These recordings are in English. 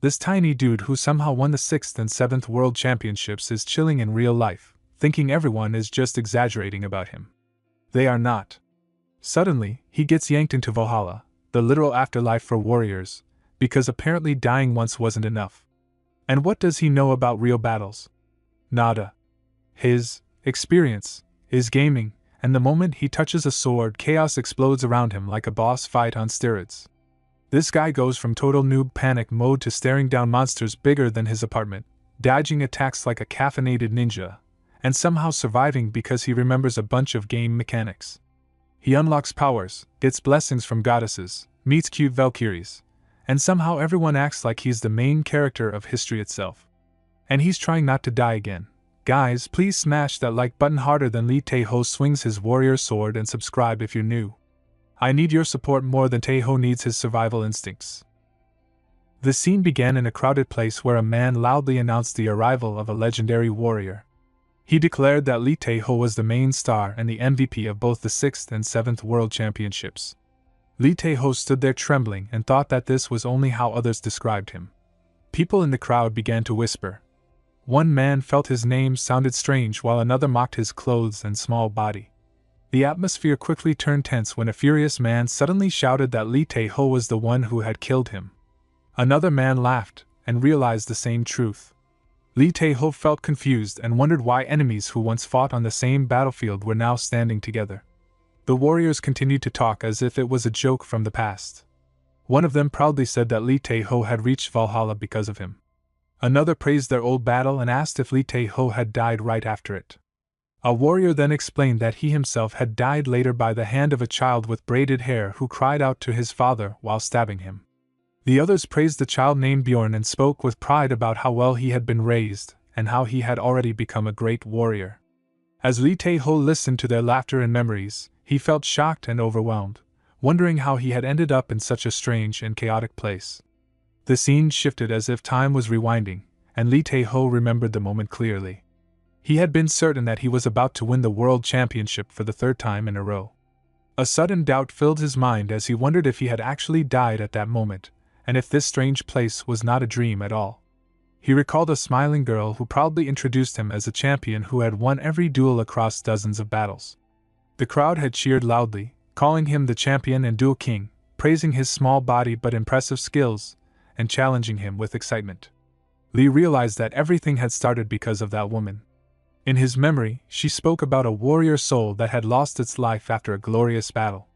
This tiny dude who somehow won the 6th and 7th World Championships is chilling in real life, thinking everyone is just exaggerating about him. They are not. Suddenly, he gets yanked into Valhalla, the literal afterlife for warriors, because apparently dying once wasn't enough. And what does he know about real battles? Nada. His experience is gaming, and the moment he touches a sword, chaos explodes around him like a boss fight on steroids. This guy goes from total noob panic mode to staring down monsters bigger than his apartment, dodging attacks like a caffeinated ninja, and somehow surviving because he remembers a bunch of game mechanics. He unlocks powers, gets blessings from goddesses, meets cute Valkyries, and somehow everyone acts like he's the main character of history itself. And he's trying not to die again. Guys, please smash that like button harder than Lee Tae-ho swings his warrior sword and subscribe if you're new. I need your support more than Tae-ho needs his survival instincts. The scene began in a crowded place where a man loudly announced the arrival of a legendary warrior. He declared that Lee Tae-ho was the main star and the MVP of both the 6th and 7th World Championships. Lee Tae-ho stood there trembling and thought that this was only how others described him. People in the crowd began to whisper. One man felt his name sounded strange while another mocked his clothes and small body. The atmosphere quickly turned tense when a furious man suddenly shouted that Lee Tae-ho was the one who had killed him. Another man laughed and realized the same truth. Lee Tae-ho felt confused and wondered why enemies who once fought on the same battlefield were now standing together. The warriors continued to talk as if it was a joke from the past. One of them proudly said that Lee Tae-ho had reached Valhalla because of him. Another praised their old battle and asked if Lee Tae-ho had died right after it. A warrior then explained that he himself had died later by the hand of a child with braided hair who cried out to his father while stabbing him. The others praised the child named Bjorn and spoke with pride about how well he had been raised and how he had already become a great warrior. As Lee Tae-ho listened to their laughter and memories, he felt shocked and overwhelmed, wondering how he had ended up in such a strange and chaotic place. The scene shifted as if time was rewinding, and Lee Tae-ho remembered the moment clearly. He had been certain that he was about to win the world championship for the 3rd time in a row. A sudden doubt filled his mind as he wondered if he had actually died at that moment, and if this strange place was not a dream at all. He recalled a smiling girl who proudly introduced him as a champion who had won every duel across dozens of battles. The crowd had cheered loudly, calling him the champion and duel king, praising his small body but impressive skills, and challenging him with excitement. Lee realized that everything had started because of that woman. In his memory, she spoke about a warrior soul that had lost its life after a glorious battle.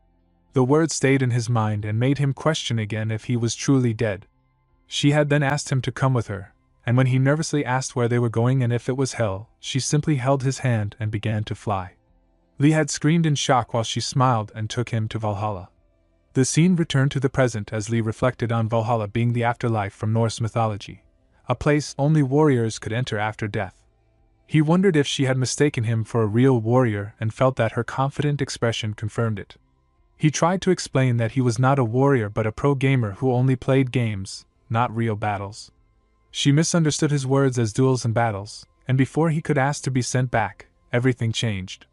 The words stayed in his mind and made him question again if he was truly dead. She had then asked him to come with her, and when he nervously asked where they were going and if it was hell, she simply held his hand and began to fly. Lee had screamed in shock while she smiled and took him to Valhalla. The scene returned to the present as Lee reflected on Valhalla being the afterlife from Norse mythology, a place only warriors could enter after death. He wondered if she had mistaken him for a real warrior and felt that her confident expression confirmed it. He tried to explain that he was not a warrior but a pro gamer who only played games, not real battles. She misunderstood his words as duels and battles, and before he could ask to be sent back, everything changed.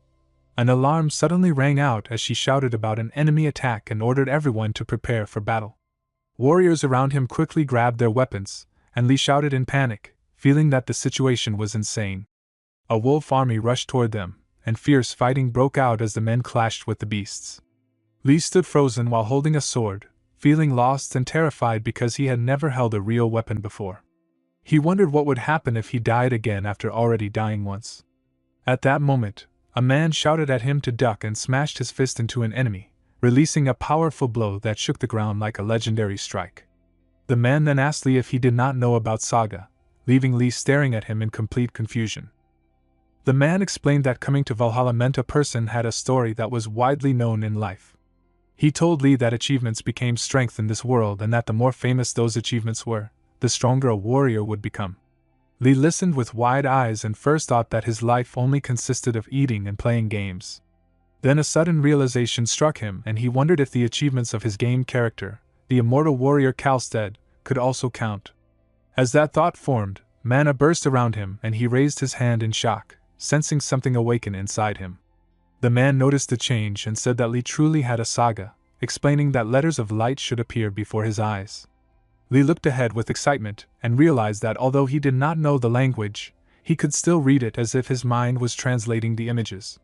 An alarm suddenly rang out as she shouted about an enemy attack and ordered everyone to prepare for battle. Warriors around him quickly grabbed their weapons, and Lee shouted in panic, feeling that the situation was insane. A wolf army rushed toward them, and fierce fighting broke out as the men clashed with the beasts. Lee stood frozen while holding a sword, feeling lost and terrified because he had never held a real weapon before. He wondered what would happen if he died again after already dying once. At that moment, a man shouted at him to duck and smashed his fist into an enemy, releasing a powerful blow that shook the ground like a legendary strike. The man then asked Lee if he did not know about Saga, leaving Lee staring at him in complete confusion. The man explained that coming to Valhalla meant a person had a story that was widely known in life. He told Lee that achievements became strength in this world and that the more famous those achievements were, the stronger a warrior would become. Lee listened with wide eyes and first thought that his life only consisted of eating and playing games. Then a sudden realization struck him and he wondered if the achievements of his game character, the immortal warrior Kalstead, could also count. As that thought formed, mana burst around him and he raised his hand in shock, sensing something awaken inside him. The man noticed the change and said that Lee truly had a saga, explaining that letters of light should appear before his eyes. Lee looked ahead with excitement and realized that although he did not know the language, he could still read it as if his mind was translating the images.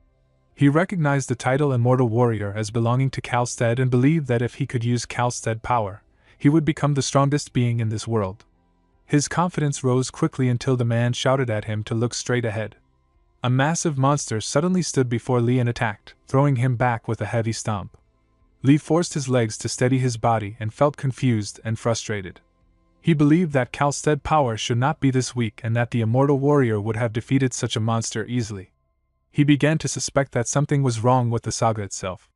He recognized the title Immortal Warrior as belonging to Kalstead and believed that if he could use Kalstead power, he would become the strongest being in this world. His confidence rose quickly until the man shouted at him to look straight ahead. A massive monster suddenly stood before Lee and attacked, throwing him back with a heavy stomp. Lee forced his legs to steady his body and felt confused and frustrated. He believed that Kalstead power should not be this weak and that the Immortal Warrior would have defeated such a monster easily. He began to suspect that something was wrong with the saga itself.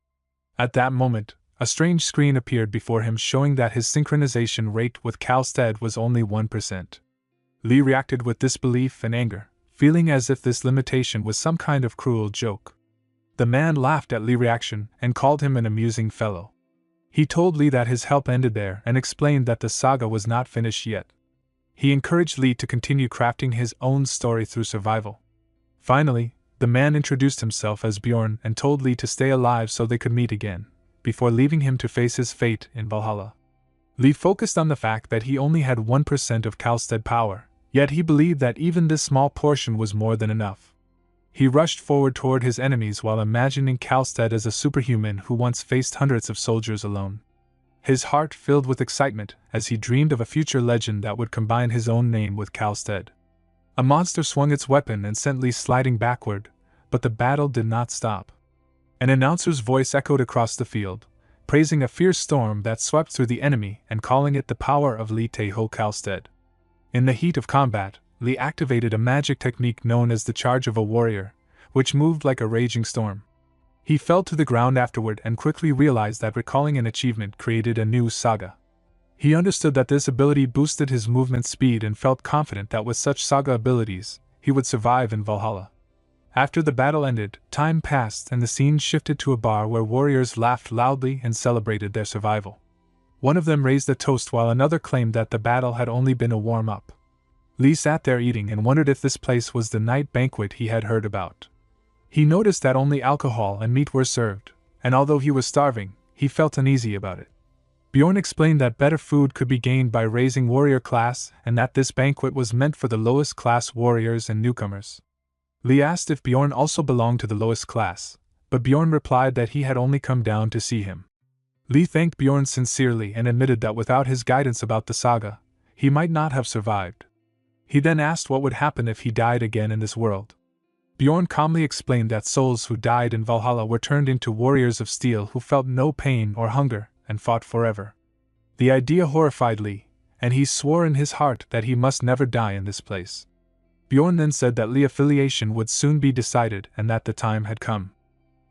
At that moment, a strange screen appeared before him showing that his synchronization rate with Kalstead was only 1%. Lee reacted with disbelief and anger, feeling as if this limitation was some kind of cruel joke. The man laughed at Lee's reaction and called him an amusing fellow. He told Lee that his help ended there and explained that the saga was not finished yet. He encouraged Lee to continue crafting his own story through survival. Finally, the man introduced himself as Bjorn and told Lee to stay alive so they could meet again, before leaving him to face his fate in Valhalla. Lee focused on the fact that he only had 1% of Kalstead power, yet he believed that even this small portion was more than enough. He rushed forward toward his enemies while imagining Kalstead as a superhuman who once faced hundreds of soldiers alone. His heart filled with excitement as he dreamed of a future legend that would combine his own name with Kalstead. A monster swung its weapon and sent Lee sliding backward, but the battle did not stop. An announcer's voice echoed across the field, praising a fierce storm that swept through the enemy and calling it the power of Lee Taeho Kalstead. In the heat of combat, Lee activated a magic technique known as the Charge of a Warrior, which moved like a raging storm. He fell to the ground afterward and quickly realized that recalling an achievement created a new saga. He understood that this ability boosted his movement speed and felt confident that with such saga abilities, he would survive in Valhalla. After the battle ended, time passed and the scene shifted to a bar where warriors laughed loudly and celebrated their survival. One of them raised a toast while another claimed that the battle had only been a warm-up. Lee sat there eating and wondered if this place was the night banquet he had heard about. He noticed that only alcohol and meat were served, and although he was starving, he felt uneasy about it. Bjorn explained that better food could be gained by raising warrior class and that this banquet was meant for the lowest class warriors and newcomers. Lee asked if Bjorn also belonged to the lowest class, but Bjorn replied that he had only come down to see him. Lee thanked Bjorn sincerely and admitted that without his guidance about the saga, he might not have survived. He then asked what would happen if he died again in this world. Bjorn calmly explained that souls who died in Valhalla were turned into warriors of steel who felt no pain or hunger and fought forever. The idea horrified Lee, and he swore in his heart that he must never die in this place. Bjorn then said that Lee affiliation would soon be decided and that the time had come.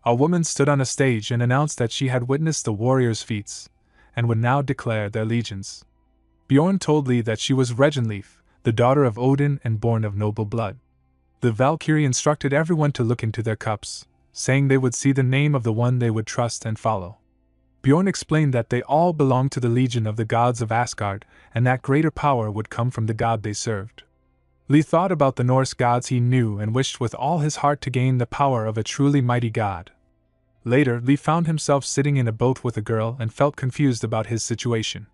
A woman stood on a stage and announced that she had witnessed the warriors' feats and would now declare their allegiance. Bjorn told Lee that she was Reginleif, the daughter of Odin and born of noble blood. The Valkyrie instructed everyone to look into their cups, saying they would see the name of the one they would trust and follow. Bjorn explained that they all belonged to the legion of the gods of Asgard and that greater power would come from the god they served. Lee thought about the Norse gods he knew and wished with all his heart to gain the power of a truly mighty god. Later, Lee found himself sitting in a boat with a girl and felt confused about his situation.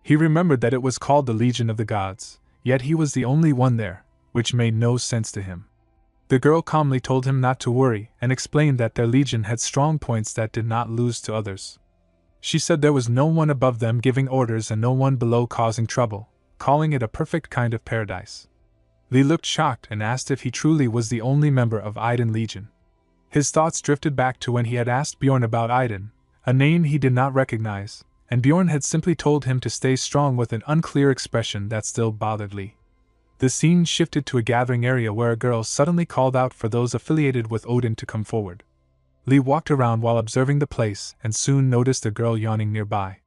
He remembered that it was called the Legion of the Gods, yet he was the only one there, which made no sense to him. The girl calmly told him not to worry and explained that their legion had strong points that did not lose to others. She said there was no one above them giving orders and no one below causing trouble, calling it a perfect kind of paradise. Lee looked shocked and asked if he truly was the only member of Iden Legion. His thoughts drifted back to when he had asked Bjorn about Iden, a name he did not recognize, and Bjorn had simply told him to stay strong with an unclear expression that still bothered Lee. The scene shifted to a gathering area where a girl suddenly called out for those affiliated with Odin to come forward. Lee walked around while observing the place and soon noticed a girl yawning nearby.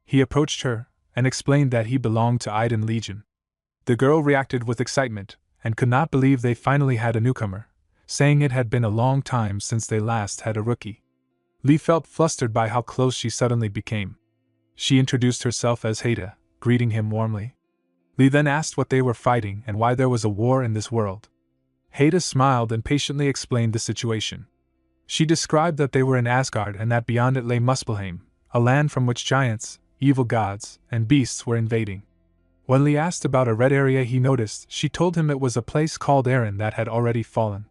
He approached her and explained that he belonged to Iden Legion. The girl reacted with excitement and could not believe they finally had a newcomer, saying it had been a long time since they last had a rookie. Lee felt flustered by how close she suddenly became. She introduced herself as Haida, greeting him warmly. Lee then asked what they were fighting and why there was a war in this world. Haida smiled and patiently explained the situation. She described that they were in Asgard and that beyond it lay Muspelheim, a land from which giants, evil gods, and beasts were invading. When Lee asked about a red area he noticed, she told him it was a place called Aaron that had already fallen.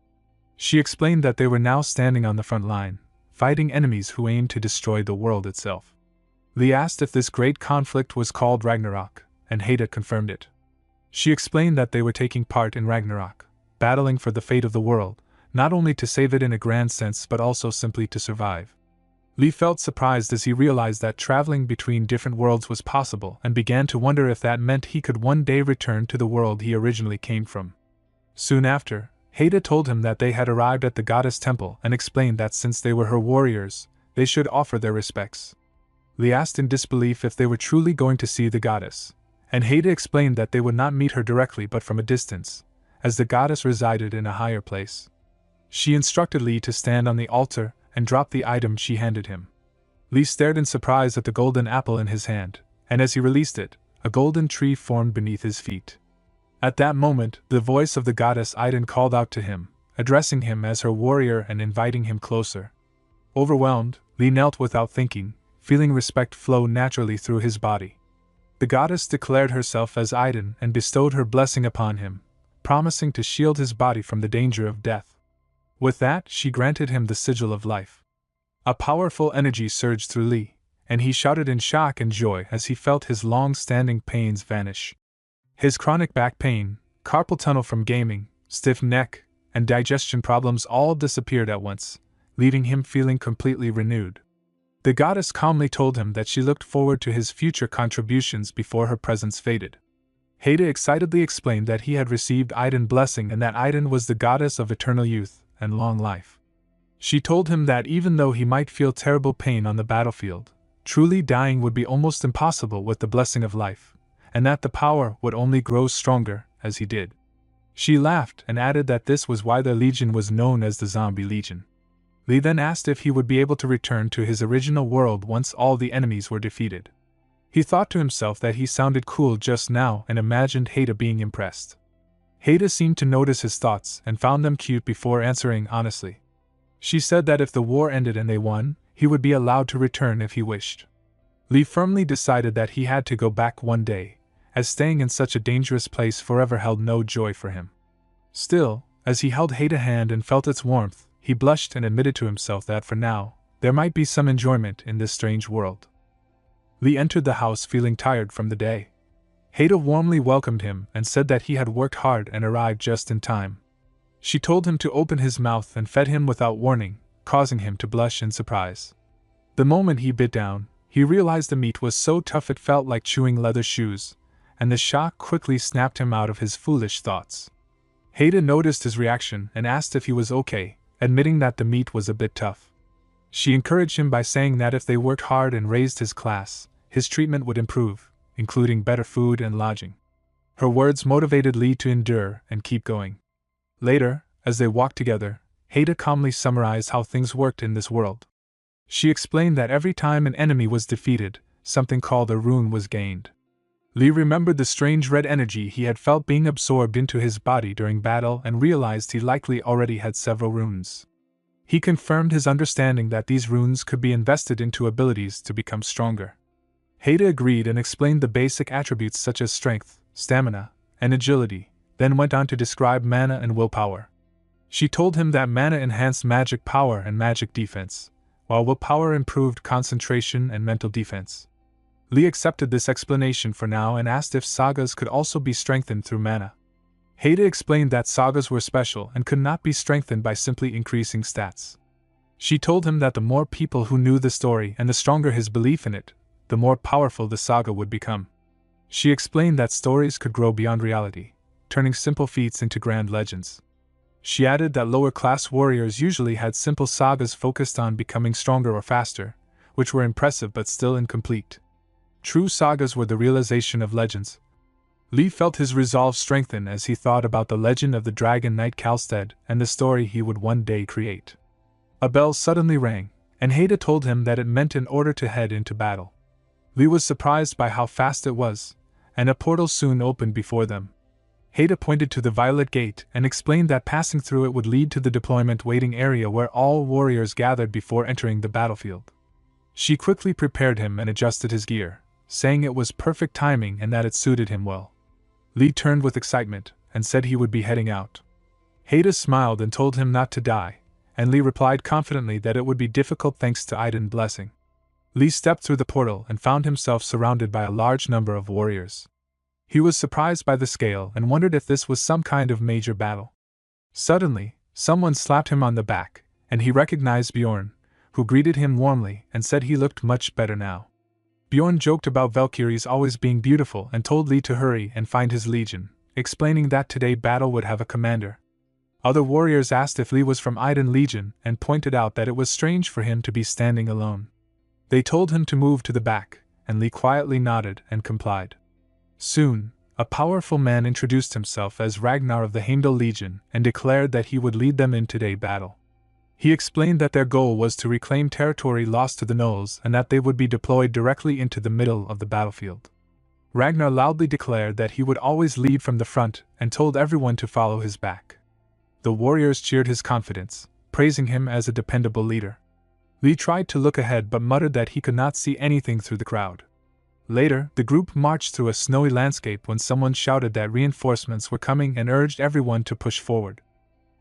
She explained that they were now standing on the front line, fighting enemies who aimed to destroy the world itself. Lee asked if this great conflict was called Ragnarok, and Haida confirmed it. She explained that they were taking part in Ragnarok, battling for the fate of the world, not only to save it in a grand sense but also simply to survive. Lee felt surprised as he realized that traveling between different worlds was possible and began to wonder if that meant he could one day return to the world he originally came from. Soon after, Haida told him that they had arrived at the goddess temple and explained that since they were her warriors, they should offer their respects. Lee asked in disbelief if they were truly going to see the goddess, and Haida explained that they would not meet her directly but from a distance, as the goddess resided in a higher place. She instructed Lee to stand on the altar and drop the item she handed him. Lee stared in surprise at the golden apple in his hand, and as he released it, a golden tree formed beneath his feet. At that moment, the voice of the goddess Idun called out to him, addressing him as her warrior and inviting him closer. Overwhelmed, Lee knelt without thinking, feeling respect flow naturally through his body. The goddess declared herself as Idun and bestowed her blessing upon him, promising to shield his body from the danger of death. With that, she granted him the sigil of life. A powerful energy surged through Lee, and he shouted in shock and joy as he felt his long-standing pains vanish. His chronic back pain, carpal tunnel from gaming, stiff neck, and digestion problems all disappeared at once, leaving him feeling completely renewed. The goddess calmly told him that she looked forward to his future contributions before her presence faded. Haida excitedly explained that he had received Idun's blessing and that Idun was the goddess of eternal youth and long life. She told him that even though he might feel terrible pain on the battlefield, truly dying would be almost impossible with the blessing of life, and that the power would only grow stronger as he did. She laughed and added that this was why their legion was known as the Zombie Legion. Lee then asked if he would be able to return to his original world once all the enemies were defeated. He thought to himself that he sounded cool just now and imagined Haida being impressed. Haida seemed to notice his thoughts and found them cute before answering honestly. She said that if the war ended and they won, he would be allowed to return if he wished. Lee firmly decided that he had to go back one day, as staying in such a dangerous place forever held no joy for him. Still, as he held Haida's hand and felt its warmth, he blushed and admitted to himself that for now, there might be some enjoyment in this strange world. Lee entered the house feeling tired from the day. Haida warmly welcomed him and said that he had worked hard and arrived just in time. She told him to open his mouth and fed him without warning, causing him to blush in surprise. The moment he bit down, he realized the meat was so tough it felt like chewing leather shoes, and the shock quickly snapped him out of his foolish thoughts. Haida noticed his reaction and asked if he was okay, admitting that the meat was a bit tough. She encouraged him by saying that if they worked hard and raised his class, his treatment would improve, including better food and lodging. Her words motivated Lee to endure and keep going. Later, as they walked together, Haida calmly summarized how things worked in this world. She explained that every time an enemy was defeated, something called a rune was gained. Lee remembered the strange red energy he had felt being absorbed into his body during battle and realized he likely already had several runes. He confirmed his understanding that these runes could be invested into abilities to become stronger. Haida agreed and explained the basic attributes such as strength, stamina, and agility, then went on to describe mana and willpower. She told him that mana enhanced magic power and magic defense, while willpower improved concentration and mental defense. Lee accepted this explanation for now and asked if sagas could also be strengthened through mana. Haida explained that sagas were special and could not be strengthened by simply increasing stats. She told him that the more people who knew the story and the stronger his belief in it, the more powerful the saga would become. She explained that stories could grow beyond reality, turning simple feats into grand legends. She added that lower-class warriors usually had simple sagas focused on becoming stronger or faster, which were impressive but still incomplete. True sagas were the realization of legends. Lee felt his resolve strengthen as he thought about the legend of the Dragon Knight Kalstead and the story he would one day create. A bell suddenly rang, and Haida told him that it meant in order to head into battle. Lee was surprised by how fast it was, and a portal soon opened before them. Haida pointed to the Violet Gate and explained that passing through it would lead to the deployment waiting area where all warriors gathered before entering the battlefield. She quickly prepared him and adjusted his gear, saying it was perfect timing and that it suited him well. Lee turned with excitement and said he would be heading out. Haida smiled and told him not to die, and Lee replied confidently that it would be difficult thanks to Aiden's blessing. Lee stepped through the portal and found himself surrounded by a large number of warriors. He was surprised by the scale and wondered if this was some kind of major battle. Suddenly, someone slapped him on the back, and he recognized Bjorn, who greeted him warmly and said he looked much better now. Bjorn joked about Valkyries always being beautiful and told Lee to hurry and find his legion, explaining that today's battle would have a commander. Other warriors asked if Lee was from Aiden's legion and pointed out that it was strange for him to be standing alone. They told him to move to the back, and Lee quietly nodded and complied. Soon, a powerful man introduced himself as Ragnar of the Heimdall Legion and declared that he would lead them in today's battle. He explained that their goal was to reclaim territory lost to the Gnolls and that they would be deployed directly into the middle of the battlefield. Ragnar loudly declared that he would always lead from the front and told everyone to follow his back. The warriors cheered his confidence, praising him as a dependable leader. Lee tried to look ahead but muttered that he could not see anything through the crowd. Later, the group marched through a snowy landscape when someone shouted that reinforcements were coming and urged everyone to push forward.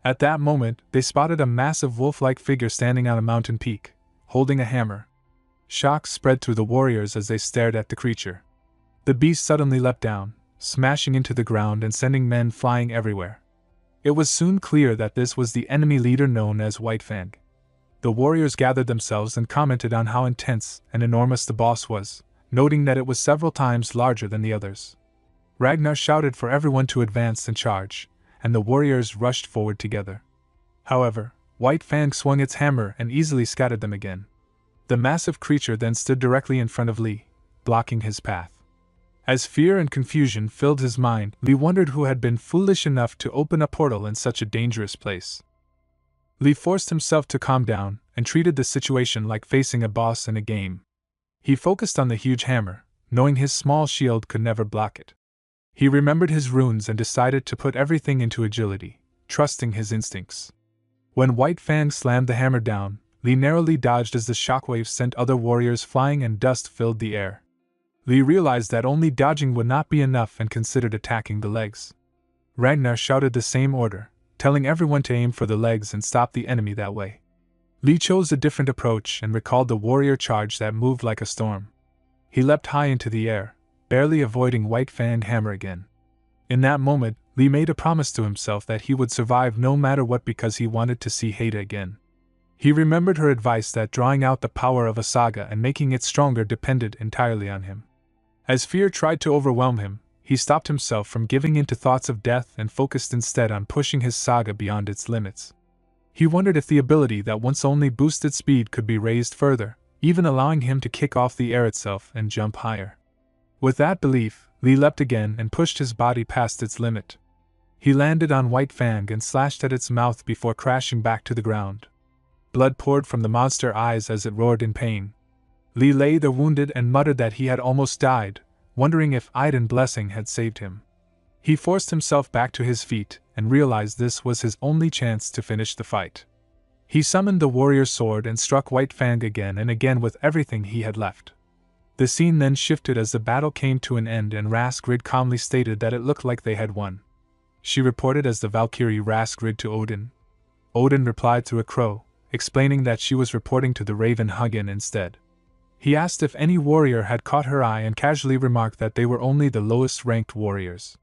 At that moment, they spotted a massive wolf-like figure standing on a mountain peak, holding a hammer. Shock spread through the warriors as they stared at the creature. The beast suddenly leapt down, smashing into the ground and sending men flying everywhere. It was soon clear that this was the enemy leader known as White Fang. The warriors gathered themselves and commented on how intense and enormous the boss was, noting that it was several times larger than the others. Ragnar shouted for everyone to advance and charge, and the warriors rushed forward together. However, White Fang swung its hammer and easily scattered them again. The massive creature then stood directly in front of Lee, blocking his path. As fear and confusion filled his mind, Lee wondered who had been foolish enough to open a portal in such a dangerous place. Lee forced himself to calm down and treated the situation like facing a boss in a game. He focused on the huge hammer, knowing his small shield could never block it. He remembered his runes and decided to put everything into agility, trusting his instincts. When White Fang slammed the hammer down, Lee narrowly dodged as the shockwaves sent other warriors flying and dust filled the air. Lee realized that only dodging would not be enough and considered attacking the legs. Ragnar shouted the same order, telling everyone to aim for the legs and stop the enemy that way. Lee chose a different approach and recalled the warrior charge that moved like a storm. He leapt high into the air, barely avoiding White Fang's hammer again. In that moment, Lee made a promise to himself that he would survive no matter what because he wanted to see Haida again. He remembered her advice that drawing out the power of a saga and making it stronger depended entirely on him. As fear tried to overwhelm him, he stopped himself from giving in to thoughts of death and focused instead on pushing his saga beyond its limits. He wondered if the ability that once only boosted speed could be raised further, even allowing him to kick off the air itself and jump higher. With that belief, Lee leapt again and pushed his body past its limit. He landed on White Fang and slashed at its mouth before crashing back to the ground. Blood poured from the monster's eyes as it roared in pain. Lee lay there wounded and muttered that he had almost died, wondering if Aiden's blessing had saved him. He forced himself back to his feet and realized this was his only chance to finish the fight. He summoned the warrior's sword and struck White Fang again and again with everything he had left. The scene then shifted as the battle came to an end and Raskrid calmly stated that it looked like they had won. She reported as the Valkyrie Raskrid to Odin. Odin replied through a crow, explaining that she was reporting to the raven Hugin instead. He asked if any warrior had caught her eye and casually remarked that they were only the lowest-ranked warriors.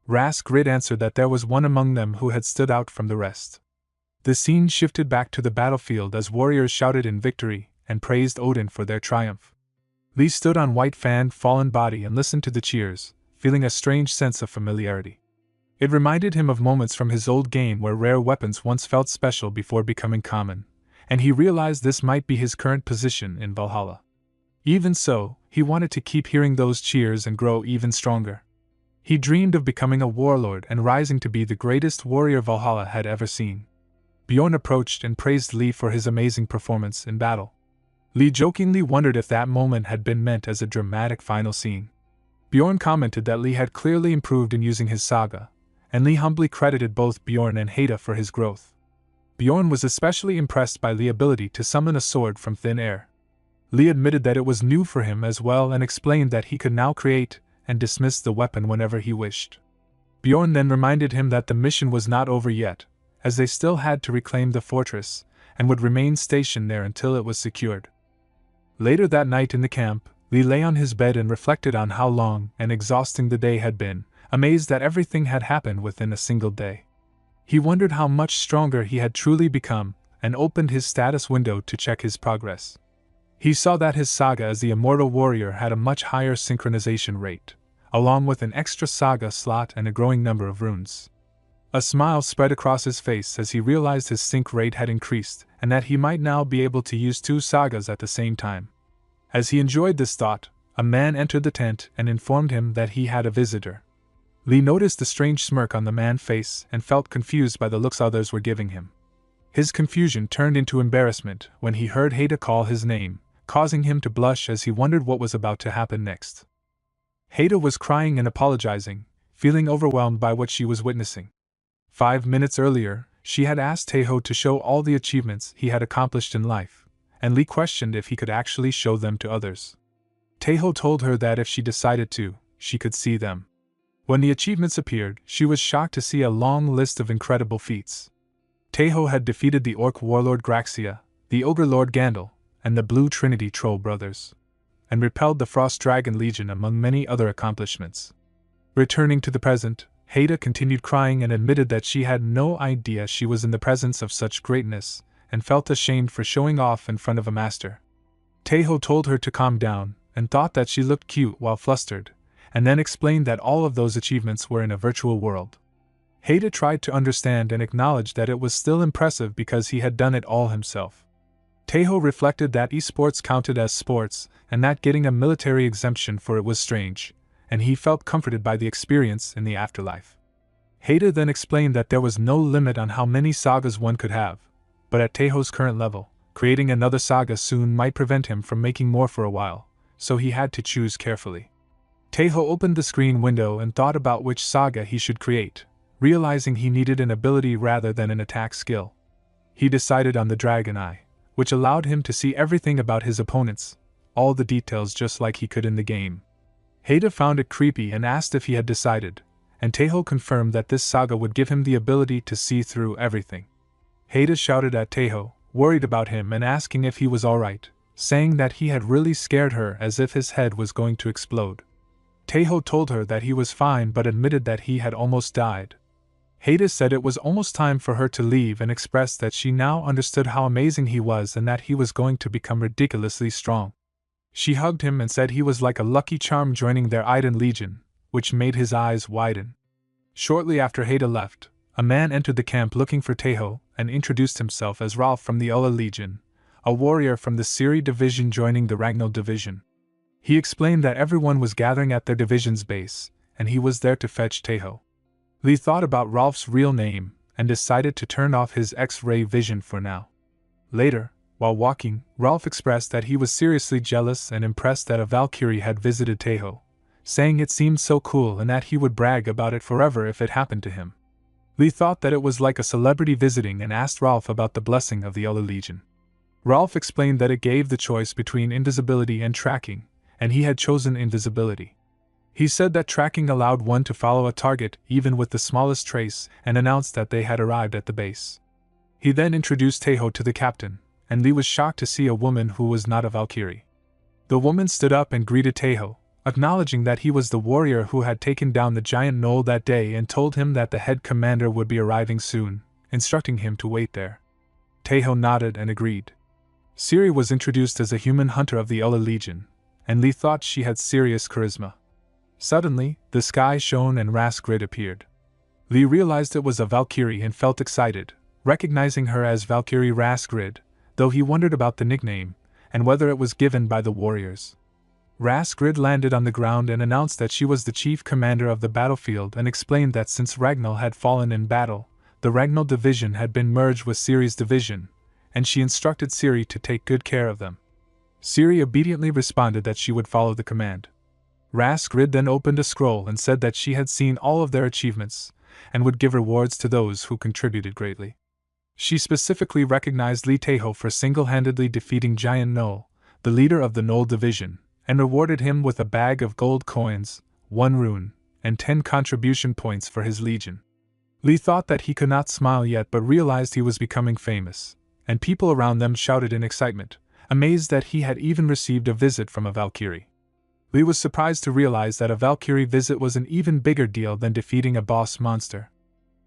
Raskrid answered that there was one among them who had stood out from the rest. The scene shifted back to the battlefield as warriors shouted in victory and praised Odin for their triumph. Lee stood on White Fang's fallen body and listened to the cheers, feeling a strange sense of familiarity. It reminded him of moments from his old game where rare weapons once felt special before becoming common, and he realized this might be his current position in Valhalla. Even so, he wanted to keep hearing those cheers and grow even stronger. He dreamed of becoming a warlord and rising to be the greatest warrior Valhalla had ever seen. Bjorn approached and praised Lee for his amazing performance in battle. Lee jokingly wondered if that moment had been meant as a dramatic final scene. Bjorn commented that Lee had clearly improved in using his saga, and Lee humbly credited both Bjorn and Haida for his growth. Bjorn was especially impressed by Lee's ability to summon a sword from thin air. Lee admitted that it was new for him as well and explained that he could now create and dismiss the weapon whenever he wished. Bjorn then reminded him that the mission was not over yet, as they still had to reclaim the fortress, and would remain stationed there until it was secured. Later that night in the camp, Lee lay on his bed and reflected on how long and exhausting the day had been, amazed that everything had happened within a single day. He wondered how much stronger he had truly become, and opened his status window to check his progress. He saw that his saga as the Immortal Warrior had a much higher synchronization rate, along with an extra saga slot and a growing number of runes. A smile spread across his face as he realized his sync rate had increased and that he might now be able to use 2 sagas at the same time. As he enjoyed this thought, a man entered the tent and informed him that he had a visitor. Lee noticed the strange smirk on the man's face and felt confused by the looks others were giving him. His confusion turned into embarrassment when he heard Haida call his name, causing him to blush as he wondered what was about to happen next. Haida was crying and apologizing, feeling overwhelmed by what she was witnessing. 5 minutes earlier, she had asked Taeho to show all the achievements he had accomplished in life, and Lee questioned if he could actually show them to others. Taeho told her that if she decided to, she could see them. When the achievements appeared, she was shocked to see a long list of incredible feats. Taeho had defeated the Orc Warlord Graxia, the Ogre Lord Gandalf, and the Blue Trinity Troll brothers, and repelled the Frost Dragon Legion among many other accomplishments. Returning to the present, Haida continued crying and admitted that she had no idea she was in the presence of such greatness, and felt ashamed for showing off in front of a master. Taeho told her to calm down, and thought that she looked cute while flustered, and then explained that all of those achievements were in a virtual world. Haida tried to understand and acknowledged that it was still impressive because he had done it all himself. Taeho reflected that esports counted as sports, and that getting a military exemption for it was strange, and he felt comforted by the experience in the afterlife. Haida then explained that there was no limit on how many sagas one could have, but at Taeho's current level, creating another saga soon might prevent him from making more for a while, so he had to choose carefully. Taeho opened the screen window and thought about which saga he should create, realizing he needed an ability rather than an attack skill. He decided on the Dragon Eye, which allowed him to see everything about his opponents, all the details just like he could in the game. Haida found it creepy and asked if he had decided, and Taeho confirmed that this saga would give him the ability to see through everything. Haida shouted at Taeho, worried about him and asking if he was alright, saying that he had really scared her as if his head was going to explode. Taeho told her that he was fine but admitted that he had almost died. Haida said it was almost time for her to leave and expressed that she now understood how amazing he was and that he was going to become ridiculously strong. She hugged him and said he was like a lucky charm joining their Iden Legion, which made his eyes widen. Shortly after Haida left, a man entered the camp looking for Taeho and introduced himself as Ralph from the Ulla Legion, a warrior from the Siri division joining the Ragnall division. He explained that everyone was gathering at their division's base, and he was there to fetch Taeho. Lee thought about Ralph's real name and decided to turn off his X-ray vision for now. Later, while walking, Ralph expressed that he was seriously jealous and impressed that a Valkyrie had visited Taeho, saying it seemed so cool and that he would brag about it forever if it happened to him. Lee thought that it was like a celebrity visiting and asked Ralph about the blessing of the Ulla Legion. Ralph explained that it gave the choice between invisibility and tracking, and he had chosen invisibility. He said that tracking allowed one to follow a target even with the smallest trace and announced that they had arrived at the base. He then introduced Taeho to the captain, and Lee was shocked to see a woman who was not a Valkyrie. The woman stood up and greeted Taeho, acknowledging that he was the warrior who had taken down the giant knoll that day and told him that the head commander would be arriving soon, instructing him to wait there. Taeho nodded and agreed. Siri was introduced as a human hunter of the Ulla Legion, and Lee thought she had serious charisma. Suddenly, the sky shone and Raskrid appeared. Lee realized it was a Valkyrie and felt excited, recognizing her as Valkyrie Raskrid, though he wondered about the nickname, and whether it was given by the warriors. Raskrid landed on the ground and announced that she was the chief commander of the battlefield and explained that since Ragnall had fallen in battle, the Ragnall division had been merged with Siri's division, and she instructed Siri to take good care of them. Siri obediently responded that she would follow the command. Raskrid then opened a scroll and said that she had seen all of their achievements, and would give rewards to those who contributed greatly. She specifically recognized Lee Taeho for single-handedly defeating Giant Knoll, the leader of the Knoll division, and rewarded him with a bag of gold coins, 1 rune, and 10 contribution points for his legion. Lee thought that he could not smile yet but realized he was becoming famous, and people around them shouted in excitement, amazed that he had even received a visit from a Valkyrie. Lee was surprised to realize that a Valkyrie visit was an even bigger deal than defeating a boss monster.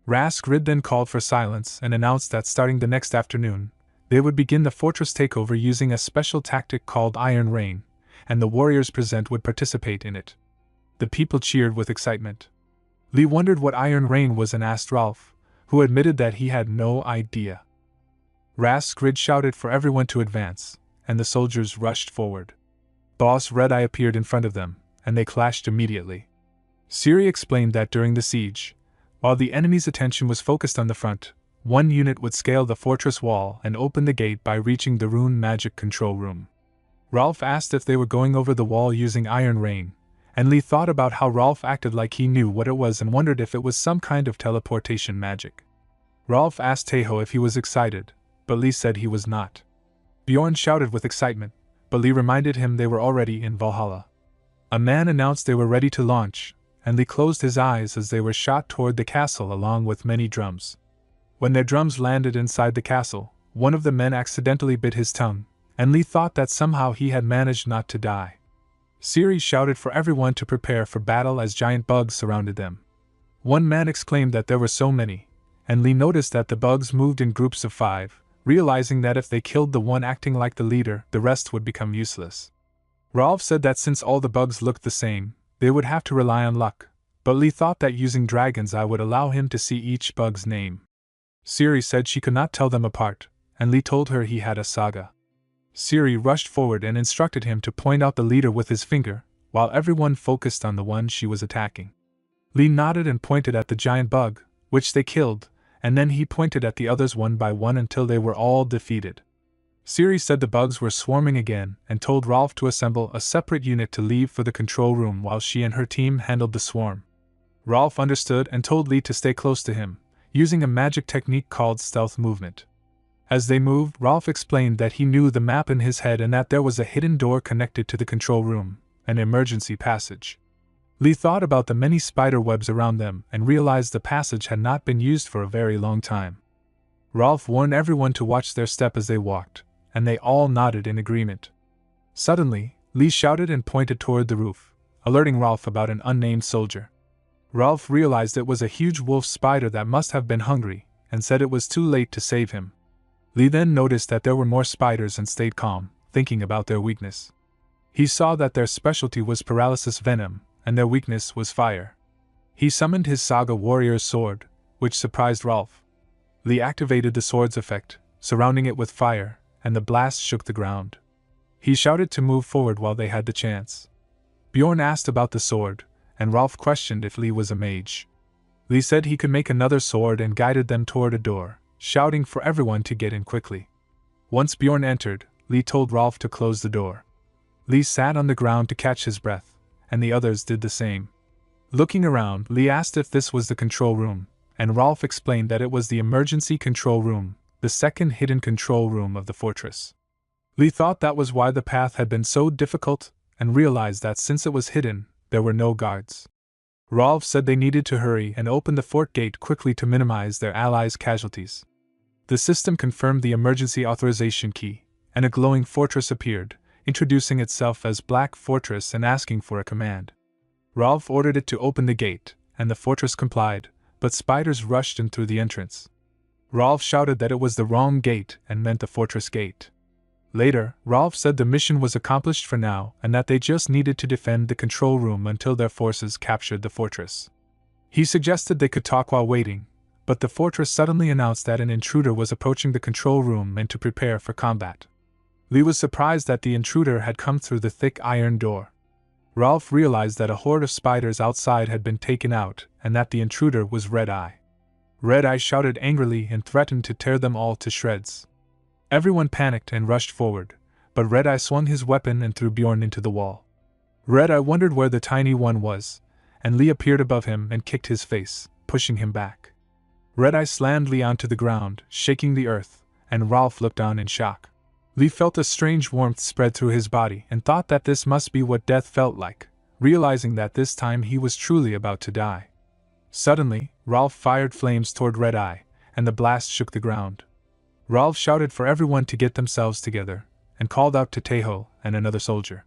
Raskrid then called for silence and announced that starting the next afternoon, they would begin the fortress takeover using a special tactic called Iron Rain, and the warriors present would participate in it. The people cheered with excitement. Lee wondered what Iron Rain was and asked Rolf, who admitted that he had no idea. Raskrid shouted for everyone to advance, and the soldiers rushed forward. Boss Red-Eye appeared in front of them, and they clashed immediately. Siri explained that during the siege, while the enemy's attention was focused on the front, one unit would scale the fortress wall and open the gate by reaching the rune magic control room. Rolf asked if they were going over the wall using Iron Rain, and Lee thought about how Rolf acted like he knew what it was and wondered if it was some kind of teleportation magic. Rolf asked Taeho if he was excited, but Lee said he was not. Bjorn shouted with excitement, but Lee reminded him they were already in Valhalla. A man announced they were ready to launch, and Lee closed his eyes as they were shot toward the castle along with many drums. When their drums landed inside the castle, one of the men accidentally bit his tongue, and Lee thought that somehow he had managed not to die. Siri shouted for everyone to prepare for battle as giant bugs surrounded them. One man exclaimed that there were so many, and Lee noticed that the bugs moved in groups of 5, realizing that if they killed the one acting like the leader, the rest would become useless. Rolf said that since all the bugs looked the same, they would have to rely on luck, but Lee thought that using Dragon's Eye would allow him to see each bug's name. Siri said she could not tell them apart, and Lee told her he had a saga. Siri rushed forward and instructed him to point out the leader with his finger, while everyone focused on the one she was attacking. Lee nodded and pointed at the giant bug, which they killed, and then he pointed at the others one by one until they were all defeated. Siri said the bugs were swarming again and told Rolf to assemble a separate unit to leave for the control room while she and her team handled the swarm. Rolf understood and told Lee to stay close to him, using a magic technique called stealth movement. As they moved, Rolf explained that he knew the map in his head and that there was a hidden door connected to the control room, an emergency passage. Lee thought about the many spider webs around them and realized the passage had not been used for a very long time. Rolf warned everyone to watch their step as they walked, and they all nodded in agreement. Suddenly, Lee shouted and pointed toward the roof, alerting Rolf about an unnamed soldier. Rolf realized it was a huge wolf spider that must have been hungry, and said it was too late to save him. Lee then noticed that there were more spiders and stayed calm, thinking about their weakness. He saw that their specialty was paralysis venom, and their weakness was fire. He summoned his Saga Warrior's sword, which surprised Rolf. Lee activated the sword's effect, surrounding it with fire, and the blast shook the ground. He shouted to move forward while they had the chance. Bjorn asked about the sword, and Rolf questioned if Lee was a mage. Lee said he could make another sword and guided them toward a door, shouting for everyone to get in quickly. Once Bjorn entered, Lee told Rolf to close the door. Lee sat on the ground to catch his breath, and the others did the same. Looking around, Lee asked if this was the control room, and Rolf explained that it was the emergency control room, the second hidden control room of the fortress. Lee thought that was why the path had been so difficult, and realized that since it was hidden, there were no guards. Rolf said they needed to hurry and open the fort gate quickly to minimize their allies' casualties. The system confirmed the emergency authorization key, and a glowing fortress appeared, introducing itself as Black Fortress and asking for a command. Rolf ordered it to open the gate, and the fortress complied, but spiders rushed in through the entrance. Rolf shouted that it was the wrong gate and meant the fortress gate. Later, Rolf said the mission was accomplished for now and that they just needed to defend the control room until their forces captured the fortress. He suggested they could talk while waiting, but the fortress suddenly announced that an intruder was approaching the control room and to prepare for combat. Lee was surprised that the intruder had come through the thick iron door. Rolf realized that a horde of spiders outside had been taken out and that the intruder was Red-Eye. Red-Eye shouted angrily and threatened to tear them all to shreds. Everyone panicked and rushed forward, but Red-Eye swung his weapon and threw Bjorn into the wall. Red-Eye wondered where the tiny one was, and Lee appeared above him and kicked his face, pushing him back. Red-Eye slammed Lee onto the ground, shaking the earth, and Rolf looked on in shock. Li felt a strange warmth spread through his body and thought that this must be what death felt like, realizing that this time he was truly about to die. Suddenly, Rolf fired flames toward Red Eye, and the blast shook the ground. Rolf shouted for everyone to get themselves together, and called out to Taeho and another soldier.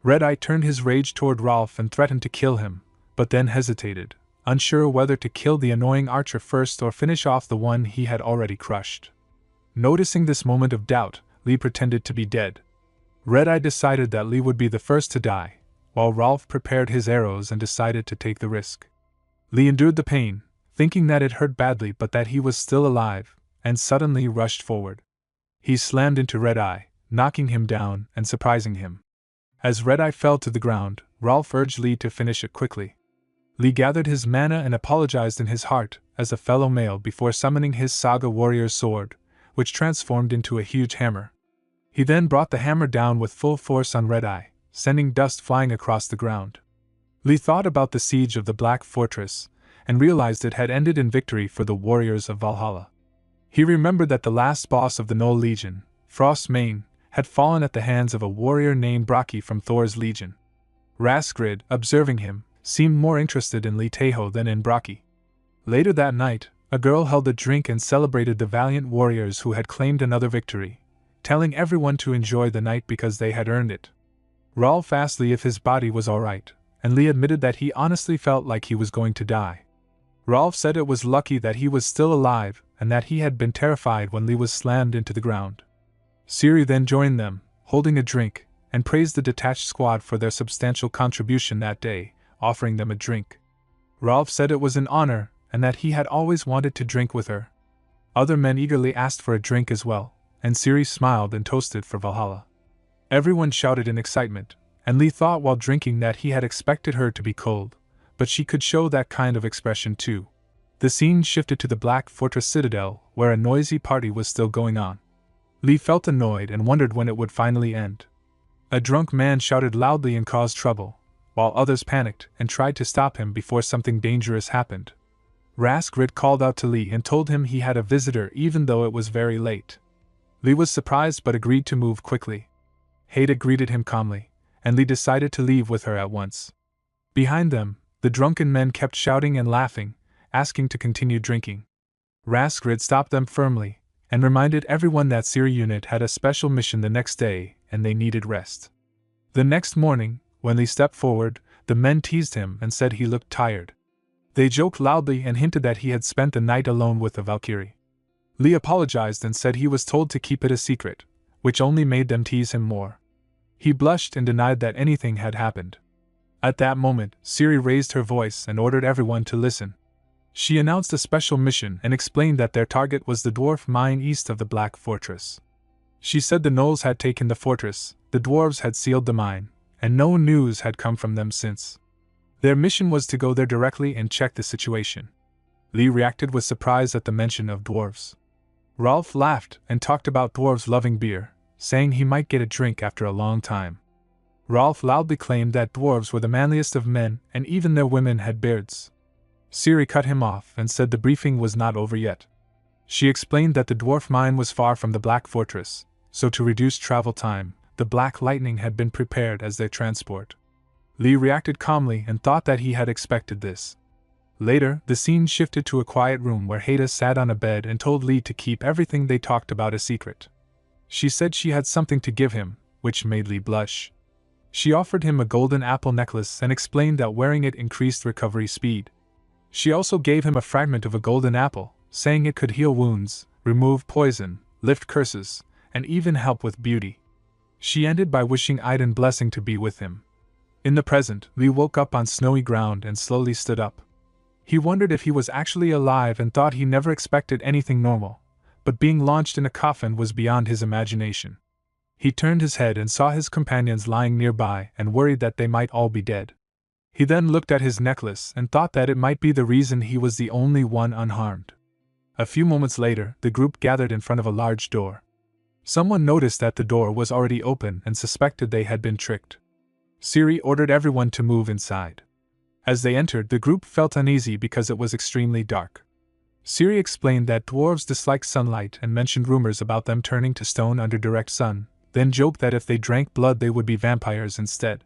Red Eye turned his rage toward Rolf and threatened to kill him, but then hesitated, unsure whether to kill the annoying archer first or finish off the one he had already crushed. Noticing this moment of doubt, Li pretended to be dead. Red Eye decided that Li would be the first to die, while Rolf prepared his arrows and decided to take the risk. Li endured the pain, thinking that it hurt badly but that he was still alive, and suddenly rushed forward. He slammed into Red Eye, knocking him down and surprising him. As Red Eye fell to the ground, Rolf urged Li to finish it quickly. Li gathered his mana and apologized in his heart as a fellow male before summoning his Saga Warrior's sword, which transformed into a huge hammer. He then brought the hammer down with full force on Red Eye, sending dust flying across the ground. Li thought about the siege of the Black Fortress, and realized it had ended in victory for the warriors of Valhalla. He remembered that the last boss of the Knoll Legion, Frostmane, had fallen at the hands of a warrior named Braki from Thor's Legion. Raskrid, observing him, seemed more interested in Li Taeho than in Braki. Later that night, a girl held a drink and celebrated the valiant warriors who had claimed another victory, telling everyone to enjoy the night because they had earned it. Rolf asked Li if his body was alright, and Li admitted that he honestly felt like he was going to die. Rolf said it was lucky that he was still alive and that he had been terrified when Li was slammed into the ground. Siri then joined them, holding a drink, and praised the detached squad for their substantial contribution that day, offering them a drink. Rolf said it was an honor and that he had always wanted to drink with her. Other men eagerly asked for a drink as well, and Siri smiled and toasted for Valhalla. Everyone shouted in excitement, and Li thought while drinking that he had expected her to be cold, but she could show that kind of expression too. The scene shifted to the Black Fortress Citadel, where a noisy party was still going on. Li felt annoyed and wondered when it would finally end. A drunk man shouted loudly and caused trouble, while others panicked and tried to stop him before something dangerous happened. Raskrid called out to Li and told him he had a visitor even though it was very late. Li was surprised but agreed to move quickly. Haida greeted him calmly, and Li decided to leave with her at once. Behind them, the drunken men kept shouting and laughing, asking to continue drinking. Raskrid stopped them firmly, and reminded everyone that Siri unit had a special mission the next day and they needed rest. The next morning, when Li stepped forward, the men teased him and said he looked tired. They joked loudly and hinted that he had spent the night alone with the Valkyrie. Li apologized and said he was told to keep it a secret, which only made them tease him more. He blushed and denied that anything had happened. At that moment, Siri raised her voice and ordered everyone to listen. She announced a special mission and explained that their target was the dwarf mine east of the Black Fortress. She said the gnolls had taken the fortress, the dwarves had sealed the mine, and no news had come from them since. Their mission was to go there directly and check the situation. Li reacted with surprise at the mention of dwarves. Rolf laughed and talked about dwarves loving beer, saying he might get a drink after a long time. Rolf loudly claimed that dwarves were the manliest of men and even their women had beards. Siri cut him off and said the briefing was not over yet. She explained that the dwarf mine was far from the Black Fortress, so to reduce travel time, the Black Lightning had been prepared as their transport. Li reacted calmly and thought that he had expected this. Later, the scene shifted to a quiet room where Haida sat on a bed and told Li to keep everything they talked about a secret. She said she had something to give him, which made Li blush. She offered him a golden apple necklace and explained that wearing it increased recovery speed. She also gave him a fragment of a golden apple, saying it could heal wounds, remove poison, lift curses, and even help with beauty. She ended by wishing Aiden's blessing to be with him. In the present, Li woke up on snowy ground and slowly stood up. He wondered if he was actually alive and thought he never expected anything normal, but being launched in a coffin was beyond his imagination. He turned his head and saw his companions lying nearby and worried that they might all be dead. He then looked at his necklace and thought that it might be the reason he was the only one unharmed. A few moments later, the group gathered in front of a large door. Someone noticed that the door was already open and suspected they had been tricked. Siri ordered everyone to move inside. As they entered, the group felt uneasy because it was extremely dark. Siri explained that dwarves dislike sunlight and mentioned rumors about them turning to stone under direct sun, then joked that if they drank blood they would be vampires instead.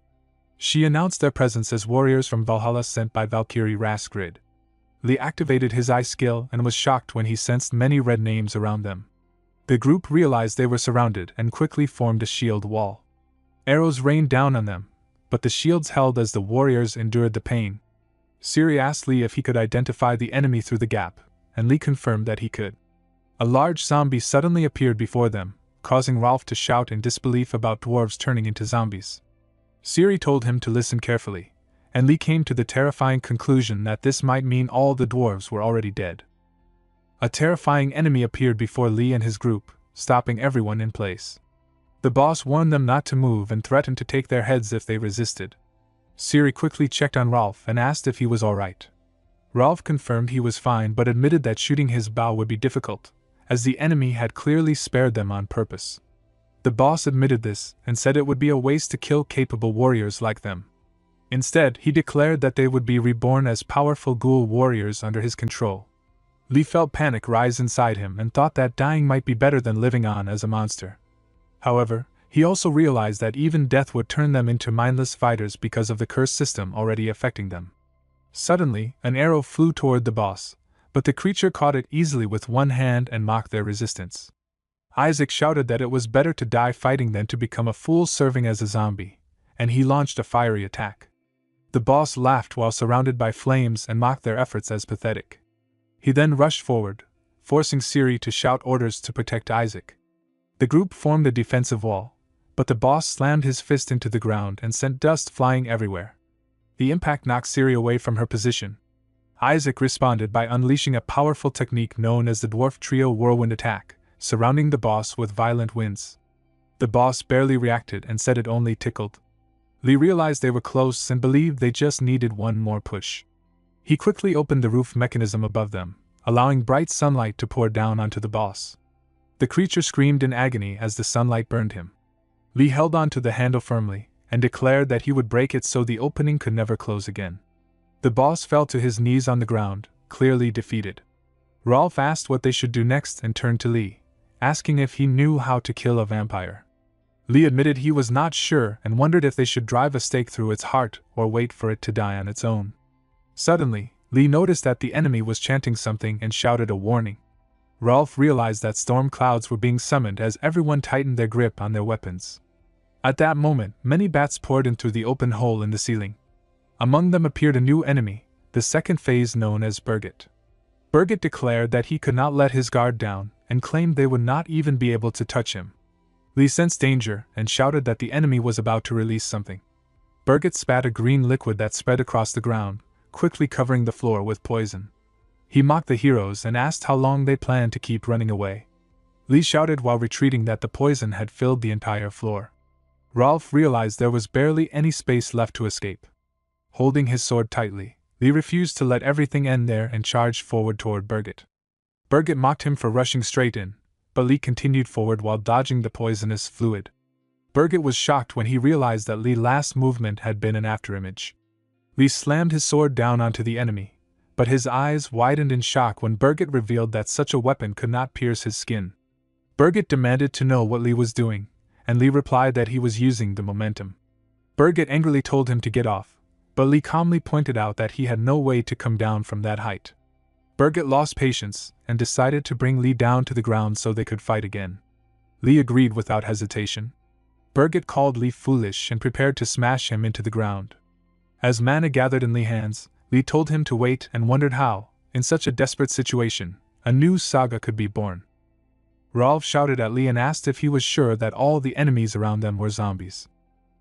She announced their presence as warriors from Valhalla sent by Valkyrie Raskrid. Lee activated his eye skill and was shocked when he sensed many red names around them. The group realized they were surrounded and quickly formed a shield wall. Arrows rained down on them, but the shields held as the warriors endured the pain. Siri asked Lee if he could identify the enemy through the gap, and Lee confirmed that he could. A large zombie suddenly appeared before them, causing Rolf to shout in disbelief about dwarves turning into zombies. Siri told him to listen carefully, and Lee came to the terrifying conclusion that this might mean all the dwarves were already dead. A terrifying enemy appeared before Lee and his group, stopping everyone in place. The boss warned them not to move and threatened to take their heads if they resisted. Siri quickly checked on Rolf and asked if he was alright. Rolf confirmed he was fine but admitted that shooting his bow would be difficult, as the enemy had clearly spared them on purpose. The boss admitted this and said it would be a waste to kill capable warriors like them. Instead, he declared that they would be reborn as powerful ghoul warriors under his control. Lee felt panic rise inside him and thought that dying might be better than living on as a monster. However, he also realized that even death would turn them into mindless fighters because of the curse system already affecting them. Suddenly, an arrow flew toward the boss, but the creature caught it easily with one hand and mocked their resistance. Isaac shouted that it was better to die fighting than to become a fool serving as a zombie, and he launched a fiery attack. The boss laughed while surrounded by flames and mocked their efforts as pathetic. He then rushed forward, forcing Siri to shout orders to protect Isaac. The group formed a defensive wall, but the boss slammed his fist into the ground and sent dust flying everywhere. The impact knocked Siri away from her position. Isaac responded by unleashing a powerful technique known as the Dwarf Trio Whirlwind Attack, surrounding the boss with violent winds. The boss barely reacted and said it only tickled. Lee realized they were close and believed they just needed one more push. He quickly opened the roof mechanism above them, allowing bright sunlight to pour down onto the boss. The creature screamed in agony as the sunlight burned him. Lee held onto the handle firmly and declared that he would break it so the opening could never close again. The boss fell to his knees on the ground, clearly defeated. Rolf asked what they should do next and turned to Lee, asking if he knew how to kill a vampire. Lee admitted he was not sure and wondered if they should drive a stake through its heart or wait for it to die on its own. Suddenly, Lee noticed that the enemy was chanting something and shouted a warning. Rolf realized that storm clouds were being summoned as everyone tightened their grip on their weapons. At that moment, many bats poured in through the open hole in the ceiling. Among them appeared a new enemy, the second phase known as Birgit. Birgit declared that he could not let his guard down and claimed they would not even be able to touch him. Lee sensed danger and shouted that the enemy was about to release something. Birgit spat a green liquid that spread across the ground, quickly covering the floor with poison. He mocked the heroes and asked how long they planned to keep running away. Lee shouted while retreating that the poison had filled the entire floor. Rolf realized there was barely any space left to escape. Holding his sword tightly, Lee refused to let everything end there and charged forward toward Birgit. Birgit mocked him for rushing straight in, but Lee continued forward while dodging the poisonous fluid. Birgit was shocked when he realized that Lee's last movement had been an afterimage. Lee slammed his sword down onto the enemy, but his eyes widened in shock when Birgit revealed that such a weapon could not pierce his skin. Birgit demanded to know what Lee was doing, and Lee replied that he was using the momentum. Birgit angrily told him to get off, but Lee calmly pointed out that he had no way to come down from that height. Birgit lost patience and decided to bring Lee down to the ground so they could fight again. Lee agreed without hesitation. Birgit called Lee foolish and prepared to smash him into the ground. As mana gathered in Lee's hands, Lee told him to wait and wondered how, in such a desperate situation, a new saga could be born. Rolf shouted at Lee and asked if he was sure that all the enemies around them were zombies.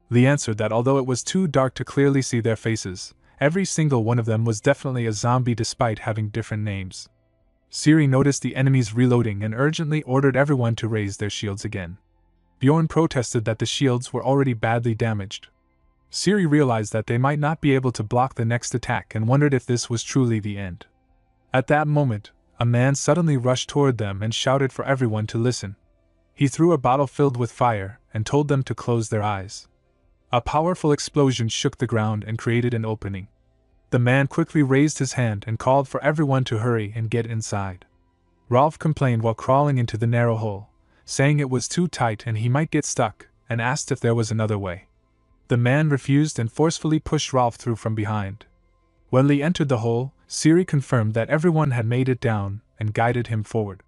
Lee answered that although it was too dark to clearly see their faces, every single one of them was definitely a zombie despite having different names. Siri noticed the enemies reloading and urgently ordered everyone to raise their shields again. Bjorn protested that the shields were already badly damaged. Siri realized that they might not be able to block the next attack and wondered if this was truly the end. At that moment, a man suddenly rushed toward them and shouted for everyone to listen. He threw a bottle filled with fire and told them to close their eyes. A powerful explosion shook the ground and created an opening. The man quickly raised his hand and called for everyone to hurry and get inside. Rolf complained while crawling into the narrow hole, saying it was too tight and he might get stuck, and asked if there was another way. The man refused and forcefully pushed Rolf through from behind. When Lee entered the hole, Siri confirmed that everyone had made it down and guided him forward.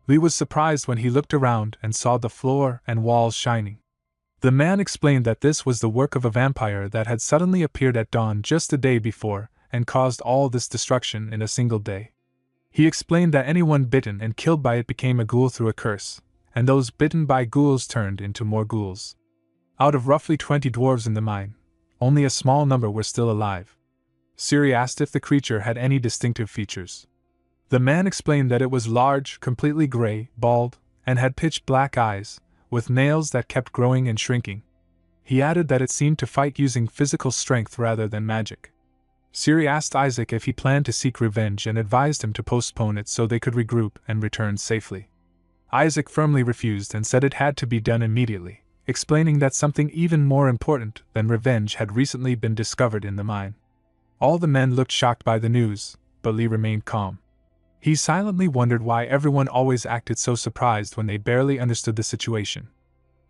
Lee was surprised when he looked around and saw the floor and walls shining. The man explained that this was the work of a vampire that had suddenly appeared at dawn just a day before and caused all this destruction in a single day. He explained that anyone bitten and killed by it became a ghoul through a curse, and those bitten by ghouls turned into more ghouls. Out of roughly 20 dwarves in the mine, only a small number were still alive. Siri asked if the creature had any distinctive features. The man explained that it was large, completely gray, bald, and had pitch black eyes, with nails that kept growing and shrinking. He added that it seemed to fight using physical strength rather than magic. Siri asked Isaac if he planned to seek revenge and advised him to postpone it so they could regroup and return safely. Isaac firmly refused and said it had to be done immediately, explaining that something even more important than revenge had recently been discovered in the mine. All the men looked shocked by the news, but Lee remained calm. He silently wondered why everyone always acted so surprised when they barely understood the situation.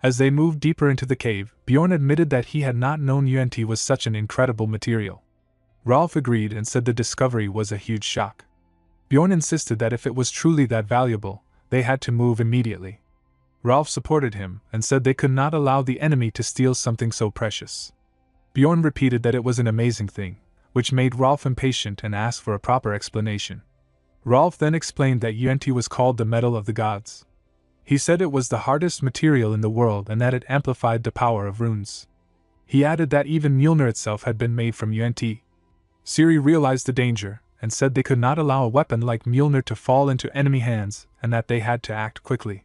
As they moved deeper into the cave, Bjorn admitted that he had not known UNT was such an incredible material. Rolf agreed and said the discovery was a huge shock. Bjorn insisted that if it was truly that valuable, they had to move immediately. Rolf supported him and said they could not allow the enemy to steal something so precious. Bjorn repeated that it was an amazing thing, which made Rolf impatient and asked for a proper explanation. Rolf then explained that UNT was called the Metal of the Gods. He said it was the hardest material in the world and that it amplified the power of runes. He added that even Mjolnir itself had been made from UNT. Siri realized the danger, and said they could not allow a weapon like Mjolnir to fall into enemy hands, and that they had to act quickly.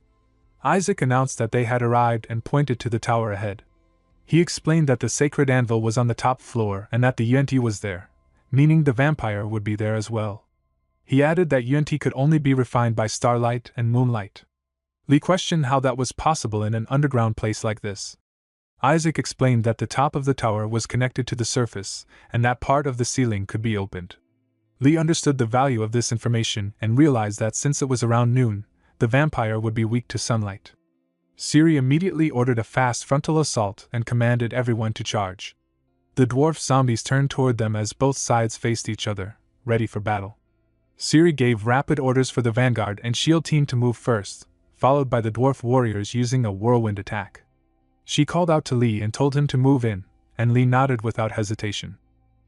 Isaac announced that they had arrived and pointed to the tower ahead. He explained that the sacred anvil was on the top floor and that the UNT was there, meaning the vampire would be there as well. He added that UNT could only be refined by starlight and moonlight. Lee questioned how that was possible in an underground place like this. Isaac explained that the top of the tower was connected to the surface, and that part of the ceiling could be opened. Lee understood the value of this information and realized that since it was around noon, the vampire would be weak to sunlight. Siri immediately ordered a fast frontal assault and commanded everyone to charge. The dwarf zombies turned toward them as both sides faced each other, ready for battle. Siri gave rapid orders for the vanguard and shield team to move first, followed by the dwarf warriors using a whirlwind attack. She called out to Lee and told him to move in, and Lee nodded without hesitation.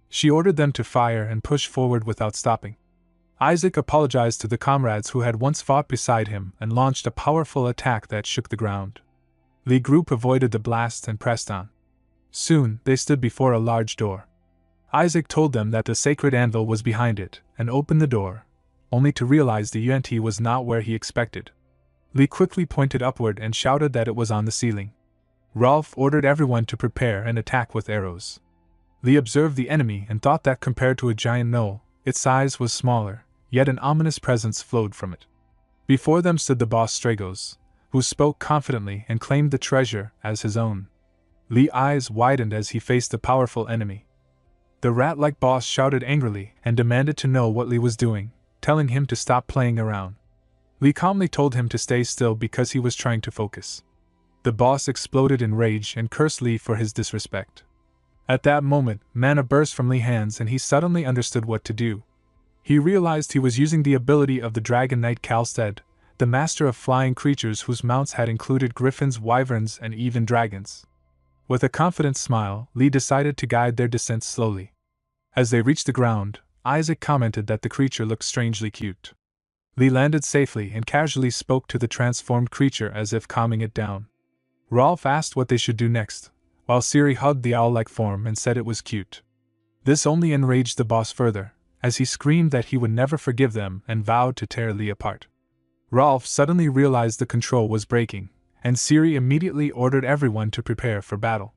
She ordered them to fire and push forward without stopping. Isaac apologized to the comrades who had once fought beside him and launched a powerful attack that shook the ground. Lee group avoided the blast and pressed on. Soon, they stood before a large door. Isaac told them that the sacred anvil was behind it, and opened the door, only to realize the UNT was not where he expected. Lee quickly pointed upward and shouted that it was on the ceiling. Rolf ordered everyone to prepare and attack with arrows. Lee observed the enemy and thought that compared to a giant gnoll, its size was smaller, yet an ominous presence flowed from it. Before them stood the boss Stragos, who spoke confidently and claimed the treasure as his own. Lee's eyes widened as he faced the powerful enemy. The rat-like boss shouted angrily and demanded to know what Lee was doing, telling him to stop playing around. Lee calmly told him to stay still because he was trying to focus. The boss exploded in rage and cursed Lee for his disrespect. At that moment, mana burst from Lee's hands and he suddenly understood what to do. He realized he was using the ability of the Dragon Knight Kalstead, the master of flying creatures whose mounts had included griffins, wyverns, and even dragons. With a confident smile, Lee decided to guide their descent slowly. As they reached the ground, Isaac commented that the creature looked strangely cute. Lee landed safely and casually spoke to the transformed creature as if calming it down. Rolf asked what they should do next, while Siri hugged the owl-like form and said it was cute. This only enraged the boss further, as he screamed that he would never forgive them and vowed to tear Lee apart. Rolf suddenly realized the control was breaking, and Siri immediately ordered everyone to prepare for battle.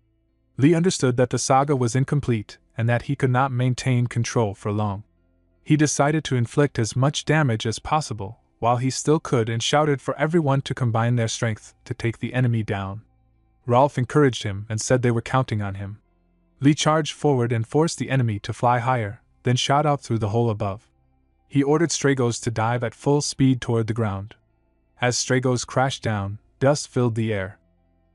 Lee understood that the saga was incomplete and that he could not maintain control for long. He decided to inflict as much damage as possible while he still could and shouted for everyone to combine their strength to take the enemy down. Rolf encouraged him and said they were counting on him. Lee charged forward and forced the enemy to fly higher, then shot out through the hole above. He ordered Stragos to dive at full speed toward the ground. As Stragos crashed down, dust filled the air.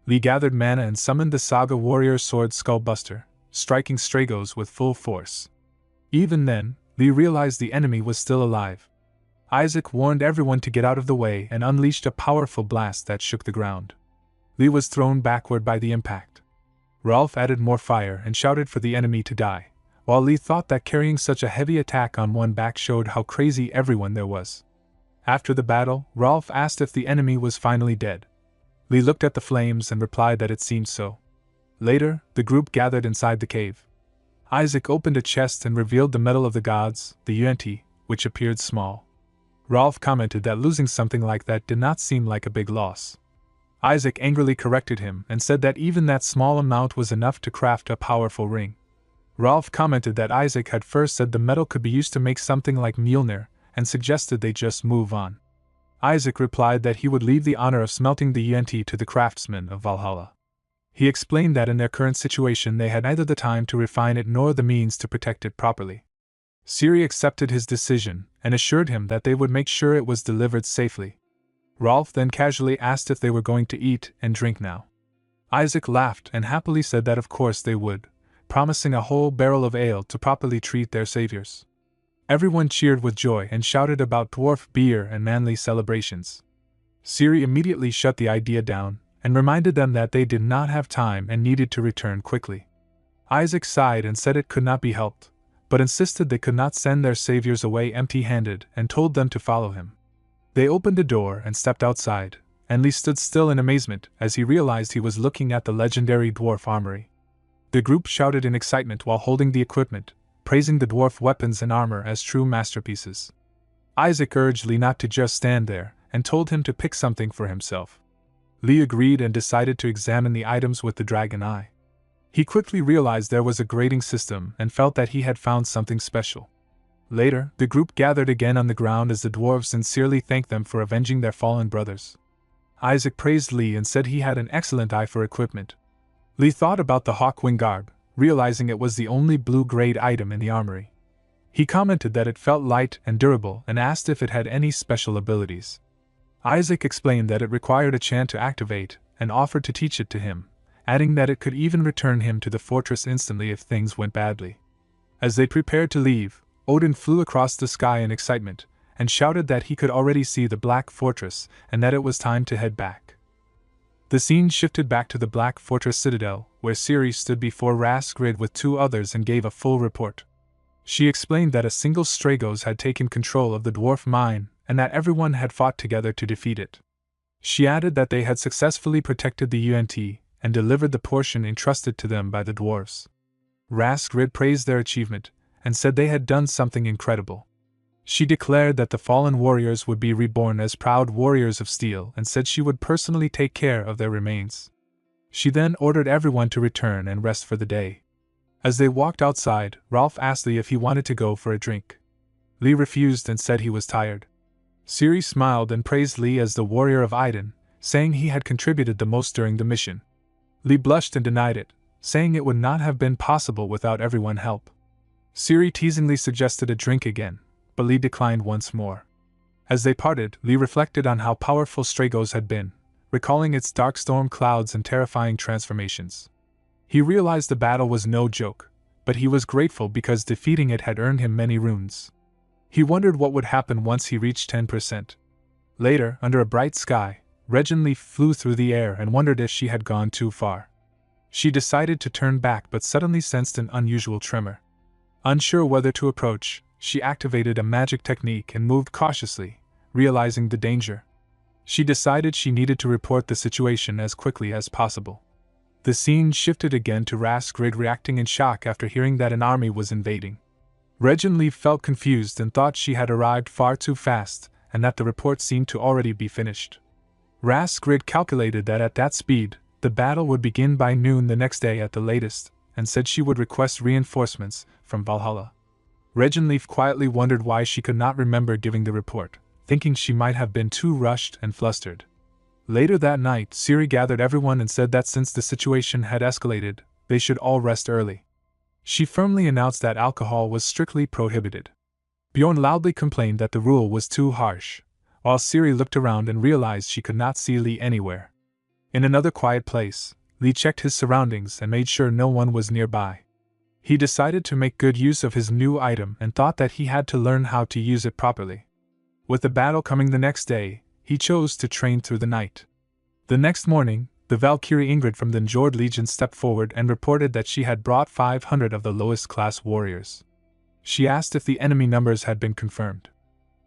Lee gathered mana and summoned the Saga warrior sword Skullbuster, striking Stragos with full force. Even then, Lee realized the enemy was still alive. Isaac warned everyone to get out of the way and unleashed a powerful blast that shook the ground. Lee was thrown backward by the impact. Rolf added more fire and shouted for the enemy to die, while Lee thought that carrying such a heavy attack on one back showed how crazy everyone there was. After the battle, Rolf asked if the enemy was finally dead. Lee looked at the flames and replied that it seemed so. Later, the group gathered inside the cave. Isaac opened a chest and revealed the medal of the gods, the Yuan-ti, which appeared small. Rolf commented that losing something like that did not seem like a big loss. Isaac angrily corrected him and said that even that small amount was enough to craft a powerful ring. Rolf commented that Isaac had first said the metal could be used to make something like Mjolnir, and suggested they just move on. Isaac replied that he would leave the honor of smelting the Yuan-ti to the craftsmen of Valhalla. He explained that in their current situation they had neither the time to refine it nor the means to protect it properly. Ciri accepted his decision and assured him that they would make sure it was delivered safely. Rolf then casually asked if they were going to eat and drink now. Isaac laughed and happily said that of course they would, promising a whole barrel of ale to properly treat their saviors. Everyone cheered with joy and shouted about dwarf beer and manly celebrations. Ciri immediately shut the idea down and reminded them that they did not have time and needed to return quickly. Isaac sighed and said it could not be helped, but insisted they could not send their saviors away empty-handed and told them to follow him. They opened a door and stepped outside, and Lee stood still in amazement as he realized he was looking at the legendary dwarf armory. The group shouted in excitement while holding the equipment, praising the dwarf weapons and armor as true masterpieces. Isaac urged Lee not to just stand there, and told him to pick something for himself. Lee agreed and decided to examine the items with the dragon eye. He quickly realized there was a grading system and felt that he had found something special. Later, the group gathered again on the ground as the dwarves sincerely thanked them for avenging their fallen brothers. Isaac praised Lee and said he had an excellent eye for equipment. Lee thought about the hawkwing garb, realizing it was the only blue-grade item in the armory. He commented that it felt light and durable and asked if it had any special abilities. Isaac explained that it required a chant to activate and offered to teach it to him, adding that it could even return him to the fortress instantly if things went badly. As they prepared to leave, Odin flew across the sky in excitement and shouted that he could already see the Black Fortress and that it was time to head back. The scene shifted back to the Black Fortress Citadel, where Ciri stood before Rasgrid with two others and gave a full report. She explained that a single Stragos had taken control of the dwarf mine and that everyone had fought together to defeat it. She added that they had successfully protected the Yuan-ti and delivered the portion entrusted to them by the dwarves. Rasgrid praised their achievement and said they had done something incredible. She declared that the fallen warriors would be reborn as proud warriors of steel and said she would personally take care of their remains. She then ordered everyone to return and rest for the day. As they walked outside, Rolf asked Lee if he wanted to go for a drink. Lee refused and said he was tired. Ciri smiled and praised Lee as the warrior of Iden, saying he had contributed the most during the mission. Lee blushed and denied it, saying it would not have been possible without everyone's help. Ciri teasingly suggested a drink again, but Lee declined once more. As they parted, Lee reflected on how powerful Stragos had been, recalling its dark storm clouds and terrifying transformations. He realized the battle was no joke, but he was grateful because defeating it had earned him many runes. He wondered what would happen once he reached 10%. Later, under a bright sky, Reginleaf flew through the air and wondered if she had gone too far. She decided to turn back but suddenly sensed an unusual tremor. Unsure whether to approach, she activated a magic technique and moved cautiously, realizing the danger. She decided she needed to report the situation as quickly as possible. The scene shifted again to Rasgrid reacting in shock after hearing that an army was invading. Reginleaf felt confused and thought she had arrived far too fast and that the report seemed to already be finished. Rasgrid calculated that at that speed, the battle would begin by noon the next day at the latest, and said she would request reinforcements from Valhalla. Reginleaf quietly wondered why she could not remember giving the report, thinking she might have been too rushed and flustered. Later that night, Ciri gathered everyone and said that since the situation had escalated, they should all rest early. She firmly announced that alcohol was strictly prohibited. Bjorn loudly complained that the rule was too harsh, while Ciri looked around and realized she could not see Lee anywhere. In another quiet place, Lee checked his surroundings and made sure no one was nearby. He decided to make good use of his new item and thought that he had to learn how to use it properly. With the battle coming the next day, he chose to train through the night. The next morning, the Valkyrie Ingrid from the Njord Legion stepped forward and reported that she had brought 500 of the lowest class warriors. She asked if the enemy numbers had been confirmed.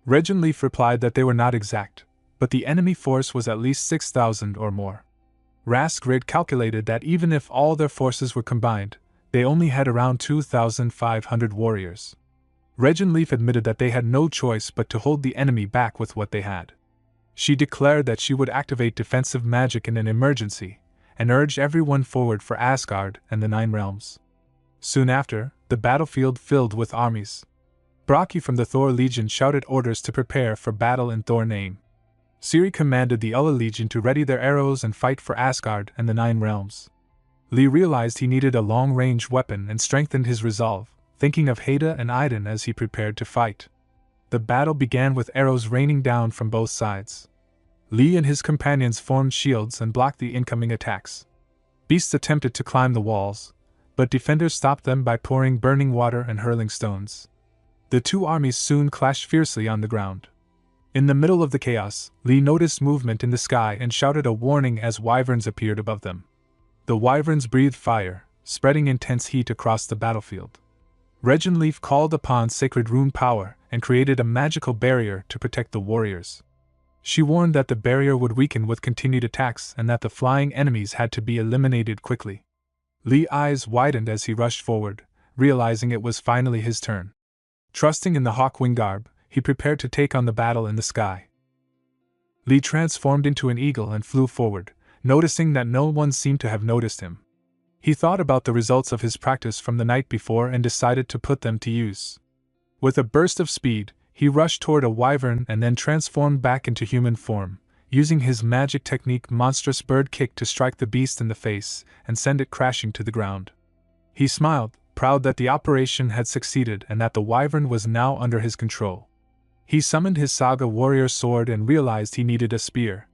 Regenleaf replied that they were not exact, but the enemy force was at least 6,000 or more. Raskrid calculated that even if all their forces were combined, they only had around 2,500 warriors. Regenleaf admitted that they had no choice but to hold the enemy back with what they had. She declared that she would activate defensive magic in an emergency, and urged everyone forward for Asgard and the Nine Realms. Soon after, the battlefield filled with armies. Bragi from the Thor Legion shouted orders to prepare for battle in Thor name. Ciri commanded the Ulla Legion to ready their arrows and fight for Asgard and the Nine Realms. Lee realized he needed a long-range weapon and strengthened his resolve, thinking of Haida and Iden as he prepared to fight. The battle began with arrows raining down from both sides. Lee and his companions formed shields and blocked the incoming attacks. Beasts attempted to climb the walls, but defenders stopped them by pouring burning water and hurling stones. The two armies soon clashed fiercely on the ground. In the middle of the chaos, Lee noticed movement in the sky and shouted a warning as wyverns appeared above them. The wyverns breathed fire, spreading intense heat across the battlefield. Regenleaf called upon sacred rune power and created a magical barrier to protect the warriors. She warned that the barrier would weaken with continued attacks and that the flying enemies had to be eliminated quickly. Lee's eyes widened as he rushed forward, realizing it was finally his turn. Trusting in the Hawkwing garb, he prepared to take on the battle in the sky. Lee transformed into an eagle and flew forward, noticing that no one seemed to have noticed him. He thought about the results of his practice from the night before and decided to put them to use. With a burst of speed, he rushed toward a wyvern and then transformed back into human form, using his magic technique monstrous bird kick to strike the beast in the face and send it crashing to the ground. He smiled, proud that the operation had succeeded and that the wyvern was now under his control. He summoned his saga warrior sword and realized he needed a spear.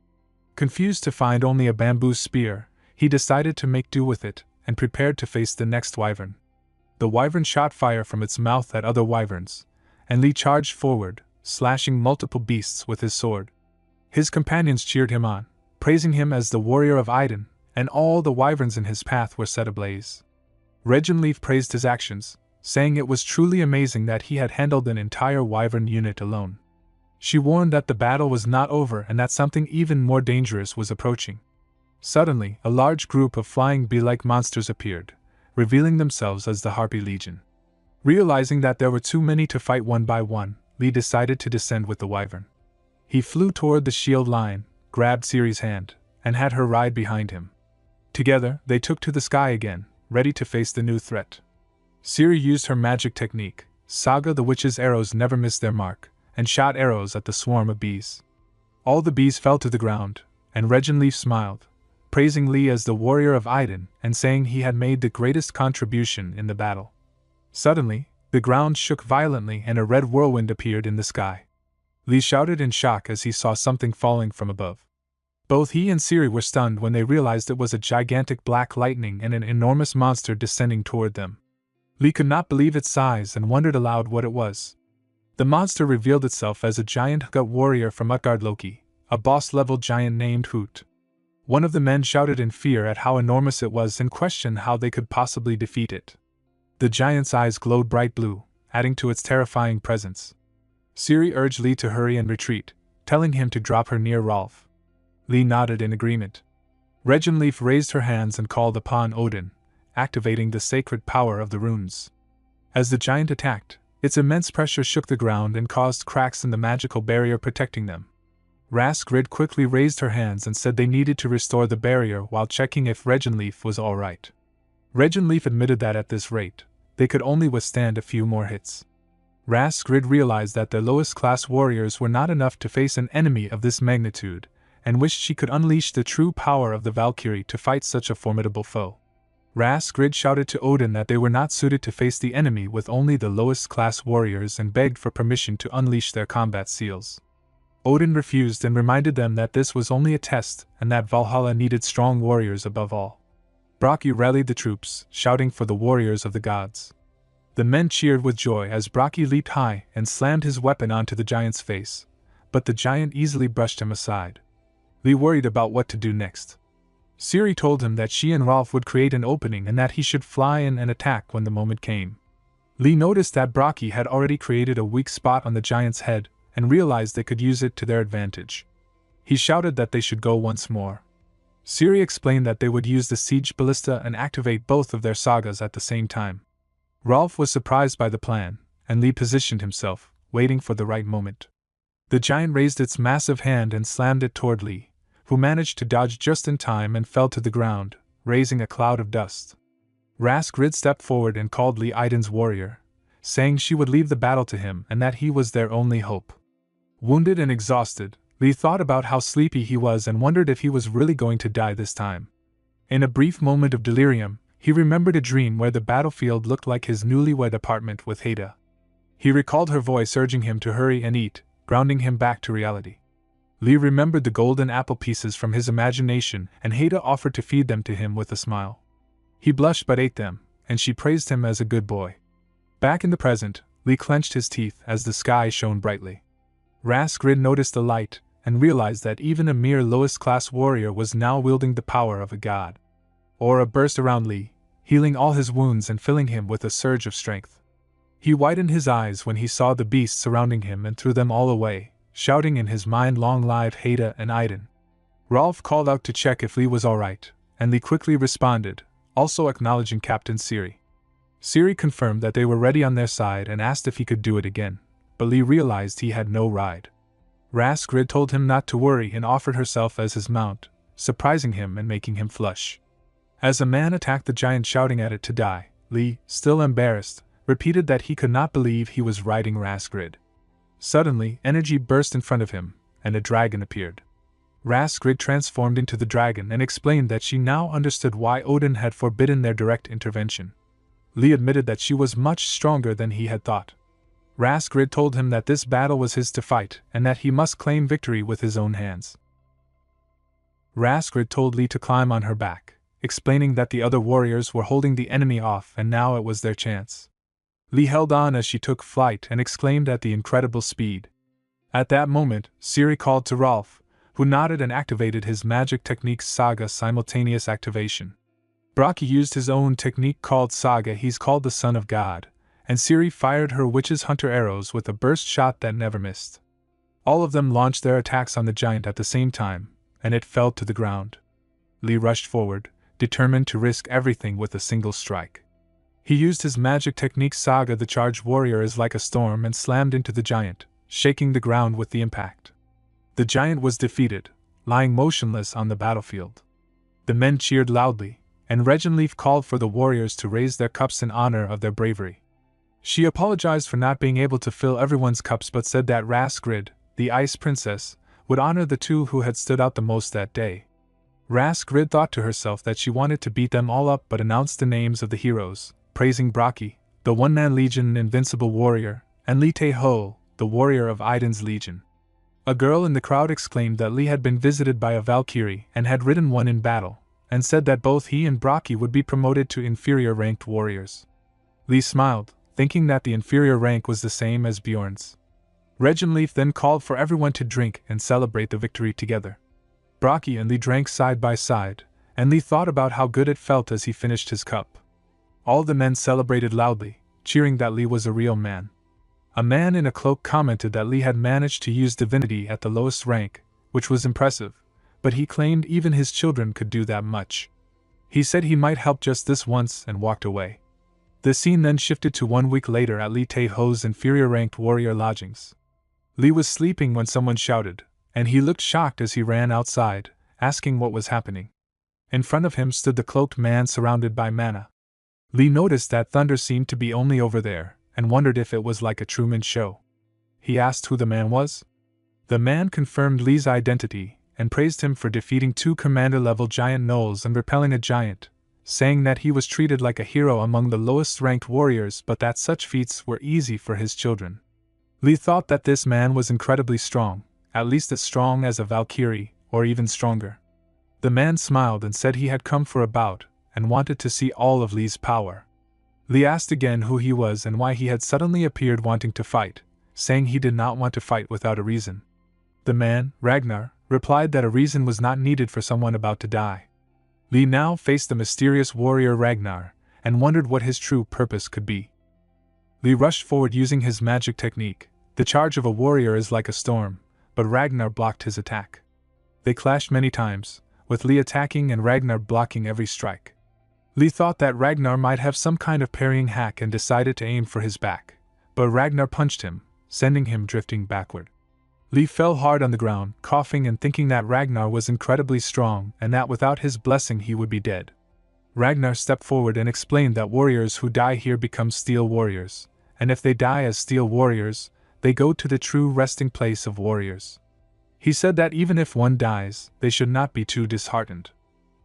Confused to find only a bamboo spear, he decided to make do with it and prepared to face the next wyvern. The wyvern shot fire from its mouth at other wyverns, and Lee charged forward, slashing multiple beasts with his sword. His companions cheered him on, praising him as the warrior of Iden, and all the wyverns in his path were set ablaze. Regenleaf praised his actions, saying it was truly amazing that he had handled an entire wyvern unit alone. She warned that the battle was not over and that something even more dangerous was approaching. Suddenly, a large group of flying bee-like monsters appeared, revealing themselves as the Harpy Legion. Realizing that there were too many to fight one by one, Lee decided to descend with the wyvern. He flew toward the shield line, grabbed Ciri's hand, and had her ride behind him. Together, they took to the sky again, ready to face the new threat. Ciri used her magic technique, Saga the Witch's arrows never missed their mark, and shot arrows at the swarm of bees. All the bees fell to the ground, and Regenleaf smiled, praising Lee as the warrior of Iden and saying he had made the greatest contribution in the battle. Suddenly, the ground shook violently and a red whirlwind appeared in the sky. Lee shouted in shock as he saw something falling from above. Both he and Ciri were stunned when they realized it was a gigantic black lightning and an enormous monster descending toward them. Lee could not believe its size and wondered aloud what it was. The monster revealed itself as a giant gut warrior from Utgard Loki, a boss-level giant named Hoot. One of the men shouted in fear at how enormous it was and questioned how they could possibly defeat it. The giant's eyes glowed bright blue, adding to its terrifying presence. Ciri urged Lee to hurry and retreat, telling him to drop her near Rolf. Lee nodded in agreement. Regenleaf raised her hands and called upon Odin, activating the sacred power of the runes. As the giant attacked, its immense pressure shook the ground and caused cracks in the magical barrier protecting them. Raskrid quickly raised her hands and said they needed to restore the barrier while checking if Regenleaf was all right. Regenleaf admitted that at this rate, they could only withstand a few more hits. Raskrid realized that the lowest class warriors were not enough to face an enemy of this magnitude, and wished she could unleash the true power of the Valkyrie to fight such a formidable foe. Raskrid shouted to Odin that they were not suited to face the enemy with only the lowest class warriors and begged for permission to unleash their combat seals. Odin refused and reminded them that this was only a test and that Valhalla needed strong warriors above all. Bragi rallied the troops, shouting for the warriors of the gods. The men cheered with joy as Bragi leaped high and slammed his weapon onto the giant's face, but the giant easily brushed him aside. Lee worried about what to do next. Ciri told him that she and Rolf would create an opening and that he should fly in and attack when the moment came. Lee noticed that Bragi had already created a weak spot on the giant's head and realized they could use it to their advantage. He shouted that they should go once more. Ciri explained that they would use the siege ballista and activate both of their sagas at the same time. Rolf was surprised by the plan, and Lee positioned himself, waiting for the right moment. The giant raised its massive hand and slammed it toward Lee, who managed to dodge just in time and fell to the ground, raising a cloud of dust. Raskrid stepped forward and called Lee Idun's warrior, saying she would leave the battle to him and that he was their only hope. Wounded and exhausted, Lee thought about how sleepy he was and wondered if he was really going to die this time. In a brief moment of delirium, he remembered a dream where the battlefield looked like his newlywed apartment with Haida. He recalled her voice urging him to hurry and eat, grounding him back to reality. Lee remembered the golden apple pieces from his imagination, and Haida offered to feed them to him with a smile. He blushed but ate them, and she praised him as a good boy. Back in the present, Lee clenched his teeth as the sky shone brightly. Raskrid noticed the light, and realized that even a mere lowest-class warrior was now wielding the power of a god. Aura burst around Lee, healing all his wounds and filling him with a surge of strength. He widened his eyes when he saw the beasts surrounding him and threw them all away, shouting in his mind, "Long live Haida and Idun." Rolf called out to check if Lee was alright, and Lee quickly responded, also acknowledging Captain Ciri. Ciri confirmed that they were ready on their side and asked if he could do it again, but Lee realized he had no ride. Raskrid told him not to worry and offered herself as his mount, surprising him and making him flush. As a man attacked the giant shouting at it to die, Lee, still embarrassed, repeated that he could not believe he was riding Raskrid. Suddenly, energy burst in front of him, and a dragon appeared. Raskrid transformed into the dragon and explained that she now understood why Odin had forbidden their direct intervention. Lee admitted that she was much stronger than he had thought. Raskrid told him that this battle was his to fight and that he must claim victory with his own hands. Raskrid told Lee to climb on her back, explaining that the other warriors were holding the enemy off and now it was their chance. Lee held on as she took flight and exclaimed at the incredible speed. At that moment, Ciri called to Rolf, who nodded and activated his magic technique Saga simultaneous activation. Bragi used his own technique called Saga, he's called the Son of God, and Ciri fired her Witch's Hunter arrows with a burst shot that never missed. All of them launched their attacks on the giant at the same time, and it fell to the ground. Lee rushed forward, determined to risk everything with a single strike. He used his magic technique Saga, the charged warrior is like a storm, and slammed into the giant, shaking the ground with the impact. The giant was defeated, lying motionless on the battlefield. The men cheered loudly, and Regenleaf called for the warriors to raise their cups in honor of their bravery. She apologized for not being able to fill everyone's cups but said that Raskrid, the Ice Princess, would honor the two who had stood out the most that day. Raskrid thought to herself that she wanted to beat them all up but announced the names of the heroes, praising Bragi, the One-Man Legion invincible warrior, and Lee Tae-ho, the warrior of Idun's legion. A girl in the crowd exclaimed that Lee had been visited by a Valkyrie and had ridden one in battle, and said that both he and Bragi would be promoted to inferior-ranked warriors. Lee smiled, thinking that the inferior rank was the same as Bjorn's. Regenleaf then called for everyone to drink and celebrate the victory together. Bragi and Lee drank side by side, and Lee thought about how good it felt as he finished his cup. All the men celebrated loudly, cheering that Lee was a real man. A man in a cloak commented that Lee had managed to use divinity at the lowest rank, which was impressive, but he claimed even his children could do that much. He said he might help just this once and walked away. The scene then shifted to 1 week later at Lee Tae-ho's inferior-ranked warrior lodgings. Lee was sleeping when someone shouted, and he looked shocked as he ran outside, asking what was happening. In front of him stood the cloaked man surrounded by mana. Lee noticed that thunder seemed to be only over there, and wondered if it was like a Truman show. He asked who the man was. The man confirmed Lee's identity, and praised him for defeating 2 commander-level giant gnolls and repelling a giant, saying that he was treated like a hero among the lowest-ranked warriors but that such feats were easy for his children. Lee thought that this man was incredibly strong, at least as strong as a Valkyrie, or even stronger. The man smiled and said he had come for a bout, and wanted to see all of Lee's power. Lee asked again who he was and why he had suddenly appeared wanting to fight, saying he did not want to fight without a reason. The man, Ragnar, replied that a reason was not needed for someone about to die. Lee now faced the mysterious warrior Ragnar, and wondered what his true purpose could be. Lee rushed forward using his magic technique. The charge of a warrior is like a storm, but Ragnar blocked his attack. They clashed many times, with Lee attacking and Ragnar blocking every strike. Lee thought that Ragnar might have some kind of parrying hack and decided to aim for his back, but Ragnar punched him, sending him drifting backward. Lee fell hard on the ground, coughing and thinking that Ragnar was incredibly strong and that without his blessing he would be dead. Ragnar stepped forward and explained that warriors who die here become steel warriors, and if they die as steel warriors, they go to the true resting place of warriors. He said that even if one dies, they should not be too disheartened.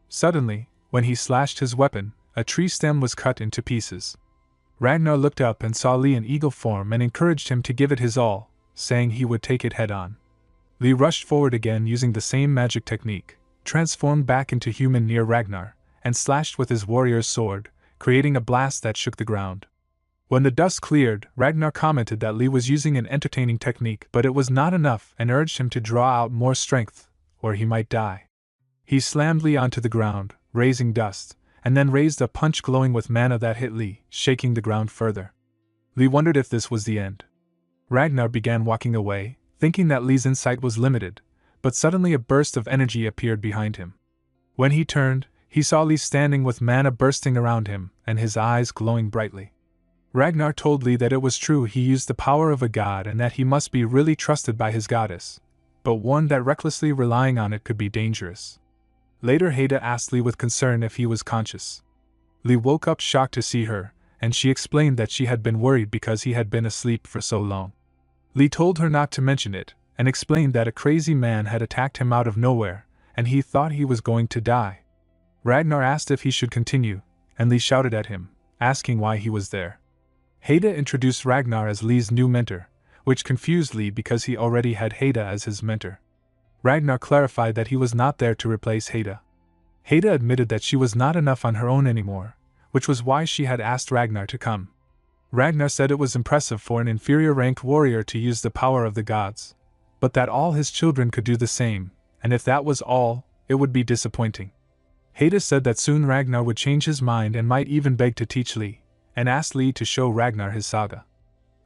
Suddenly, when he slashed his weapon, a tree stem was cut into pieces. Ragnar looked up and saw Lee in eagle form and encouraged him to give it his all, saying he would take it head on. Lee rushed forward again using the same magic technique, transformed back into human near Ragnar, and slashed with his warrior's sword, creating a blast that shook the ground. When the dust cleared, Ragnar commented that Lee was using an entertaining technique, but it was not enough and urged him to draw out more strength, or he might die. He slammed Lee onto the ground, raising dust, and then raised a punch glowing with mana that hit Lee, shaking the ground further. Lee wondered if this was the end. Ragnar began walking away, thinking that Lee's insight was limited, but suddenly a burst of energy appeared behind him. When he turned, he saw Lee standing with mana bursting around him, and his eyes glowing brightly. Ragnar told Lee that it was true he used the power of a god and that he must be really trusted by his goddess, but warned that recklessly relying on it could be dangerous. Later Haida asked Lee with concern if he was conscious. Lee woke up shocked to see her, and she explained that she had been worried because he had been asleep for so long. Lee told her not to mention it, and explained that a crazy man had attacked him out of nowhere, and he thought he was going to die. Ragnar asked if he should continue, and Lee shouted at him, asking why he was there. Haida introduced Ragnar as Lee's new mentor, which confused Lee because he already had Haida as his mentor. Ragnar clarified that he was not there to replace Haida. Haida admitted that she was not enough on her own anymore, which was why she had asked Ragnar to come. Ragnar said it was impressive for an inferior-ranked warrior to use the power of the gods, but that all his children could do the same, and if that was all, it would be disappointing. Haida said that soon Ragnar would change his mind and might even beg to teach Lee, and asked Lee to show Ragnar his saga.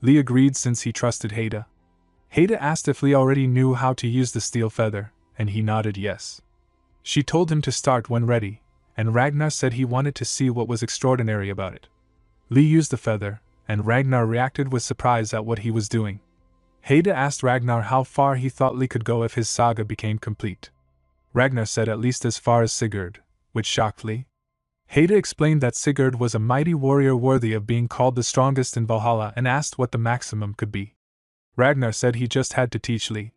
Lee agreed since he trusted Haida. Haida asked if Lee already knew how to use the steel feather, and he nodded yes. She told him to start when ready, and Ragnar said he wanted to see what was extraordinary about it. Lee used the feather, and Ragnar reacted with surprise at what he was doing. Haida asked Ragnar how far he thought Lee could go if his saga became complete. Ragnar said at least as far as Sigurd, which shocked Lee. Haida explained that Sigurd was a mighty warrior worthy of being called the strongest in Valhalla and asked what the maximum could be. Ragnar said he just had to teach Lee.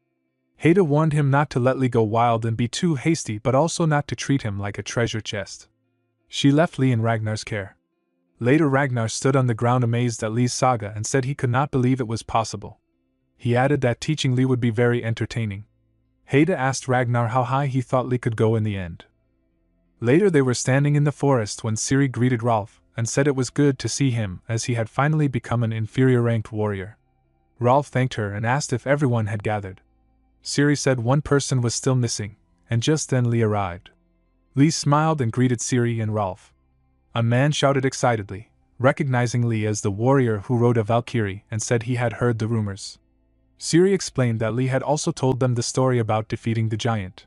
Haida warned him not to let Lee go wild and be too hasty, but also not to treat him like a treasure chest. She left Lee in Ragnar's care. Later Ragnar stood on the ground amazed at Lee's saga and said he could not believe it was possible. He added that teaching Lee would be very entertaining. Haida asked Ragnar how high he thought Lee could go in the end. Later they were standing in the forest when Ciri greeted Rolf and said it was good to see him as he had finally become an inferior-ranked warrior. Rolf thanked her and asked if everyone had gathered. Ciri said one person was still missing, and just then Lee arrived. Lee smiled and greeted Ciri and Rolf. A man shouted excitedly, recognizing Lee as the warrior who rode a Valkyrie, and said he had heard the rumors. Ciri explained that Lee had also told them the story about defeating the giant.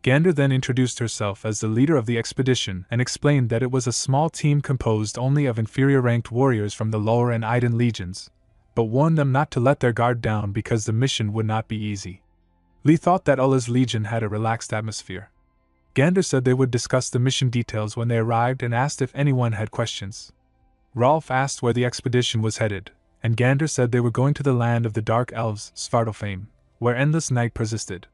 Gander then introduced herself as the leader of the expedition and explained that it was a small team composed only of inferior-ranked warriors from the Lower and Iden legions, but warned them not to let their guard down because the mission would not be easy. Lee thought that Ulla's legion had a relaxed atmosphere. Gander said they would discuss the mission details when they arrived and asked if anyone had questions. Rolf asked where the expedition was headed, and Gander said they were going to the land of the Dark Elves, Svartalfheim, where endless night persisted.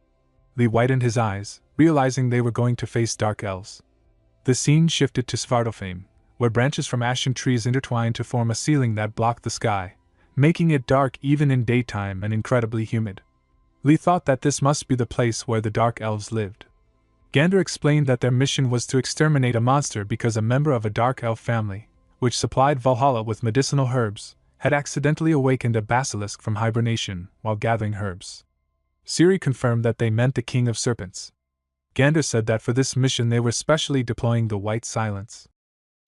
Lee widened his eyes, realizing they were going to face Dark Elves. The scene shifted to Svartalfheim, where branches from ashen trees intertwined to form a ceiling that blocked the sky, making it dark even in daytime and incredibly humid. Lee thought that this must be the place where the Dark Elves lived. Gander explained that their mission was to exterminate a monster because a member of a Dark Elf family, which supplied Valhalla with medicinal herbs, had accidentally awakened a basilisk from hibernation while gathering herbs. Siri confirmed that they meant the King of Serpents. Gander said that for this mission they were specially deploying the White Silence.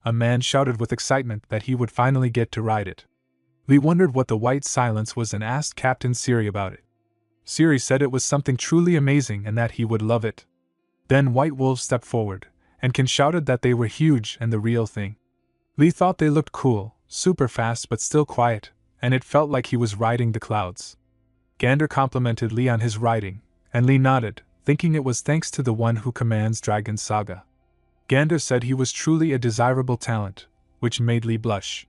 A man shouted with excitement that he would finally get to ride it. Lee wondered what the White Silence was and asked Captain Siri about it. Siri said it was something truly amazing and that he would love it. Then White Wolves stepped forward, and Ken shouted that they were huge and the real thing. Lee thought they looked cool, super fast but still quiet, and it felt like he was riding the clouds. Gander complimented Lee on his riding, and Lee nodded, thinking it was thanks to the one who commands Dragon Saga. Gander said he was truly a desirable talent, which made Lee blush.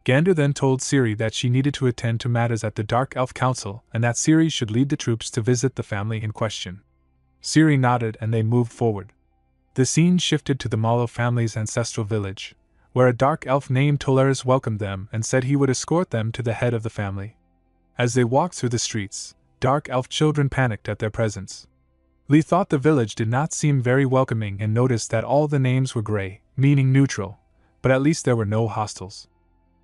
Gander then told Siri that she needed to attend to matters at the Dark Elf Council and that Siri should lead the troops to visit the family in question. Siri nodded and they moved forward. The scene shifted to the Malo family's ancestral village, where a dark elf named Toleris welcomed them and said he would escort them to the head of the family. As they walked through the streets, dark elf children panicked at their presence. Lee thought the village did not seem very welcoming and noticed that all the names were gray, meaning neutral, but at least there were no hostiles.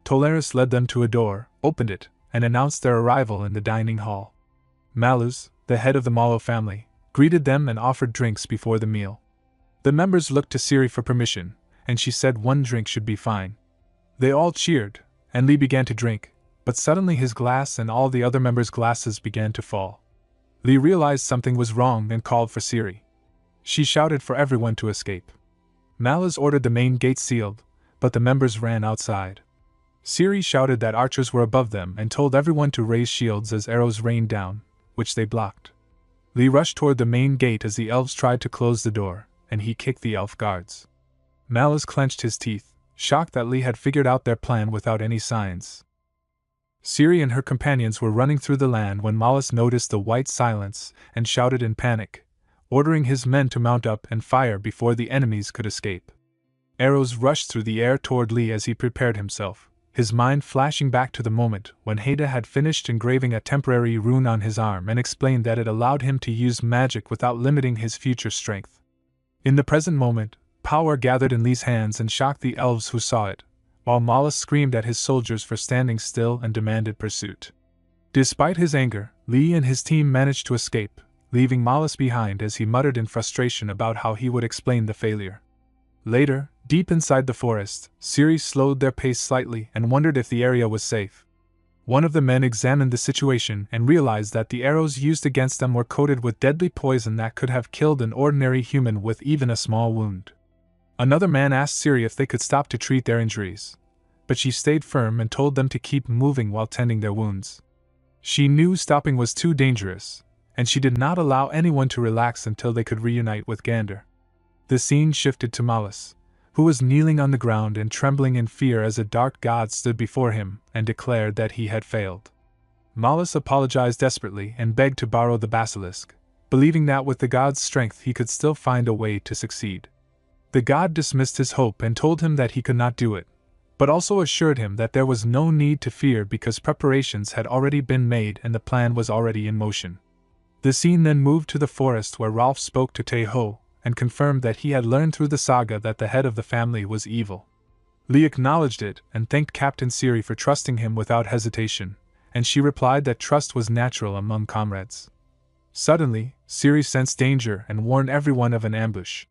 Toleris led them to a door, opened it, and announced their arrival in the dining hall. Malus, the head of the Malo family, greeted them and offered drinks before the meal. The members looked to Siri for permission, and she said one drink should be fine. They all cheered, and Lee began to drink, but suddenly his glass and all the other members' glasses began to fall. Lee realized something was wrong and called for Siri. She shouted for everyone to escape. Malus ordered the main gate sealed, but the members ran outside. Siri shouted that archers were above them and told everyone to raise shields as arrows rained down, which they blocked. Lee rushed toward the main gate as the elves tried to close the door, and he kicked the elf guards. Malus clenched his teeth, shocked that Lee had figured out their plan without any signs. Siri and her companions were running through the land when Malus noticed the White Silence and shouted in panic, ordering his men to mount up and fire before the enemies could escape. Arrows rushed through the air toward Lee as he prepared himself, his mind flashing back to the moment when Haida had finished engraving a temporary rune on his arm and explained that it allowed him to use magic without limiting his future strength. In the present moment, power gathered in Lee's hands and shocked the elves who saw it, while Malus screamed at his soldiers for standing still and demanded pursuit. Despite his anger, Lee and his team managed to escape, leaving Malus behind as he muttered in frustration about how he would explain the failure. Later, deep inside the forest, Siri slowed their pace slightly and wondered if the area was safe. One of the men examined the situation and realized that the arrows used against them were coated with deadly poison that could have killed an ordinary human with even a small wound. Another man asked Siri if they could stop to treat their injuries, but she stayed firm and told them to keep moving while tending their wounds. She knew stopping was too dangerous, and she did not allow anyone to relax until they could reunite with Gander. The scene shifted to Malus, who was kneeling on the ground and trembling in fear as a dark god stood before him and declared that he had failed. Malus apologized desperately and begged to borrow the basilisk, believing that with the god's strength he could still find a way to succeed. The god dismissed his hope and told him that he could not do it, but also assured him that there was no need to fear because preparations had already been made and the plan was already in motion. The scene then moved to the forest where Rolf spoke to Tae-ho and confirmed that he had learned through the saga that the head of the family was evil. Lee acknowledged it and thanked Captain Siri for trusting him without hesitation, and she replied that trust was natural among comrades. Suddenly, Siri sensed danger and warned everyone of an ambush.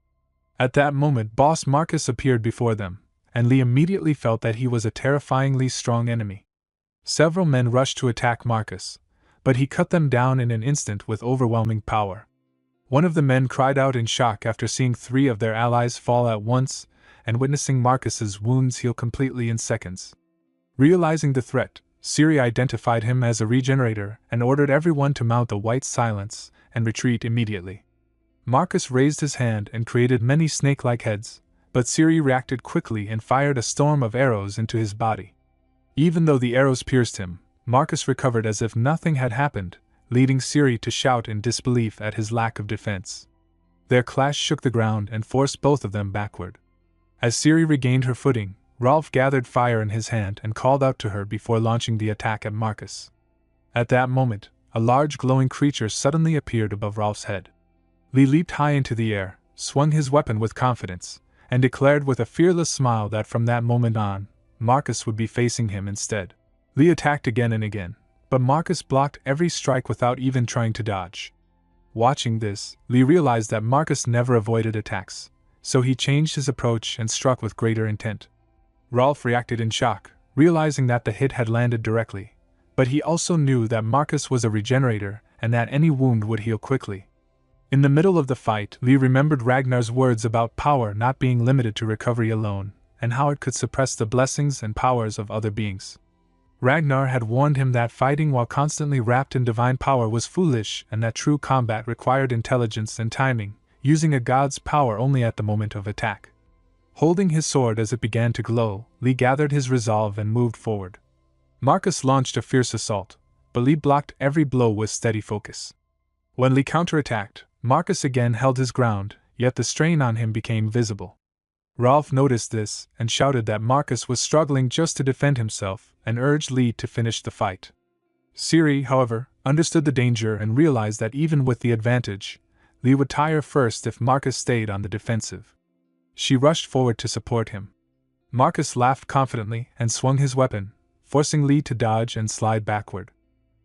At that moment, Boss Marcus appeared before them, and Lee immediately felt that he was a terrifyingly strong enemy. Several men rushed to attack Marcus, but he cut them down in an instant with overwhelming power. One of the men cried out in shock after seeing 3 of their allies fall at once and witnessing Marcus's wounds heal completely in seconds. Realizing the threat, Siri identified him as a regenerator and ordered everyone to mount the White Silence and retreat immediately. Marcus raised his hand and created many snake-like heads, but Siri reacted quickly and fired a storm of arrows into his body. Even though the arrows pierced him, Marcus recovered as if nothing had happened, leading Siri to shout in disbelief at his lack of defense. Their clash shook the ground and forced both of them backward. As Siri regained her footing, Rolf gathered fire in his hand and called out to her before launching the attack at Marcus. At that moment, a large glowing creature suddenly appeared above Rolf's head. Lee leaped high into the air, swung his weapon with confidence, and declared with a fearless smile that from that moment on, Marcus would be facing him instead. Lee attacked again and again, but Marcus blocked every strike without even trying to dodge. Watching this, Lee realized that Marcus never avoided attacks, so he changed his approach and struck with greater intent. Rolf reacted in shock, realizing that the hit had landed directly, but he also knew that Marcus was a regenerator and that any wound would heal quickly. In the middle of the fight, Lee remembered Ragnar's words about power not being limited to recovery alone, and how it could suppress the blessings and powers of other beings. Ragnar had warned him that fighting while constantly wrapped in divine power was foolish and that true combat required intelligence and timing, using a god's power only at the moment of attack. Holding his sword as it began to glow, Lee gathered his resolve and moved forward. Marcus launched a fierce assault, but Lee blocked every blow with steady focus. When Lee counterattacked, Marcus again held his ground, yet the strain on him became visible. Rolf noticed this and shouted that Marcus was struggling just to defend himself and urged Lee to finish the fight. Ciri, however, understood the danger and realized that even with the advantage, Lee would tire first if Marcus stayed on the defensive. She rushed forward to support him. Marcus laughed confidently and swung his weapon, forcing Lee to dodge and slide backward.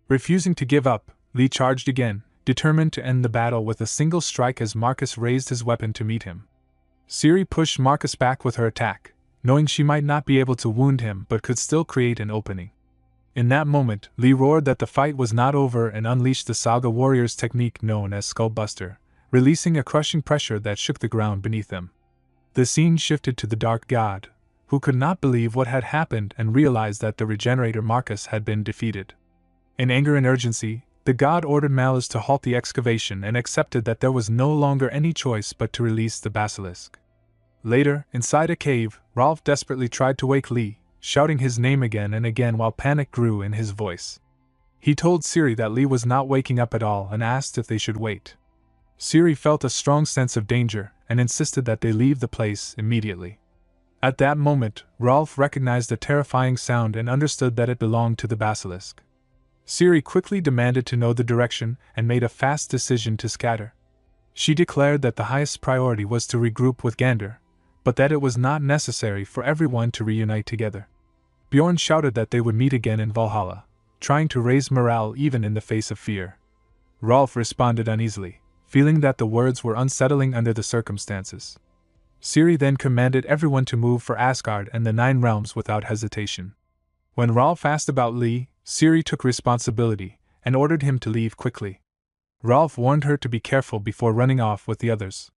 Refusing to give up, Lee charged again, determined to end the battle with a single strike as Marcus raised his weapon to meet him. Ciri pushed Marcus back with her attack, knowing she might not be able to wound him but could still create an opening. In that moment, Lee roared that the fight was not over and unleashed the Saga warrior's technique known as Skullbuster, releasing a crushing pressure that shook the ground beneath them. The scene shifted to the Dark God, who could not believe what had happened and realized that the regenerator Marcus had been defeated. In anger and urgency, the god ordered Malus to halt the excavation and accepted that there was no longer any choice but to release the basilisk. Later, inside a cave, Rolf desperately tried to wake Lee, shouting his name again and again while panic grew in his voice. He told Ciri that Lee was not waking up at all and asked if they should wait. Ciri felt a strong sense of danger and insisted that they leave the place immediately. At that moment, Rolf recognized the terrifying sound and understood that it belonged to the basilisk. Ciri quickly demanded to know the direction and made a fast decision to scatter. She declared that the highest priority was to regroup with Gander, but that it was not necessary for everyone to reunite together. Bjorn shouted that they would meet again in Valhalla, trying to raise morale even in the face of fear. Rolf responded uneasily, feeling that the words were unsettling under the circumstances. Ciri then commanded everyone to move for Asgard and the Nine Realms without hesitation. When Rolf asked about Lee, Ciri took responsibility and ordered him to leave quickly. Rolf warned her to be careful before running off with the others.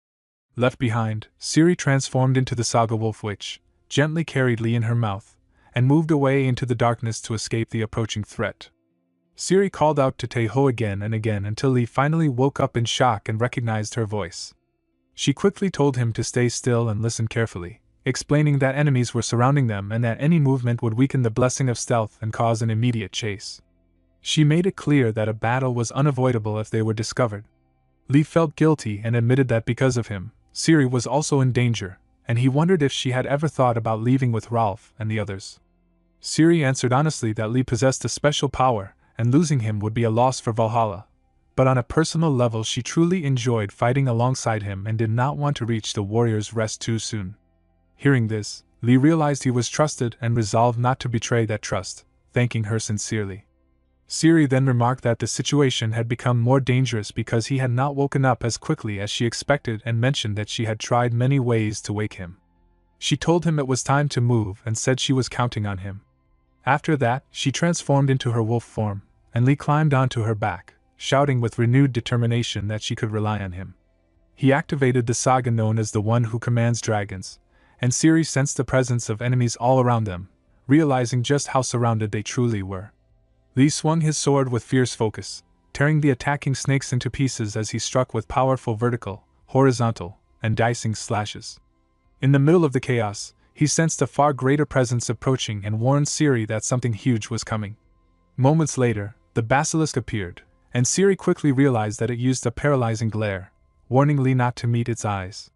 Left behind, Ciri transformed into the Saga Wolf Witch, gently carried Lee in her mouth, and moved away into the darkness to escape the approaching threat. Ciri called out to Taeho again and again until Lee finally woke up in shock and recognized her voice. She quickly told him to stay still and listen carefully, explaining that enemies were surrounding them and that any movement would weaken the blessing of stealth and cause an immediate chase. She made it clear that a battle was unavoidable if they were discovered. Lee felt guilty and admitted that because of him, Ciri was also in danger, and he wondered if she had ever thought about leaving with Rolf and the others. Ciri answered honestly that Lee possessed a special power, and losing him would be a loss for Valhalla. But on a personal level she truly enjoyed fighting alongside him and did not want to reach the warrior's rest too soon. Hearing this, Lee realized he was trusted and resolved not to betray that trust, thanking her sincerely. Ciri then remarked that the situation had become more dangerous because he had not woken up as quickly as she expected and mentioned that she had tried many ways to wake him. She told him it was time to move and said she was counting on him. After that, she transformed into her wolf form, and Lee climbed onto her back, shouting with renewed determination that she could rely on him. He activated the saga known as the One Who Commands Dragons, and Ciri sensed the presence of enemies all around them, realizing just how surrounded they truly were. Lee swung his sword with fierce focus, tearing the attacking snakes into pieces as he struck with powerful vertical, horizontal, and dicing slashes. In the middle of the chaos, he sensed a far greater presence approaching and warned Ciri that something huge was coming. Moments later, the basilisk appeared, and Ciri quickly realized that it used a paralyzing glare, warning Lee not to meet its eyes.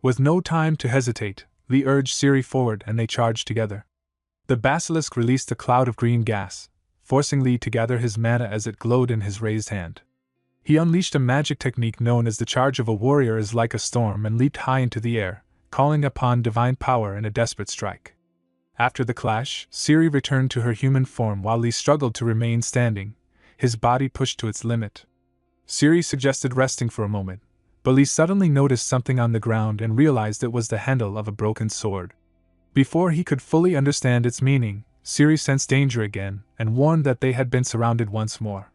With no time to hesitate, Lee urged Ciri forward and they charged together. The basilisk released a cloud of green gas, forcing Lee to gather his mana as it glowed in his raised hand. He unleashed a magic technique known as the charge of a warrior is like a storm and leaped high into the air, calling upon divine power in a desperate strike. After the clash, Siri returned to her human form while Lee struggled to remain standing, his body pushed to its limit. Siri suggested resting for a moment, but Lee suddenly noticed something on the ground and realized it was the handle of a broken sword. Before he could fully understand its meaning, Siri sensed danger again and warned that they had been surrounded once more.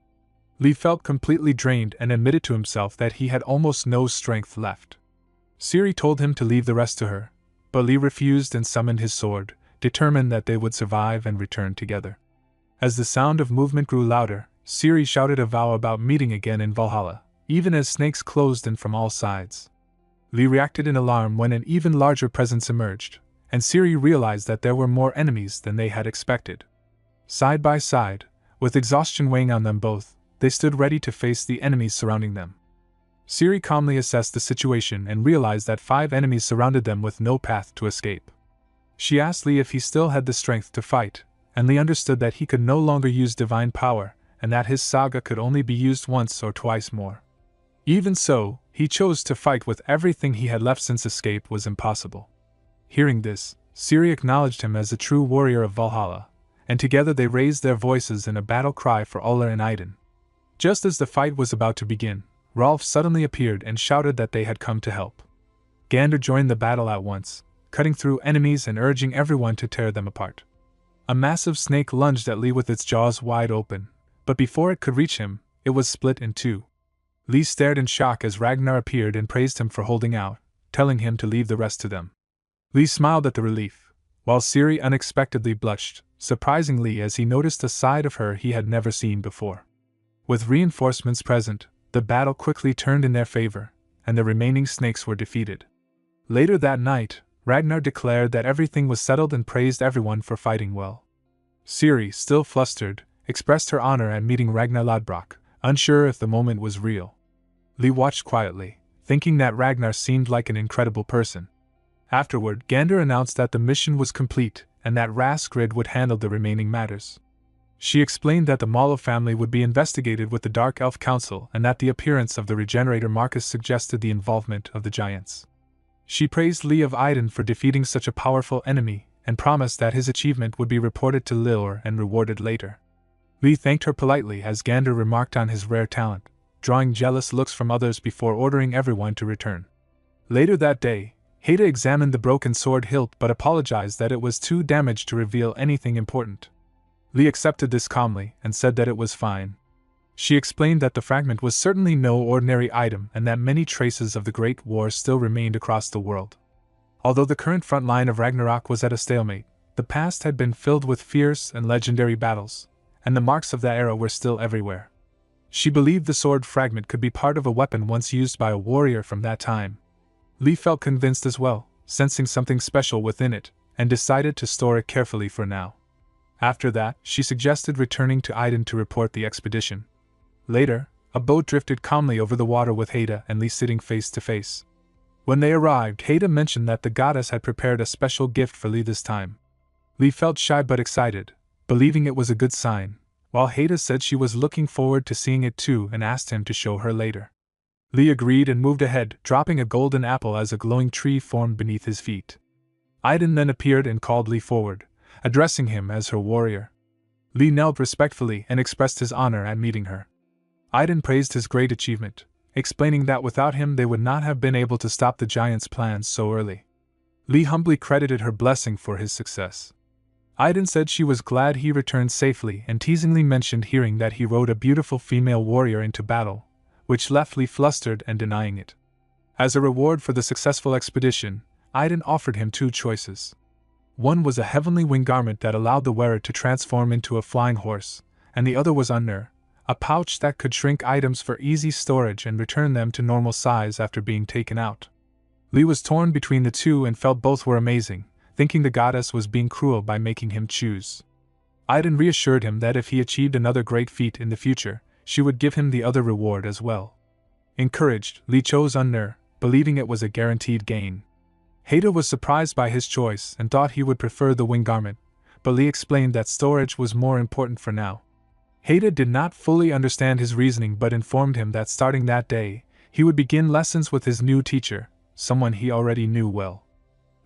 Lee felt completely drained and admitted to himself that he had almost no strength left. Siri told him to leave the rest to her, but Lee refused and summoned his sword, determined that they would survive and return together. As the sound of movement grew louder, Siri shouted a vow about meeting again in Valhalla, even as snakes closed in from all sides. Lee reacted in alarm when an even larger presence emerged, and Siri realized that there were more enemies than they had expected. Side by side, with exhaustion weighing on them both, they stood ready to face the enemies surrounding them. Siri calmly assessed the situation and realized that 5 enemies surrounded them with no path to escape. She asked Lee if he still had the strength to fight, and Lee understood that he could no longer use divine power, and that his saga could only be used once or twice more. Even so, he chose to fight with everything he had left since escape was impossible. Hearing this, Siri acknowledged him as a true warrior of Valhalla, and together they raised their voices in a battle cry for Uller and Idun. Just as the fight was about to begin, Rolf suddenly appeared and shouted that they had come to help. Gander joined the battle at once, cutting through enemies and urging everyone to tear them apart. A massive snake lunged at Lee with its jaws wide open, but before it could reach him, it was split in two. Lee stared in shock as Ragnar appeared and praised him for holding out, telling him to leave the rest to them. Lee smiled at the relief, while Siri unexpectedly blushed, surprisingly as he noticed a side of her he had never seen before. With reinforcements present, the battle quickly turned in their favor, and the remaining snakes were defeated. Later that night, Ragnar declared that everything was settled and praised everyone for fighting well. Siri, still flustered, expressed her honor at meeting Ragnar Lodbrok, unsure if the moment was real. Lee watched quietly, thinking that Ragnar seemed like an incredible person. Afterward, Gander announced that the mission was complete and that Raskrid would handle the remaining matters. She explained that the Mallow family would be investigated with the Dark Elf Council and that the appearance of the regenerator Marcus suggested the involvement of the giants. She praised Lee of Iden for defeating such a powerful enemy and promised that his achievement would be reported to Lilor and rewarded later. Lee thanked her politely as Gander remarked on his rare talent, drawing jealous looks from others before ordering everyone to return. Later that day, Haida examined the broken sword hilt but apologized that it was too damaged to reveal anything important. Lee accepted this calmly and said that it was fine. She explained that the fragment was certainly no ordinary item and that many traces of the Great War still remained across the world. Although the current front line of Ragnarok was at a stalemate, the past had been filled with fierce and legendary battles, and the marks of that era were still everywhere. She believed the sword fragment could be part of a weapon once used by a warrior from that time. Lee felt convinced as well, sensing something special within it, and decided to store it carefully for now. After that, she suggested returning to Iden to report the expedition. Later, a boat drifted calmly over the water with Haida and Lee sitting face to face. When they arrived, Haida mentioned that the goddess had prepared a special gift for Lee this time. Lee felt shy but excited, believing it was a good sign, while Haida said she was looking forward to seeing it too and asked him to show her later. Lee agreed and moved ahead, dropping a golden apple as a glowing tree formed beneath his feet. Iden then appeared and called Lee forward, addressing him as her warrior. Lee knelt respectfully and expressed his honor at meeting her. Iden praised his great achievement, explaining that without him they would not have been able to stop the giants' plans so early. Lee humbly credited her blessing for his success. Iden said she was glad he returned safely and teasingly mentioned hearing that he rode a beautiful female warrior into battle, which left Lee flustered and denying it. As a reward for the successful expedition, Iden offered him 2 choices. One was a heavenly wing garment that allowed the wearer to transform into a flying horse, and the other was Unner, a pouch that could shrink items for easy storage and return them to normal size after being taken out. Lee was torn between the two and felt both were amazing, thinking the goddess was being cruel by making him choose. Iden reassured him that if he achieved another great feat in the future, she would give him the other reward as well. Encouraged, Lee chose Unner, believing it was a guaranteed gain. Haida was surprised by his choice and thought he would prefer the wing garment, but Lee explained that storage was more important for now. Haida did not fully understand his reasoning but informed him that starting that day, he would begin lessons with his new teacher, someone he already knew well.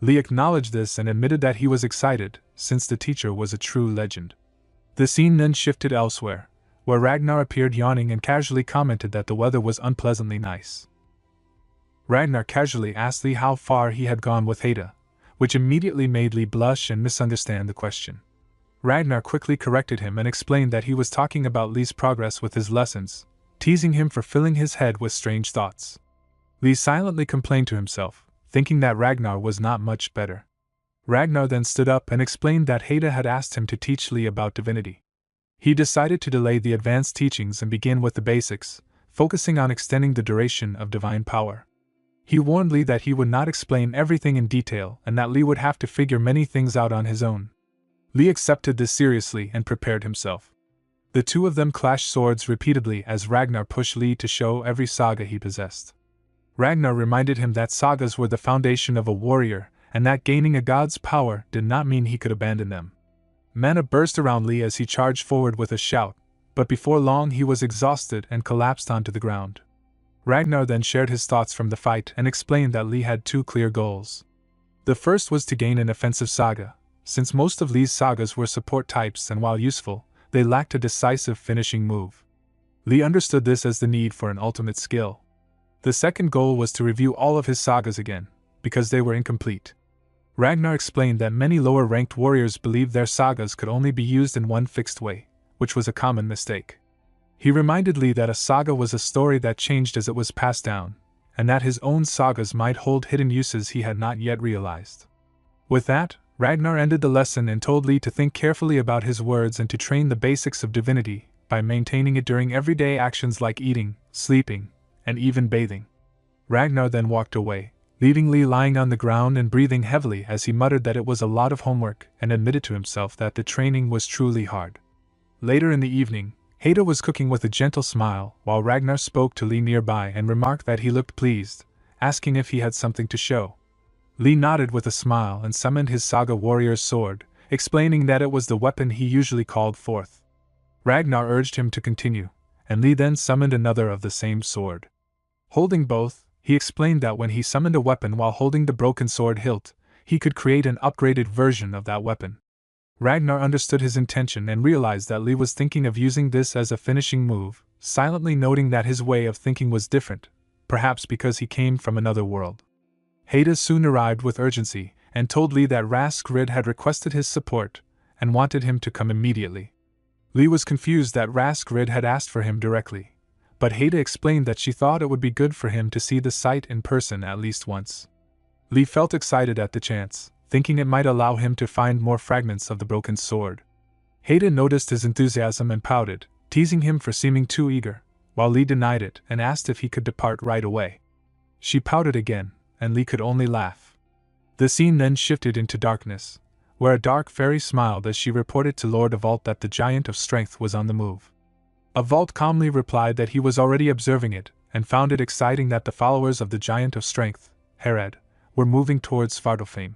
Lee acknowledged this and admitted that he was excited, since the teacher was a true legend. The scene then shifted elsewhere, where Ragnar appeared yawning and casually commented that the weather was unpleasantly nice. Ragnar casually asked Lee how far he had gone with Haida, which immediately made Lee blush and misunderstand the question. Ragnar quickly corrected him and explained that he was talking about Lee's progress with his lessons, teasing him for filling his head with strange thoughts. Lee silently complained to himself, thinking that Ragnar was not much better. Ragnar then stood up and explained that Haida had asked him to teach Lee about divinity. He decided to delay the advanced teachings and begin with the basics, focusing on extending the duration of divine power. He warned Lee that he would not explain everything in detail and that Lee would have to figure many things out on his own. Lee accepted this seriously and prepared himself. The two of them clashed swords repeatedly as Ragnar pushed Lee to show every saga he possessed. Ragnar reminded him that sagas were the foundation of a warrior, and that gaining a god's power did not mean he could abandon them. Mana burst around Lee as he charged forward with a shout, but before long he was exhausted and collapsed onto the ground. Ragnar then shared his thoughts from the fight and explained that Lee had two clear goals. The first was to gain an offensive saga, since most of Lee's sagas were support types and while useful, they lacked a decisive finishing move. Lee understood this as the need for an ultimate skill. The second goal was to review all of his sagas again, because they were incomplete. Ragnar explained that many lower-ranked warriors believed their sagas could only be used in one fixed way, which was a common mistake. He reminded Lee that a saga was a story that changed as it was passed down, and that his own sagas might hold hidden uses he had not yet realized. With that, Ragnar ended the lesson and told Lee to think carefully about his words and to train the basics of divinity by maintaining it during everyday actions like eating, sleeping, and even bathing. Ragnar then walked away, leaving Lee lying on the ground and breathing heavily as he muttered that it was a lot of homework and admitted to himself that the training was truly hard. Later in the evening, Haida was cooking with a gentle smile while Ragnar spoke to Lee nearby and remarked that he looked pleased, asking if he had something to show. Lee nodded with a smile and summoned his saga warrior's sword, explaining that it was the weapon he usually called forth. Ragnar urged him to continue, and Lee then summoned another of the same sword. Holding both, he explained that when he summoned a weapon while holding the broken sword hilt, he could create an upgraded version of that weapon. Ragnar understood his intention and realized that Lee was thinking of using this as a finishing move, silently noting that his way of thinking was different, perhaps because he came from another world. Haida soon arrived with urgency and told Lee that Raskrid had requested his support and wanted him to come immediately. Lee was confused that Raskrid had asked for him directly, but Haida explained that she thought it would be good for him to see the site in person at least once. Lee felt excited at the chance, thinking it might allow him to find more fragments of the broken sword. Haida noticed his enthusiasm and pouted, teasing him for seeming too eager, while Lee denied it and asked if he could depart right away. She pouted again, and Lee could only laugh. The scene then shifted into darkness, where a dark fairy smiled as she reported to Lord Avalt that the Giant of Strength was on the move. Avalt calmly replied that he was already observing it, and found it exciting that the followers of the Giant of Strength, Herod, were moving towards Svartalfheim.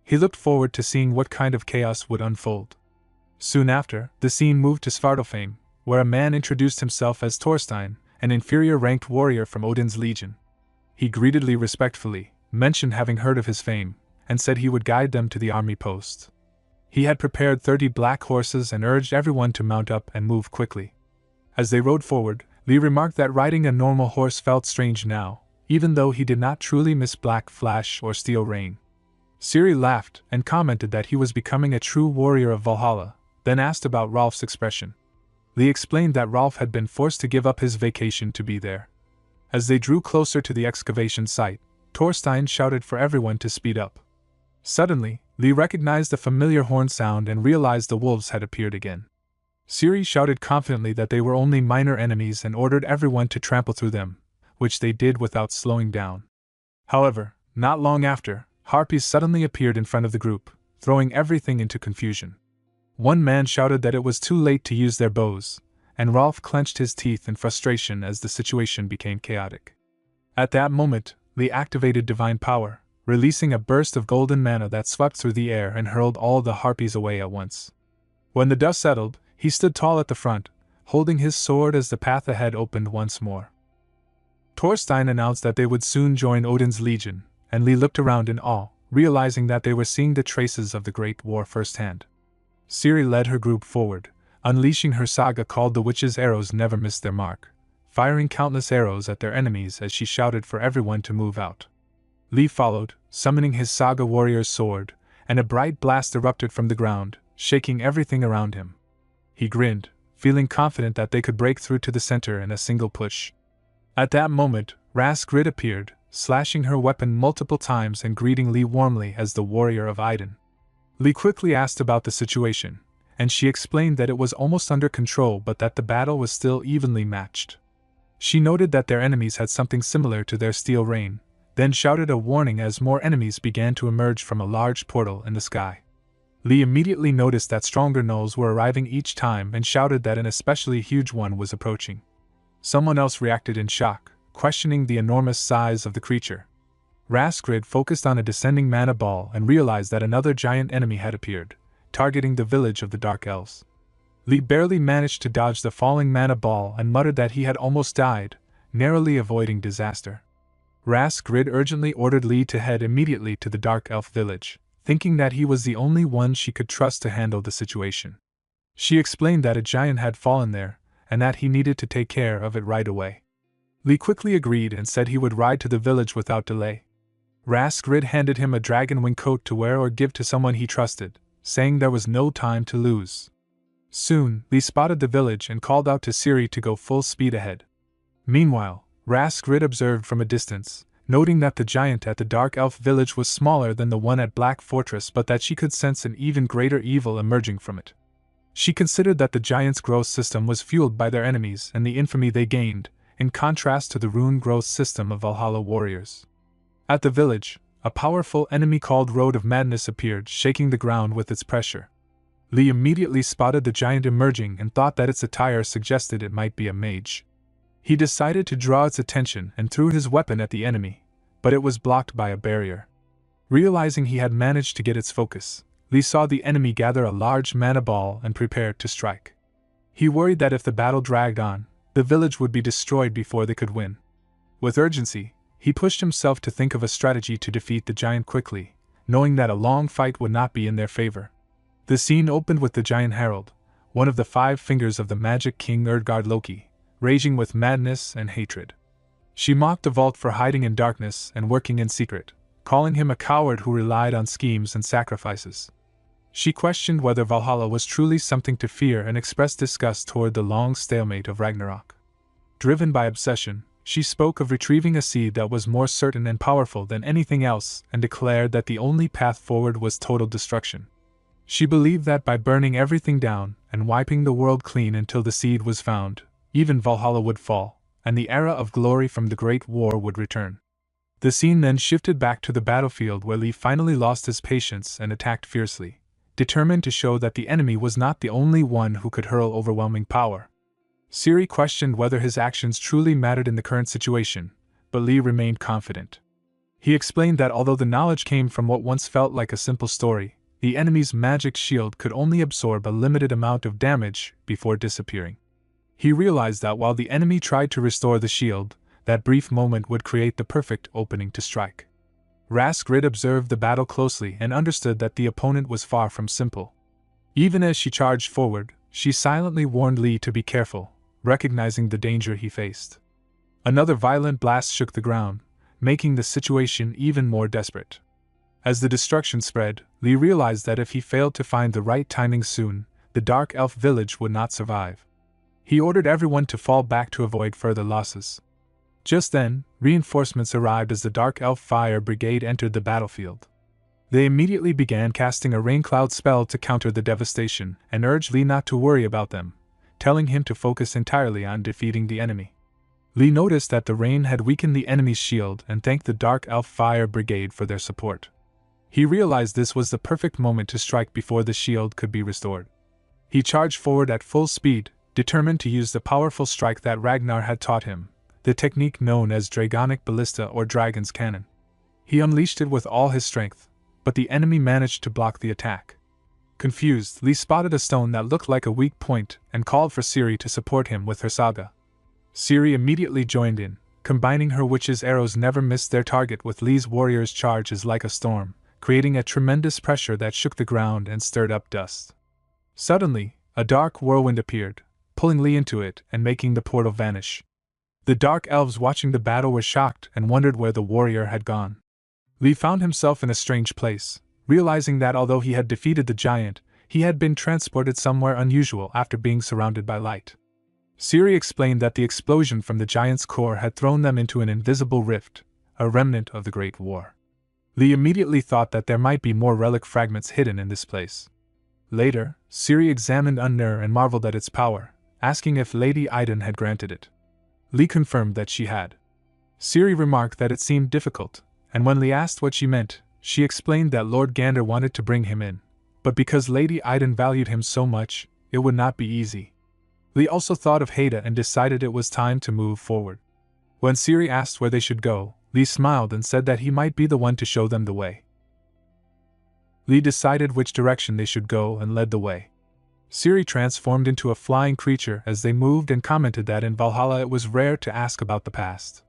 He looked forward to seeing what kind of chaos would unfold. Soon after, the scene moved to Svartalfheim, where a man introduced himself as Thorstein, an inferior-ranked warrior from Odin's legion. He greeted Lee respectfully, mentioned having heard of his fame, and said he would guide them to the army post. He had prepared 30 black horses and urged everyone to mount up and move quickly. As they rode forward, Lee remarked that riding a normal horse felt strange now, even though he did not truly miss Black Flash or Steel Rain. Ciri laughed and commented that he was becoming a true warrior of Valhalla, then asked about Rolf's expression. Lee explained that Rolf had been forced to give up his vacation to be there. As they drew closer to the excavation site, Thorstein shouted for everyone to speed up. Suddenly, Lee recognized a familiar horn sound and realized the wolves had appeared again. Ciri shouted confidently that they were only minor enemies and ordered everyone to trample through them, which they did without slowing down. However, not long after, harpies suddenly appeared in front of the group, throwing everything into confusion. One man shouted that it was too late to use their bows, and Rolf clenched his teeth in frustration as the situation became chaotic. At that moment, Lee activated divine power, releasing a burst of golden mana that swept through the air and hurled all the harpies away at once. When the dust settled, he stood tall at the front, holding his sword as the path ahead opened once more. Thorstein announced that they would soon join Odin's legion, and Lee looked around in awe, realizing that they were seeing the traces of the Great War firsthand. Ciri led her group forward, unleashing her saga called The Witch's Arrows Never Missed Their Mark, firing countless arrows at their enemies as she shouted for everyone to move out. Lee followed, summoning his saga warrior's sword, and a bright blast erupted from the ground, shaking everything around him. He grinned, feeling confident that they could break through to the center in a single push. At that moment, Raskrid appeared, slashing her weapon multiple times and greeting Lee warmly as the warrior of Idun. Lee quickly asked about the situation, and she explained that it was almost under control but that the battle was still evenly matched. She noted that their enemies had something similar to their steel rain, then shouted a warning as more enemies began to emerge from a large portal in the sky. Lee immediately noticed that stronger gnolls were arriving each time and shouted that an especially huge one was approaching. Someone else reacted in shock, questioning the enormous size of the creature. Raskrid focused on a descending mana ball and realized that another giant enemy had appeared, targeting the village of the Dark Elves. Lee barely managed to dodge the falling mana ball and muttered that he had almost died, narrowly avoiding disaster. Raskrid urgently ordered Lee to head immediately to the Dark Elf village, thinking that he was the only one she could trust to handle the situation. She explained that a giant had fallen there, and that he needed to take care of it right away. Lee quickly agreed and said he would ride to the village without delay. Raskrid handed him a dragon wing coat to wear or give to someone he trusted, saying there was no time to lose. Soon, Lee spotted the village and called out to Ciri to go full speed ahead. Meanwhile, Raskrid observed from a distance, noting that the giant at the Dark Elf village was smaller than the one at Black Fortress but that she could sense an even greater evil emerging from it. She considered that the giant's growth system was fueled by their enemies and the infamy they gained, in contrast to the rune growth system of Valhalla warriors. At the village, a powerful enemy called Road of Madness appeared, shaking the ground with its pressure. Lee immediately spotted the giant emerging and thought that its attire suggested it might be a mage. He decided to draw its attention and threw his weapon at the enemy, but it was blocked by a barrier. Realizing he had managed to get its focus, Lee saw the enemy gather a large mana ball and prepared to strike. He worried that if the battle dragged on, the village would be destroyed before they could win. With urgency, he pushed himself to think of a strategy to defeat the giant quickly, knowing that a long fight would not be in their favor. The scene opened with the giant herald, one of the 5 fingers of the magic king Urdgard Loki, raging with madness and hatred. She mocked the vault for hiding in darkness and working in secret, calling him a coward who relied on schemes and sacrifices. She questioned whether Valhalla was truly something to fear and expressed disgust toward the long stalemate of Ragnarok. Driven by obsession, she spoke of retrieving a seed that was more certain and powerful than anything else and declared that the only path forward was total destruction. She believed that by burning everything down and wiping the world clean until the seed was found, even Valhalla would fall, and the era of glory from the Great War would return. The scene then shifted back to the battlefield where Lee finally lost his patience and attacked fiercely, determined to show that the enemy was not the only one who could hurl overwhelming power. Ciri questioned whether his actions truly mattered in the current situation, but Lee remained confident. He explained that although the knowledge came from what once felt like a simple story, the enemy's magic shield could only absorb a limited amount of damage before disappearing. He realized that while the enemy tried to restore the shield, that brief moment would create the perfect opening to strike. Raskrid observed the battle closely and understood that the opponent was far from simple. Even as she charged forward, she silently warned Lee to be careful, recognizing the danger he faced. Another violent blast shook the ground, making the situation even more desperate. As the destruction spread, Lee realized that if he failed to find the right timing soon, the Dark Elf village would not survive. He ordered everyone to fall back to avoid further losses. Just then, reinforcements arrived as the Dark Elf Fire Brigade entered the battlefield. They immediately began casting a rain cloud spell to counter the devastation and urged Lee not to worry about them, telling him to focus entirely on defeating the enemy. Lee noticed that the rain had weakened the enemy's shield and thanked the Dark Elf Fire Brigade for their support. He realized this was the perfect moment to strike before the shield could be restored. He charged forward at full speed, determined to use the powerful strike that Ragnar had taught him, the technique known as Dragonic Ballista or Dragon's Cannon. He unleashed it with all his strength, but the enemy managed to block the attack. Confused, Lee spotted a stone that looked like a weak point and called for Siri to support him with her saga. Siri immediately joined in, combining her witch's arrows never missed their target with Lee's warrior's charges like a storm, creating a tremendous pressure that shook the ground and stirred up dust. Suddenly, a dark whirlwind appeared, pulling Lee into it and making the portal vanish. The dark elves watching the battle were shocked and wondered where the warrior had gone. Lee found himself in a strange place, realizing that although he had defeated the giant, he had been transported somewhere unusual after being surrounded by light. Siri explained that the explosion from the giant's core had thrown them into an invisible rift, a remnant of the Great War. Lee immediately thought that there might be more relic fragments hidden in this place. Later, Siri examined Unner and marveled at its power, asking if Lady Iden had granted it. Lee confirmed that she had. Siri remarked that it seemed difficult, and when Lee asked what she meant, she explained that Lord Gander wanted to bring him in, but because Lady Iden valued him so much, it would not be easy. Lee also thought of Haida and decided it was time to move forward. When Siri asked where they should go, Lee smiled and said that he might be the one to show them the way. Lee decided which direction they should go and led the way. Siri transformed into a flying creature as they moved and commented that in Valhalla it was rare to ask about the past.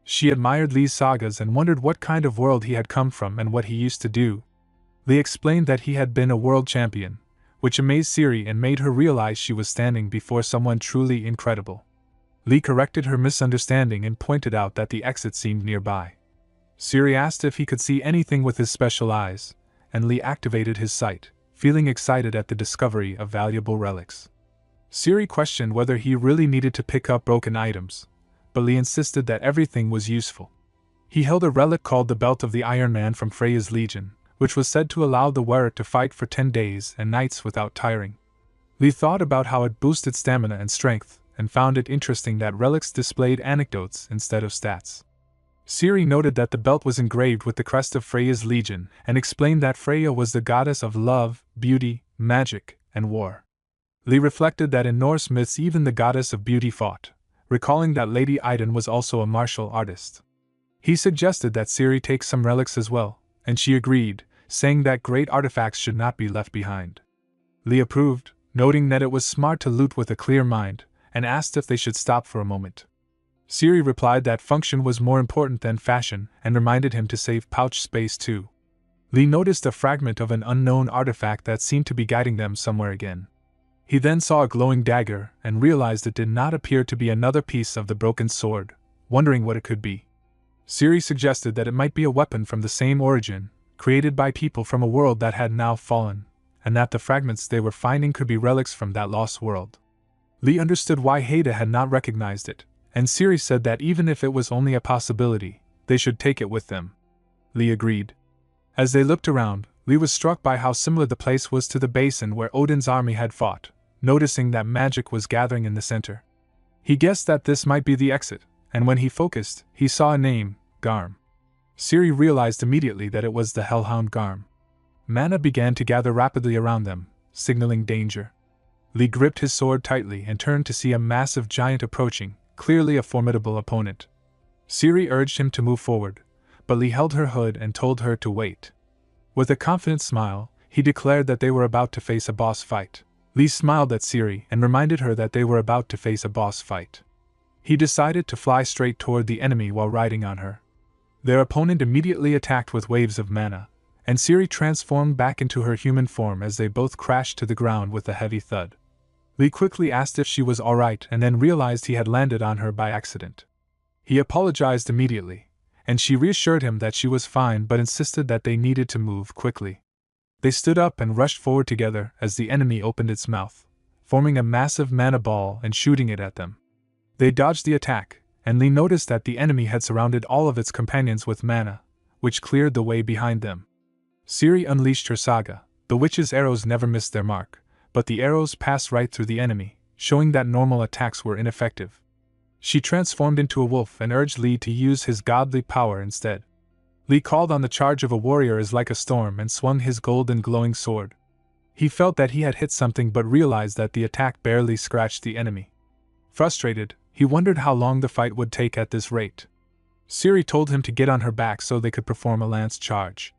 She admired Lee's sagas and wondered what kind of world he had come from and what he used to do. Lee explained that he had been a world champion, which amazed Siri and made her realize she was standing before someone truly incredible. Lee corrected her misunderstanding and pointed out that the exit seemed nearby. Siri asked if he could see anything with his special eyes, and Lee activated his sight, feeling excited at the discovery of valuable relics. Siri questioned whether he really needed to pick up broken items, but Lee insisted that everything was useful. He held a relic called the Belt of the Iron Man from Freya's Legion, which was said to allow the wearer to fight for 10 days and nights without tiring. Lee thought about how it boosted stamina and strength, and found it interesting that relics displayed anecdotes instead of stats. Siri noted that the belt was engraved with the crest of Freya's Legion, and explained that Freya was the goddess of love, beauty, magic, and war. Lee reflected that in Norse myths even the goddess of beauty fought, recalling that Lady Iden was also a martial artist. He suggested that Siri take some relics as well, and she agreed, saying that great artifacts should not be left behind. Lee approved, noting that it was smart to loot with a clear mind, and asked if they should stop for a moment. Siri replied that function was more important than fashion and reminded him to save pouch space too. Lee noticed a fragment of an unknown artifact that seemed to be guiding them somewhere again. He then saw a glowing dagger and realized it did not appear to be another piece of the broken sword, wondering what it could be. Siri suggested that it might be a weapon from the same origin, created by people from a world that had now fallen, and that the fragments they were finding could be relics from that lost world. Lee understood why Haida had not recognized it, and Siri said that even if it was only a possibility, they should take it with them. Lee agreed. As they looked around, Lee was struck by how similar the place was to the basin where Odin's army had fought, noticing that magic was gathering in the center. He guessed that this might be the exit, and when he focused, he saw a name, Garm. Siri realized immediately that it was the Hellhound Garm. Mana began to gather rapidly around them, signaling danger. Lee gripped his sword tightly and turned to see a massive giant approaching, clearly a formidable opponent. Siri urged him to move forward, but Lee held her hood and told her to wait. With a confident smile, he declared that they were about to face a boss fight. Lee smiled at Siri and reminded her that they were about to face a boss fight. He decided to fly straight toward the enemy while riding on her. Their opponent immediately attacked with waves of mana, and Siri transformed back into her human form as they both crashed to the ground with a heavy thud. Lee quickly asked if she was alright and then realized he had landed on her by accident. He apologized immediately, and she reassured him that she was fine but insisted that they needed to move quickly. They stood up and rushed forward together as the enemy opened its mouth, forming a massive mana ball and shooting it at them. They dodged the attack, and Lee noticed that the enemy had surrounded all of its companions with mana, which cleared the way behind them. Siri unleashed her saga. The witch's arrows never missed their mark, but the arrows passed right through the enemy, showing that normal attacks were ineffective. She transformed into a wolf and urged Lee to use his godly power instead. Lee called on the charge of a warrior as like a storm and swung his golden glowing sword. He felt that he had hit something but realized that the attack barely scratched the enemy. Frustrated, he wondered how long the fight would take at this rate. Siri told him to get on her back so they could perform a lance charge.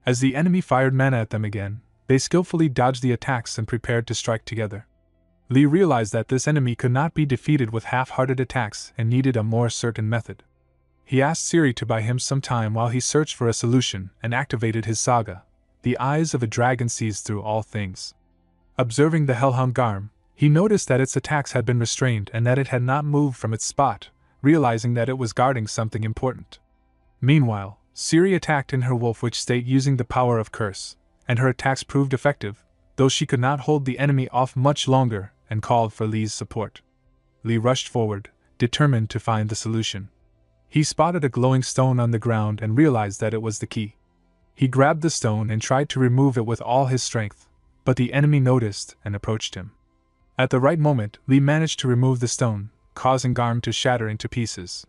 As the enemy fired mana at them again, they skillfully dodged the attacks and prepared to strike together. Lee realized that this enemy could not be defeated with half-hearted attacks and needed a more certain method. He asked Siri to buy him some time while he searched for a solution and activated his saga. The eyes of a dragon sees through all things. Observing the hellhound Garm, he noticed that its attacks had been restrained and that it had not moved from its spot, realizing that it was guarding something important. Meanwhile, Siri attacked in her wolf-witch state using the power of curse, and her attacks proved effective, though she could not hold the enemy off much longer and called for Lee's support. Lee rushed forward, determined to find the solution. He spotted a glowing stone on the ground and realized that it was the key. He grabbed the stone and tried to remove it with all his strength, but the enemy noticed and approached him. At the right moment, Lee managed to remove the stone, causing Garm to shatter into pieces.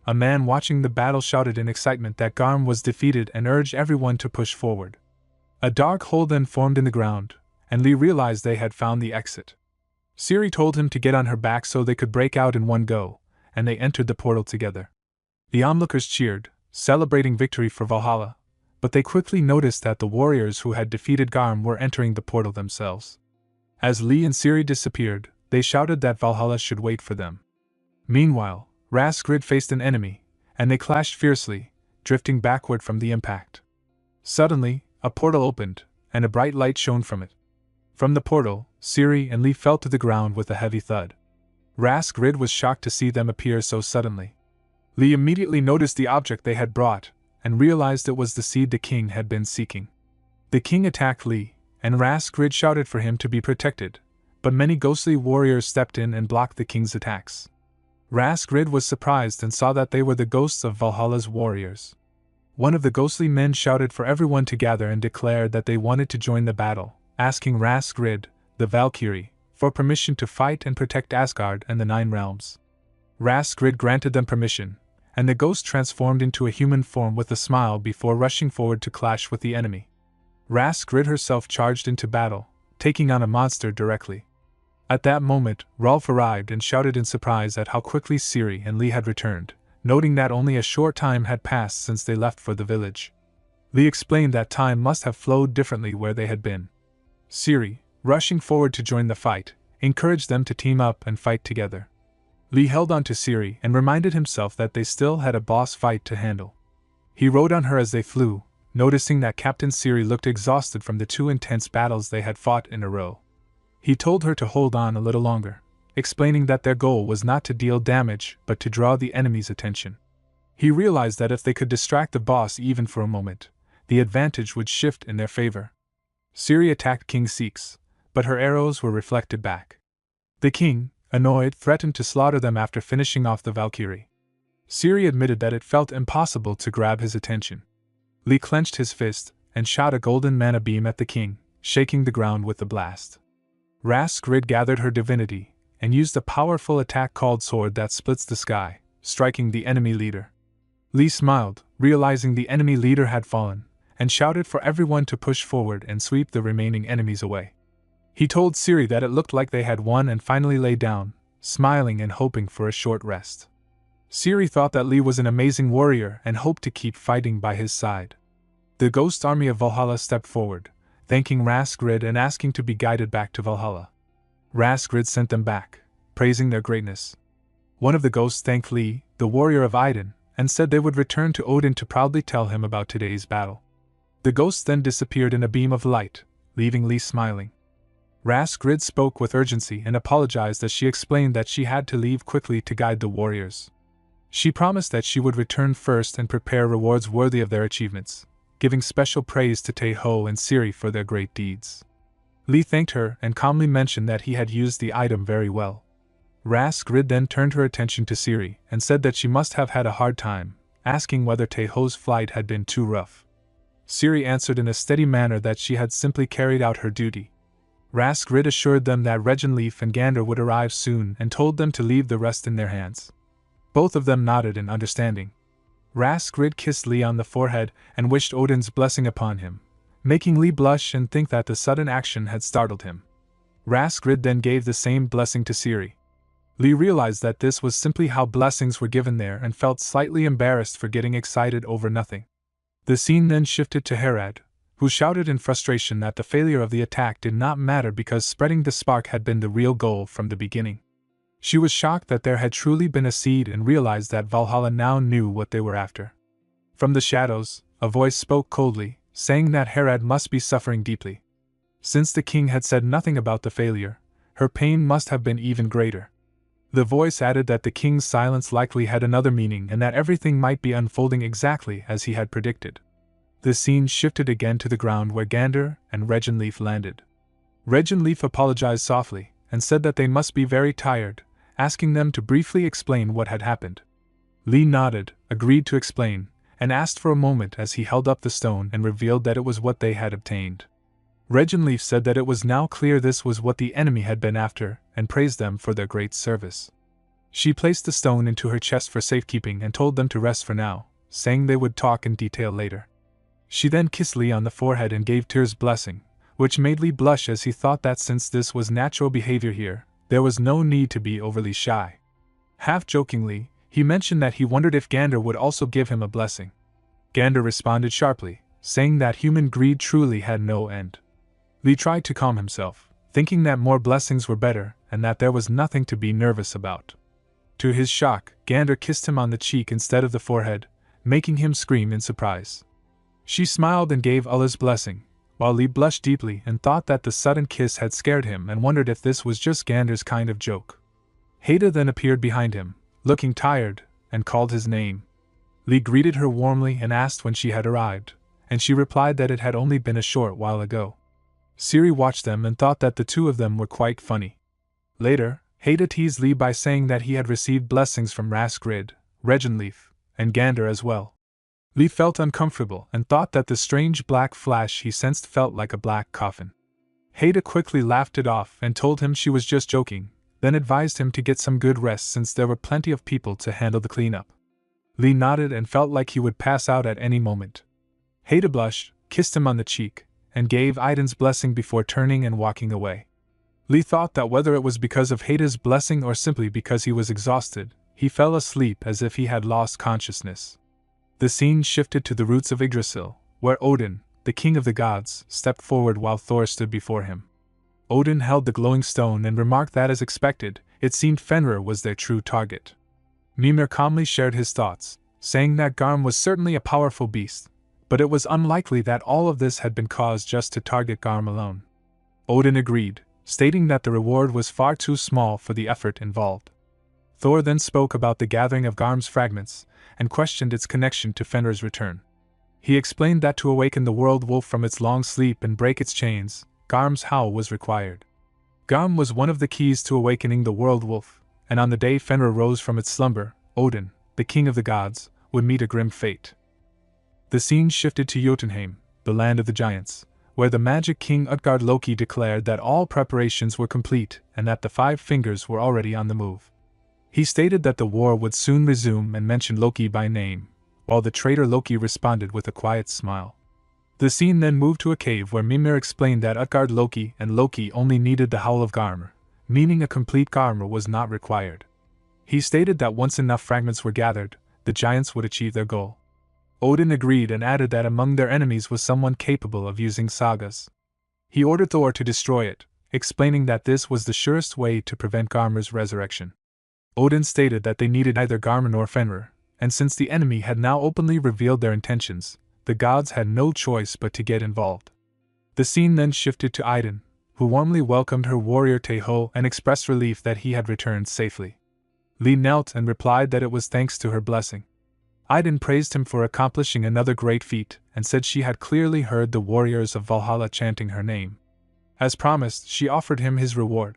A man watching the battle shouted in excitement that Garm was defeated and urged everyone to push forward. A dark hole then formed in the ground, and Lee realized they had found the exit. Siri told him to get on her back so they could break out in one go, and they entered the portal together. The onlookers cheered, celebrating victory for Valhalla, but they quickly noticed that the warriors who had defeated Garm were entering the portal themselves. As Lee and Siri disappeared, they shouted that Valhalla should wait for them. Meanwhile, Raskrid faced an enemy, and they clashed fiercely, drifting backward from the impact. Suddenly, a portal opened, and a bright light shone from it. From the portal, Siri and Lee fell to the ground with a heavy thud. Raskrid was shocked to see them appear so suddenly. Lee immediately noticed the object they had brought, and realized it was the seed the king had been seeking. The king attacked Lee, and Raskrid shouted for him to be protected, but many ghostly warriors stepped in and blocked the king's attacks. Raskrid was surprised and saw that they were the ghosts of Valhalla's warriors. One of the ghostly men shouted for everyone to gather and declared that they wanted to join the battle, asking Raskrid, the Valkyrie, for permission to fight and protect Asgard and the Nine Realms. Raskrid granted them permission, and the ghost transformed into a human form with a smile before rushing forward to clash with the enemy. Raskrid herself charged into battle, taking on a monster directly. At that moment, Rolf arrived and shouted in surprise at how quickly Siri and Lee had returned, noting that only a short time had passed since they left for the village. Lee explained that time must have flowed differently where they had been. Siri, rushing forward to join the fight, encouraged them to team up and fight together. Lee held on to Siri and reminded himself that they still had a boss fight to handle. He rode on her as they flew, noticing that Captain Siri looked exhausted from the 2 intense battles they had fought in a row. He told her to hold on a little longer, explaining that their goal was not to deal damage but to draw the enemy's attention. He realized that if they could distract the boss even for a moment, the advantage would shift in their favor. Siri attacked King Six, but her arrows were reflected back. The king, annoyed, threatened to slaughter them after finishing off the Valkyrie. Siri admitted that it felt impossible to grab his attention. Lee clenched his fist and shot a golden mana beam at the king, shaking the ground with the blast. Raskrid gathered her divinity and used a powerful attack called Sword that splits the sky, striking the enemy leader. Lee smiled, realizing the enemy leader had fallen, and shouted for everyone to push forward and sweep the remaining enemies away. He told Siri that it looked like they had won and finally lay down, smiling and hoping for a short rest. Siri thought that Lee was an amazing warrior and hoped to keep fighting by his side. The ghost army of Valhalla stepped forward, thanking Raskrid and asking to be guided back to Valhalla. Raskrid sent them back, praising their greatness. One of the ghosts thanked Lee, the warrior of Idun, and said they would return to Odin to proudly tell him about today's battle. The ghost then disappeared in a beam of light, leaving Lee smiling. Raskrid spoke with urgency and apologized as she explained that she had to leave quickly to guide the warriors. She promised that she would return first and prepare rewards worthy of their achievements, giving special praise to Taeho and Siri for their great deeds. Lee thanked her and calmly mentioned that he had used the item very well. Raskrid then turned her attention to Siri and said that she must have had a hard time, asking whether Taeho's flight had been too rough. Siri answered in a steady manner that she had simply carried out her duty. Raskrid assured them that Regenleaf and Gander would arrive soon and told them to leave the rest in their hands. Both of them nodded in understanding. Raskrid kissed Lee on the forehead and wished Odin's blessing upon him, making Lee blush and think that the sudden action had startled him. Raskrid then gave the same blessing to Siri. Lee realized that this was simply how blessings were given there and felt slightly embarrassed for getting excited over nothing. The scene then shifted to Herad, who shouted in frustration that the failure of the attack did not matter because spreading the spark had been the real goal from the beginning. She was shocked that there had truly been a seed and realized that Valhalla now knew what they were after. From the shadows, a voice spoke coldly, saying that Herad must be suffering deeply. Since the king had said nothing about the failure, her pain must have been even greater. The voice added that the king's silence likely had another meaning and that everything might be unfolding exactly as he had predicted. The scene shifted again to the ground where Gander and Regenleaf landed. Regenleaf apologized softly and said that they must be very tired, asking them to briefly explain what had happened. Lee nodded, agreed to explain, and asked for a moment as he held up the stone and revealed that it was what they had obtained. Regenleaf said that it was now clear this was what the enemy had been after, and praised them for their great service. She placed the stone into her chest for safekeeping and told them to rest for now, saying they would talk in detail later. She then kissed Lee on the forehead and gave Tyr's blessing, which made Lee blush as he thought that since this was natural behavior here, there was no need to be overly shy. Half-jokingly, he mentioned that he wondered if Gander would also give him a blessing. Gander responded sharply, saying that human greed truly had no end. Lee tried to calm himself, thinking that more blessings were better and that there was nothing to be nervous about. To his shock, Gander kissed him on the cheek instead of the forehead, making him scream in surprise. She smiled and gave Allah's blessing, while Lee blushed deeply and thought that the sudden kiss had scared him and wondered if this was just Gander's kind of joke. Haida then appeared behind him, looking tired, and called his name. Lee greeted her warmly and asked when she had arrived, and she replied that it had only been a short while ago. Siri watched them and thought that the two of them were quite funny. Later, Haida teased Lee by saying that he had received blessings from Rasgrid, Regenleaf, and Gander as well. Lee felt uncomfortable and thought that the strange black flash he sensed felt like a black coffin. Haida quickly laughed it off and told him she was just joking, then advised him to get some good rest since there were plenty of people to handle the cleanup. Lee nodded and felt like he would pass out at any moment. Haida blushed, kissed him on the cheek, and gave Aiden's blessing before turning and walking away. Lee thought that whether it was because of Haida's blessing or simply because he was exhausted, he fell asleep as if he had lost consciousness. The scene shifted to the roots of Yggdrasil, where Odin, the king of the gods, stepped forward while Thor stood before him. Odin held the glowing stone and remarked that as expected, it seemed Fenrir was their true target. Mimir calmly shared his thoughts, saying that Garm was certainly a powerful beast, but it was unlikely that all of this had been caused just to target Garm alone. Odin agreed, stating that the reward was far too small for the effort involved. Thor then spoke about the gathering of Garm's fragments, and questioned its connection to Fenrir's return. He explained that to awaken the world wolf from its long sleep and break its chains, Garm's howl was required. Garm was one of the keys to awakening the world wolf, and on the day Fenrir rose from its slumber, Odin, the king of the gods, would meet a grim fate. The scene shifted to Jotunheim, the land of the giants, where the magic king Utgard Loki declared that all preparations were complete and that the Five Fingers were already on the move. He stated that the war would soon resume and mentioned Loki by name, while the traitor Loki responded with a quiet smile. The scene then moved to a cave where Mimir explained that Utgard Loki and Loki only needed the howl of Garmr, meaning a complete Garmr was not required. He stated that once enough fragments were gathered, the giants would achieve their goal. Odin agreed and added that among their enemies was someone capable of using sagas. He ordered Thor to destroy it, explaining that this was the surest way to prevent Garmr's resurrection. Odin stated that they needed neither Garmr nor Fenrir, and since the enemy had now openly revealed their intentions, the gods had no choice but to get involved. The scene then shifted to Aiden, who warmly welcomed her warrior Teho and expressed relief that he had returned safely. Lee knelt and replied that it was thanks to her blessing. Aiden praised him for accomplishing another great feat and said she had clearly heard the warriors of Valhalla chanting her name. As promised, she offered him his reward.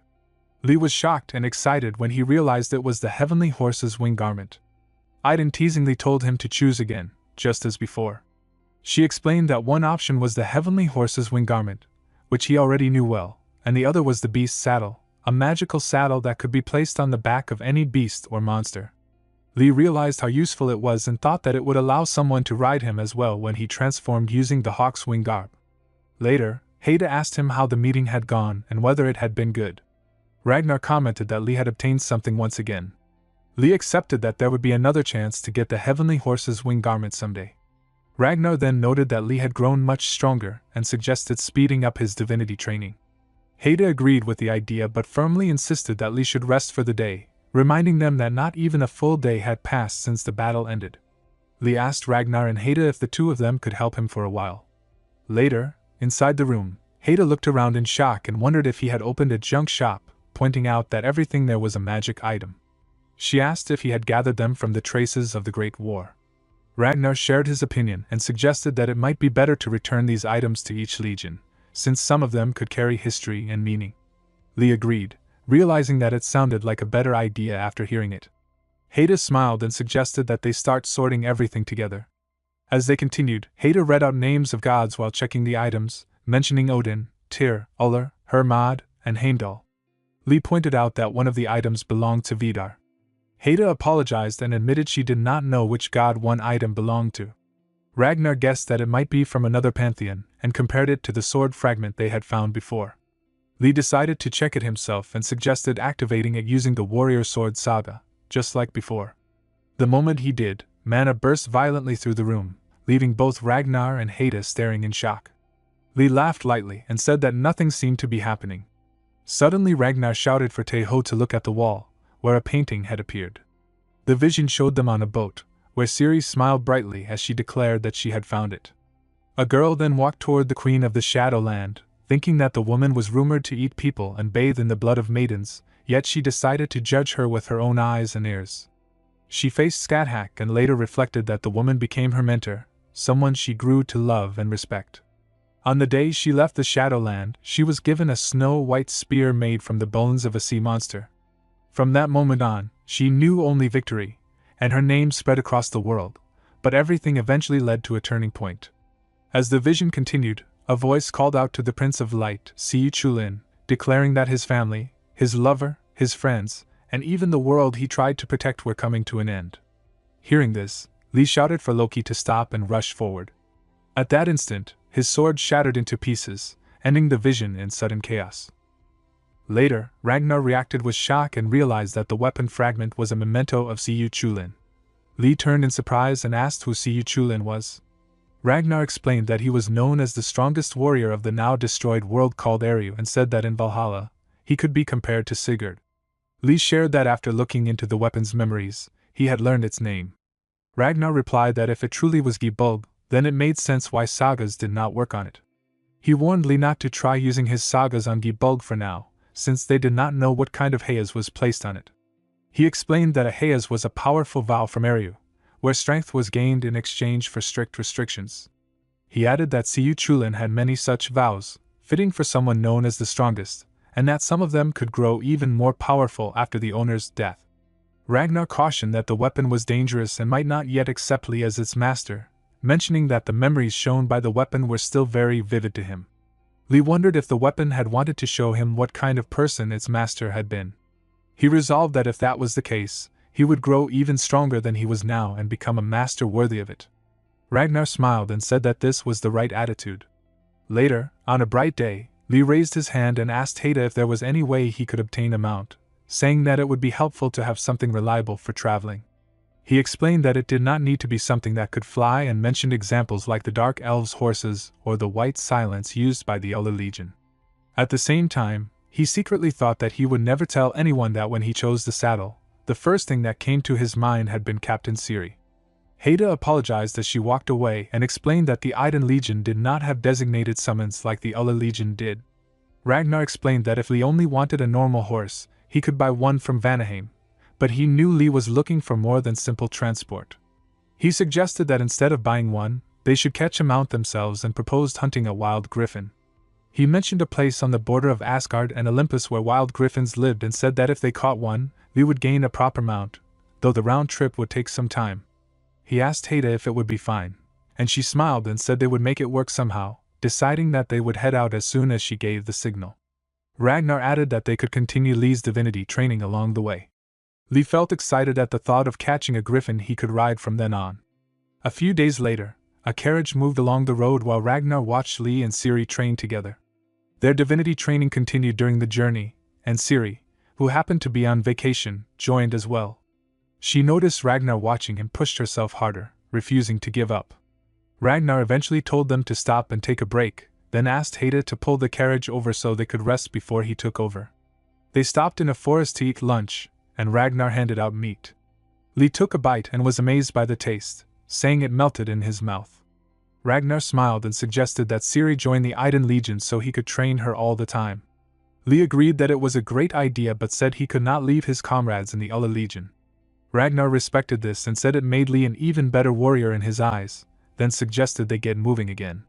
Lee was shocked and excited when he realized it was the heavenly horse's wing garment. Aiden teasingly told him to choose again, just as before. She explained that one option was the heavenly horse's wing garment, which he already knew well, and the other was the beast's saddle, a magical saddle that could be placed on the back of any beast or monster. Lee realized how useful it was and thought that it would allow someone to ride him as well when he transformed using the hawk's wing garb. Later, Haida asked him how the meeting had gone and whether it had been good. Ragnar commented that Lee had obtained something once again. Lee accepted that there would be another chance to get the heavenly horse's wing garment someday. Ragnar then noted that Lee had grown much stronger and suggested speeding up his divinity training. Haida agreed with the idea but firmly insisted that Lee should rest for the day, reminding them that not even a full day had passed since the battle ended. Lee asked Ragnar and Haida if the two of them could help him for a while. Later, inside the room, Haida looked around in shock and wondered if he had opened a junk shop, pointing out that everything there was a magic item. She asked if he had gathered them from the traces of the Great War. Ragnar shared his opinion and suggested that it might be better to return these items to each legion, since some of them could carry history and meaning. Lee agreed, realizing that it sounded like a better idea after hearing it. Haida smiled and suggested that they start sorting everything together. As they continued, Haida read out names of gods while checking the items, mentioning Odin, Tyr, Ullr, Hermod, and Heimdall. Lee pointed out that one of the items belonged to Vidar. Haida apologized and admitted she did not know which god one item belonged to. Ragnar guessed that it might be from another pantheon, and compared it to the sword fragment they had found before. Lee decided to check it himself and suggested activating it using the warrior sword saga, just like before. The moment he did, mana burst violently through the room, leaving both Ragnar and Haida staring in shock. Lee laughed lightly and said that nothing seemed to be happening. Suddenly Ragnar shouted for Taeho to look at the wall, where a painting had appeared. The vision showed them on a boat, where Ciri smiled brightly as she declared that she had found it. A girl then walked toward the Queen of the Shadowland, thinking that the woman was rumored to eat people and bathe in the blood of maidens, yet she decided to judge her with her own eyes and ears. She faced Scathach and later reflected that the woman became her mentor, someone she grew to love and respect. On the day she left the Shadowland, she was given a snow-white spear made from the bones of a sea monster. From that moment on, she knew only victory, and her name spread across the world, but everything eventually led to a turning point. As the vision continued, a voice called out to the Prince of Light, Siyu Chulin, declaring that his family, his lover, his friends, and even the world he tried to protect were coming to an end. Hearing this, Lee shouted for Loki to stop and rush forward. At that instant, his sword shattered into pieces, ending the vision in sudden chaos. Later, Ragnar reacted with shock and realized that the weapon fragment was a memento of Siyu Chulin. Lee turned in surprise and asked who Siyu Chulin was. Ragnar explained that he was known as the strongest warrior of the now destroyed world called Eru and said that in Valhalla, he could be compared to Sigurd. Lee shared that after looking into the weapon's memories, he had learned its name. Ragnar replied that if it truly was Gibulg, then it made sense why sagas did not work on it. He warned Lee not to try using his sagas on Gibulg for now, since they did not know what kind of Hayaz was placed on it. He explained that a Hayaz was a powerful vow from Eru, where strength was gained in exchange for strict restrictions. He added that Siyu Chulin had many such vows, fitting for someone known as the strongest, and that some of them could grow even more powerful after the owner's death. Ragnar cautioned that the weapon was dangerous and might not yet accept Lee as its master, mentioning that the memories shown by the weapon were still very vivid to him. Lee wondered if the weapon had wanted to show him what kind of person its master had been. He resolved that if that was the case, he would grow even stronger than he was now and become a master worthy of it. Ragnar smiled and said that this was the right attitude. Later, on a bright day, Lee raised his hand and asked Haida if there was any way he could obtain a mount, saying that it would be helpful to have something reliable for traveling. He explained that it did not need to be something that could fly and mentioned examples like the Dark Elves' horses or the White Silence used by the Ullr Legion. At the same time, he secretly thought that he would never tell anyone that when he chose the saddle, the first thing that came to his mind had been Captain Ciri. Haida apologized as she walked away and explained that the Iden Legion did not have designated summons like the Ullr Legion did. Ragnar explained that if Lee only wanted a normal horse, he could buy one from Vanaheim, but he knew Lee was looking for more than simple transport. He suggested that instead of buying one, they should catch a mount themselves and proposed hunting a wild griffin. He mentioned a place on the border of Asgard and Olympus where wild griffins lived and said that if they caught one, Lee would gain a proper mount, though the round trip would take some time. He asked Haida if it would be fine, and she smiled and said they would make it work somehow, deciding that they would head out as soon as she gave the signal. Ragnar added that they could continue Lee's divinity training along the way. Lee felt excited at the thought of catching a griffin he could ride from then on. A few days later, a carriage moved along the road while Ragnar watched Lee and Ciri train together. Their divinity training continued during the journey, and Ciri, who happened to be on vacation, joined as well. She noticed Ragnar watching and pushed herself harder, refusing to give up. Ragnar eventually told them to stop and take a break, then asked Haida to pull the carriage over so they could rest before he took over. They stopped in a forest to eat lunch, and Ragnar handed out meat. Lee took a bite and was amazed by the taste, saying it melted in his mouth. Ragnar smiled and suggested that Ciri join the Iden Legion so he could train her all the time. Lee agreed that it was a great idea but said he could not leave his comrades in the Ulla Legion. Ragnar respected this and said it made Lee an even better warrior in his eyes, then suggested they get moving again.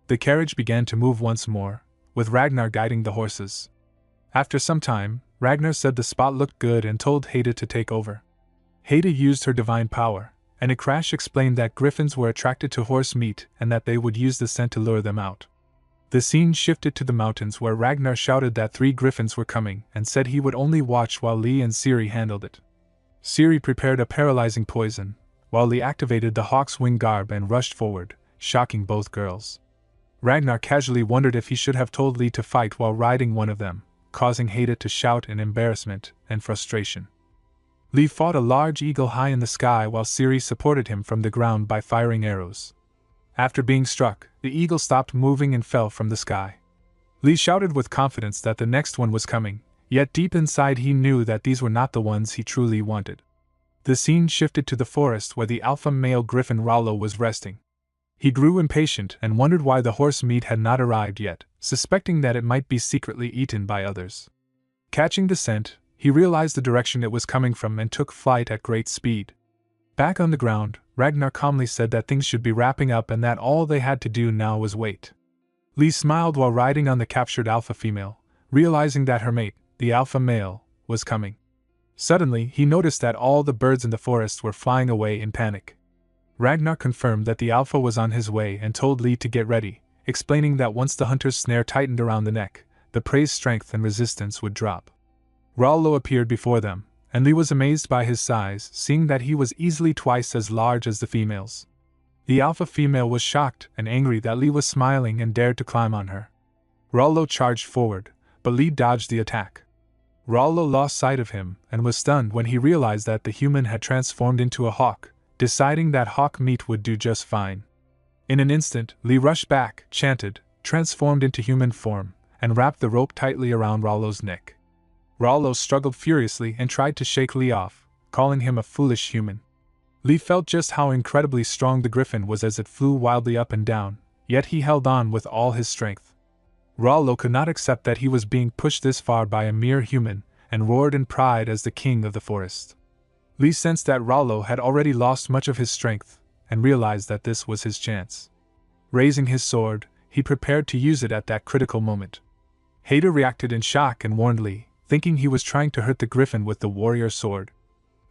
The carriage began to move once more, with Ragnar guiding the horses. After some time, Ragnar said the spot looked good and told Haida to take over. Haida used her divine power, and Ikrash explained that griffins were attracted to horse meat and that they would use the scent to lure them out. The scene shifted to the mountains where Ragnar shouted that 3 griffins were coming and said he would only watch while Lee and Ciri handled it. Ciri prepared a paralyzing poison, while Lee activated the hawk's wing garb and rushed forward, shocking both girls. Ragnar casually wondered if he should have told Lee to fight while riding one of them, causing Haida to shout in embarrassment and frustration. Lee fought a large eagle high in the sky while Ciri supported him from the ground by firing arrows. After being struck, the eagle stopped moving and fell from the sky. Lee shouted with confidence that the next one was coming, yet deep inside he knew that these were not the ones he truly wanted. The scene shifted to the forest where the alpha male griffin Rollo was resting. He grew impatient and wondered why the horse meat had not arrived yet, suspecting that it might be secretly eaten by others. Catching the scent, he realized the direction it was coming from and took flight at great speed. Back on the ground, Ragnar calmly said that things should be wrapping up and that all they had to do now was wait. Lee smiled while riding on the captured alpha female, realizing that her mate, the alpha male, was coming. Suddenly, he noticed that all the birds in the forest were flying away in panic. Ragnar confirmed that the alpha was on his way and told Lee to get ready, explaining that once the hunter's snare tightened around the neck, the prey's strength and resistance would drop. Rollo appeared before them, and Lee was amazed by his size, seeing that he was easily twice as large as the females. The alpha female was shocked and angry that Lee was smiling and dared to climb on her. Rollo charged forward, but Lee dodged the attack. Rollo lost sight of him and was stunned when he realized that the human had transformed into a hawk, deciding that hawk meat would do just fine. In an instant, Lee rushed back, chanted, transformed into human form, and wrapped the rope tightly around Rollo's neck. Rollo struggled furiously and tried to shake Lee off, calling him a foolish human. Lee felt just how incredibly strong the griffin was as it flew wildly up and down, yet he held on with all his strength. Rollo could not accept that he was being pushed this far by a mere human, and roared in pride as the king of the forest. Lee sensed that Rollo had already lost much of his strength, and realized that this was his chance. Raising his sword, he prepared to use it at that critical moment. Haida reacted in shock and warned Lee, thinking he was trying to hurt the griffin with the warrior sword.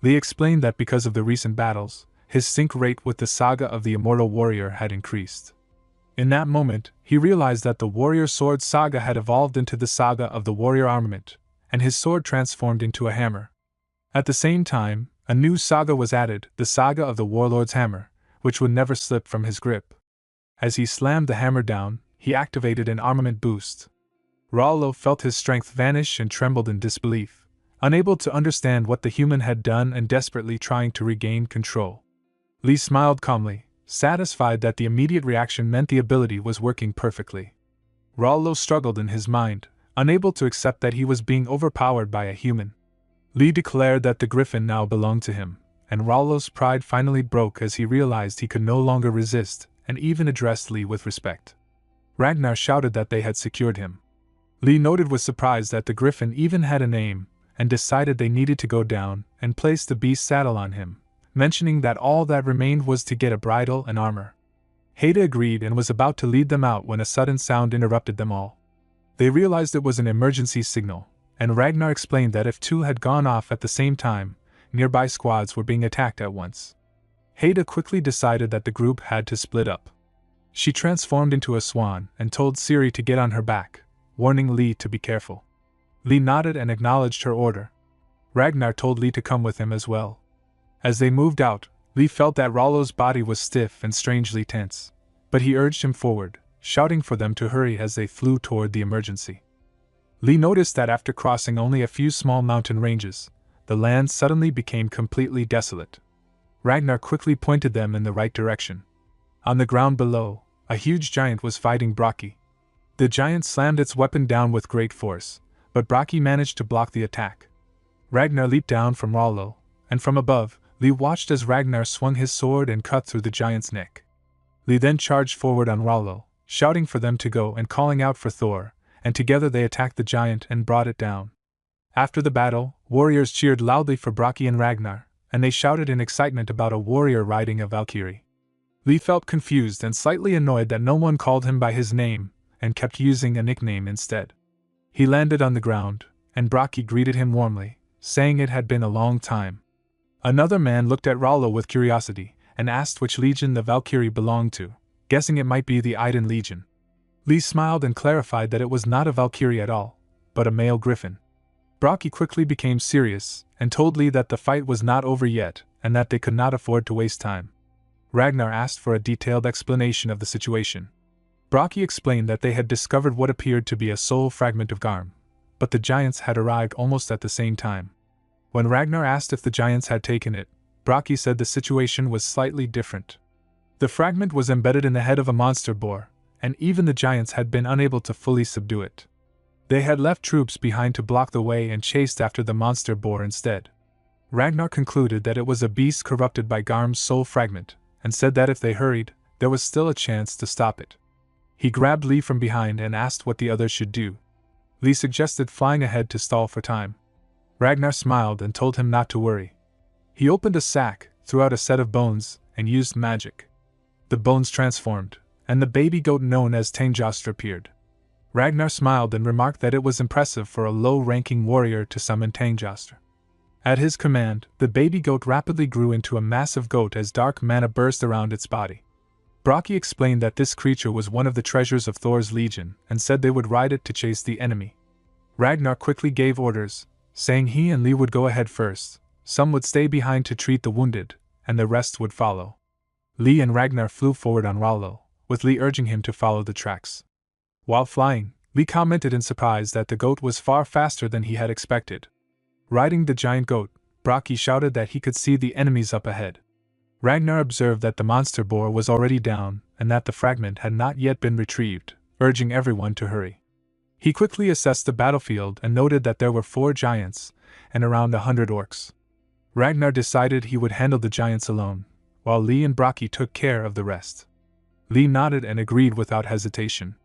Lee explained that because of the recent battles, his sync rate with the saga of the immortal warrior had increased. In that moment, he realized that the warrior sword saga had evolved into the saga of the warrior armament, and his sword transformed into a hammer. At the same time, a new saga was added, the saga of the warlord's hammer, which would never slip from his grip. As he slammed the hammer down, he activated an armament boost. Rollo felt his strength vanish and trembled in disbelief, unable to understand what the human had done and desperately trying to regain control. Lee smiled calmly, satisfied that the immediate reaction meant the ability was working perfectly. Rollo struggled in his mind, unable to accept that he was being overpowered by a human. Lee declared that the griffin now belonged to him, and Rollo's pride finally broke as he realized he could no longer resist, and even addressed Lee with respect. Ragnar shouted that they had secured him. Lee noted with surprise that the griffin even had a name, and decided they needed to go down and place the beast's saddle on him, mentioning that all that remained was to get a bridle and armor. Haida agreed and was about to lead them out when a sudden sound interrupted them all. They realized it was an emergency signal, and Ragnar explained that if 2 had gone off at the same time, nearby squads were being attacked at once. Haida quickly decided that the group had to split up. She transformed into a swan and told Ciri to get on her back, warning Lee to be careful. Lee nodded and acknowledged her order. Ragnar told Lee to come with him as well. As they moved out, Lee felt that Rollo's body was stiff and strangely tense, but he urged him forward, shouting for them to hurry as they flew toward the emergency. Lee noticed that after crossing only a few small mountain ranges, the land suddenly became completely desolate. Ragnar quickly pointed them in the right direction. On the ground below, a huge giant was fighting Brocky. The giant slammed its weapon down with great force, but Brocky managed to block the attack. Ragnar leaped down from Rollo, and from above, Lee watched as Ragnar swung his sword and cut through the giant's neck. Lee then charged forward on Rollo, shouting for them to go and calling out for Thor, and together they attacked the giant and brought it down. After the battle, warriors cheered loudly for Brocky and Ragnar, and they shouted in excitement about a warrior riding a Valkyrie. Lee felt confused and slightly annoyed that no one called him by his name, and kept using a nickname instead. He landed on the ground, and Brocky greeted him warmly, saying it had been a long time. Another man looked at Rollo with curiosity, and asked which legion the Valkyrie belonged to, guessing it might be the Iden Legion. Lee smiled and clarified that it was not a Valkyrie at all, but a male griffin. Brocky quickly became serious, and told Lee that the fight was not over yet, and that they could not afford to waste time. Ragnar asked for a detailed explanation of the situation. Brocky explained that they had discovered what appeared to be a soul fragment of Garm, but the giants had arrived almost at the same time. When Ragnar asked if the giants had taken it, Brocky said the situation was slightly different. The fragment was embedded in the head of a monster boar, and even the giants had been unable to fully subdue it. They had left troops behind to block the way and chased after the monster boar instead. Ragnar concluded that it was a beast corrupted by Garm's soul fragment, and said that if they hurried, there was still a chance to stop it. He grabbed Lee from behind and asked what the others should do. Lee suggested flying ahead to stall for time. Ragnar smiled and told him not to worry. He opened a sack, threw out a set of bones, and used magic. The bones transformed, and the baby goat known as Tangjostr appeared. Ragnar smiled and remarked that it was impressive for a low-ranking warrior to summon Tangjostr. At his command, the baby goat rapidly grew into a massive goat as dark mana burst around its body. Brocky explained that this creature was one of the treasures of Thor's legion and said they would ride it to chase the enemy. Ragnar quickly gave orders, saying he and Lee would go ahead first, some would stay behind to treat the wounded, and the rest would follow. Lee and Ragnar flew forward on Rollo, with Lee urging him to follow the tracks. While flying, Lee commented in surprise that the goat was far faster than he had expected. Riding the giant goat, Brocky shouted that he could see the enemies up ahead. Ragnar observed that the monster boar was already down and that the fragment had not yet been retrieved, urging everyone to hurry. He quickly assessed the battlefield and noted that there were 4 giants and around 100 orcs. Ragnar decided he would handle the giants alone, while Lee and Brocky took care of the rest. Lee nodded and agreed without hesitation.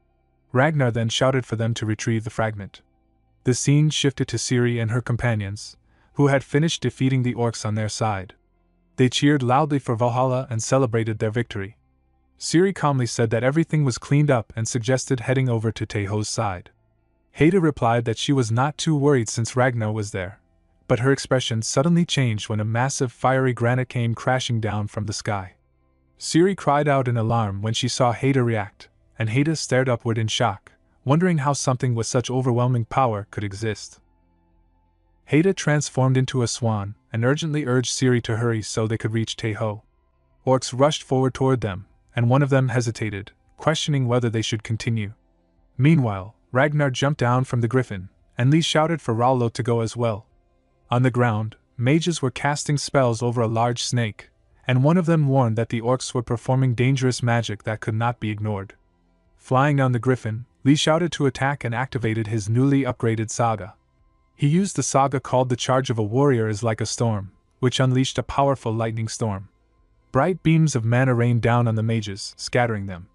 Ragnar then shouted for them to retrieve the fragment. The scene shifted to Ciri and her companions, who had finished defeating the orcs on their side. They cheered loudly for Valhalla and celebrated their victory. Ciri calmly said that everything was cleaned up and suggested heading over to Teho's side. Haida replied that she was not too worried since Ragnar was there, but her expression suddenly changed when a massive fiery granite came crashing down from the sky. Ciri cried out in alarm when she saw Haida react, and Haida stared upward in shock, wondering how something with such overwhelming power could exist. Haida transformed into a swan and urgently urged Ciri to hurry so they could reach Teho. Orcs rushed forward toward them, and one of them hesitated, questioning whether they should continue. Meanwhile, Ragnar jumped down from the griffin, and Lee shouted for Rollo to go as well. On the ground, mages were casting spells over a large snake, and one of them warned that the orcs were performing dangerous magic that could not be ignored. Flying on the griffin, Lee shouted to attack and activated his newly upgraded saga. He used the saga called The Charge of a Warrior is Like a Storm, which unleashed a powerful lightning storm. Bright beams of mana rained down on the mages, scattering them.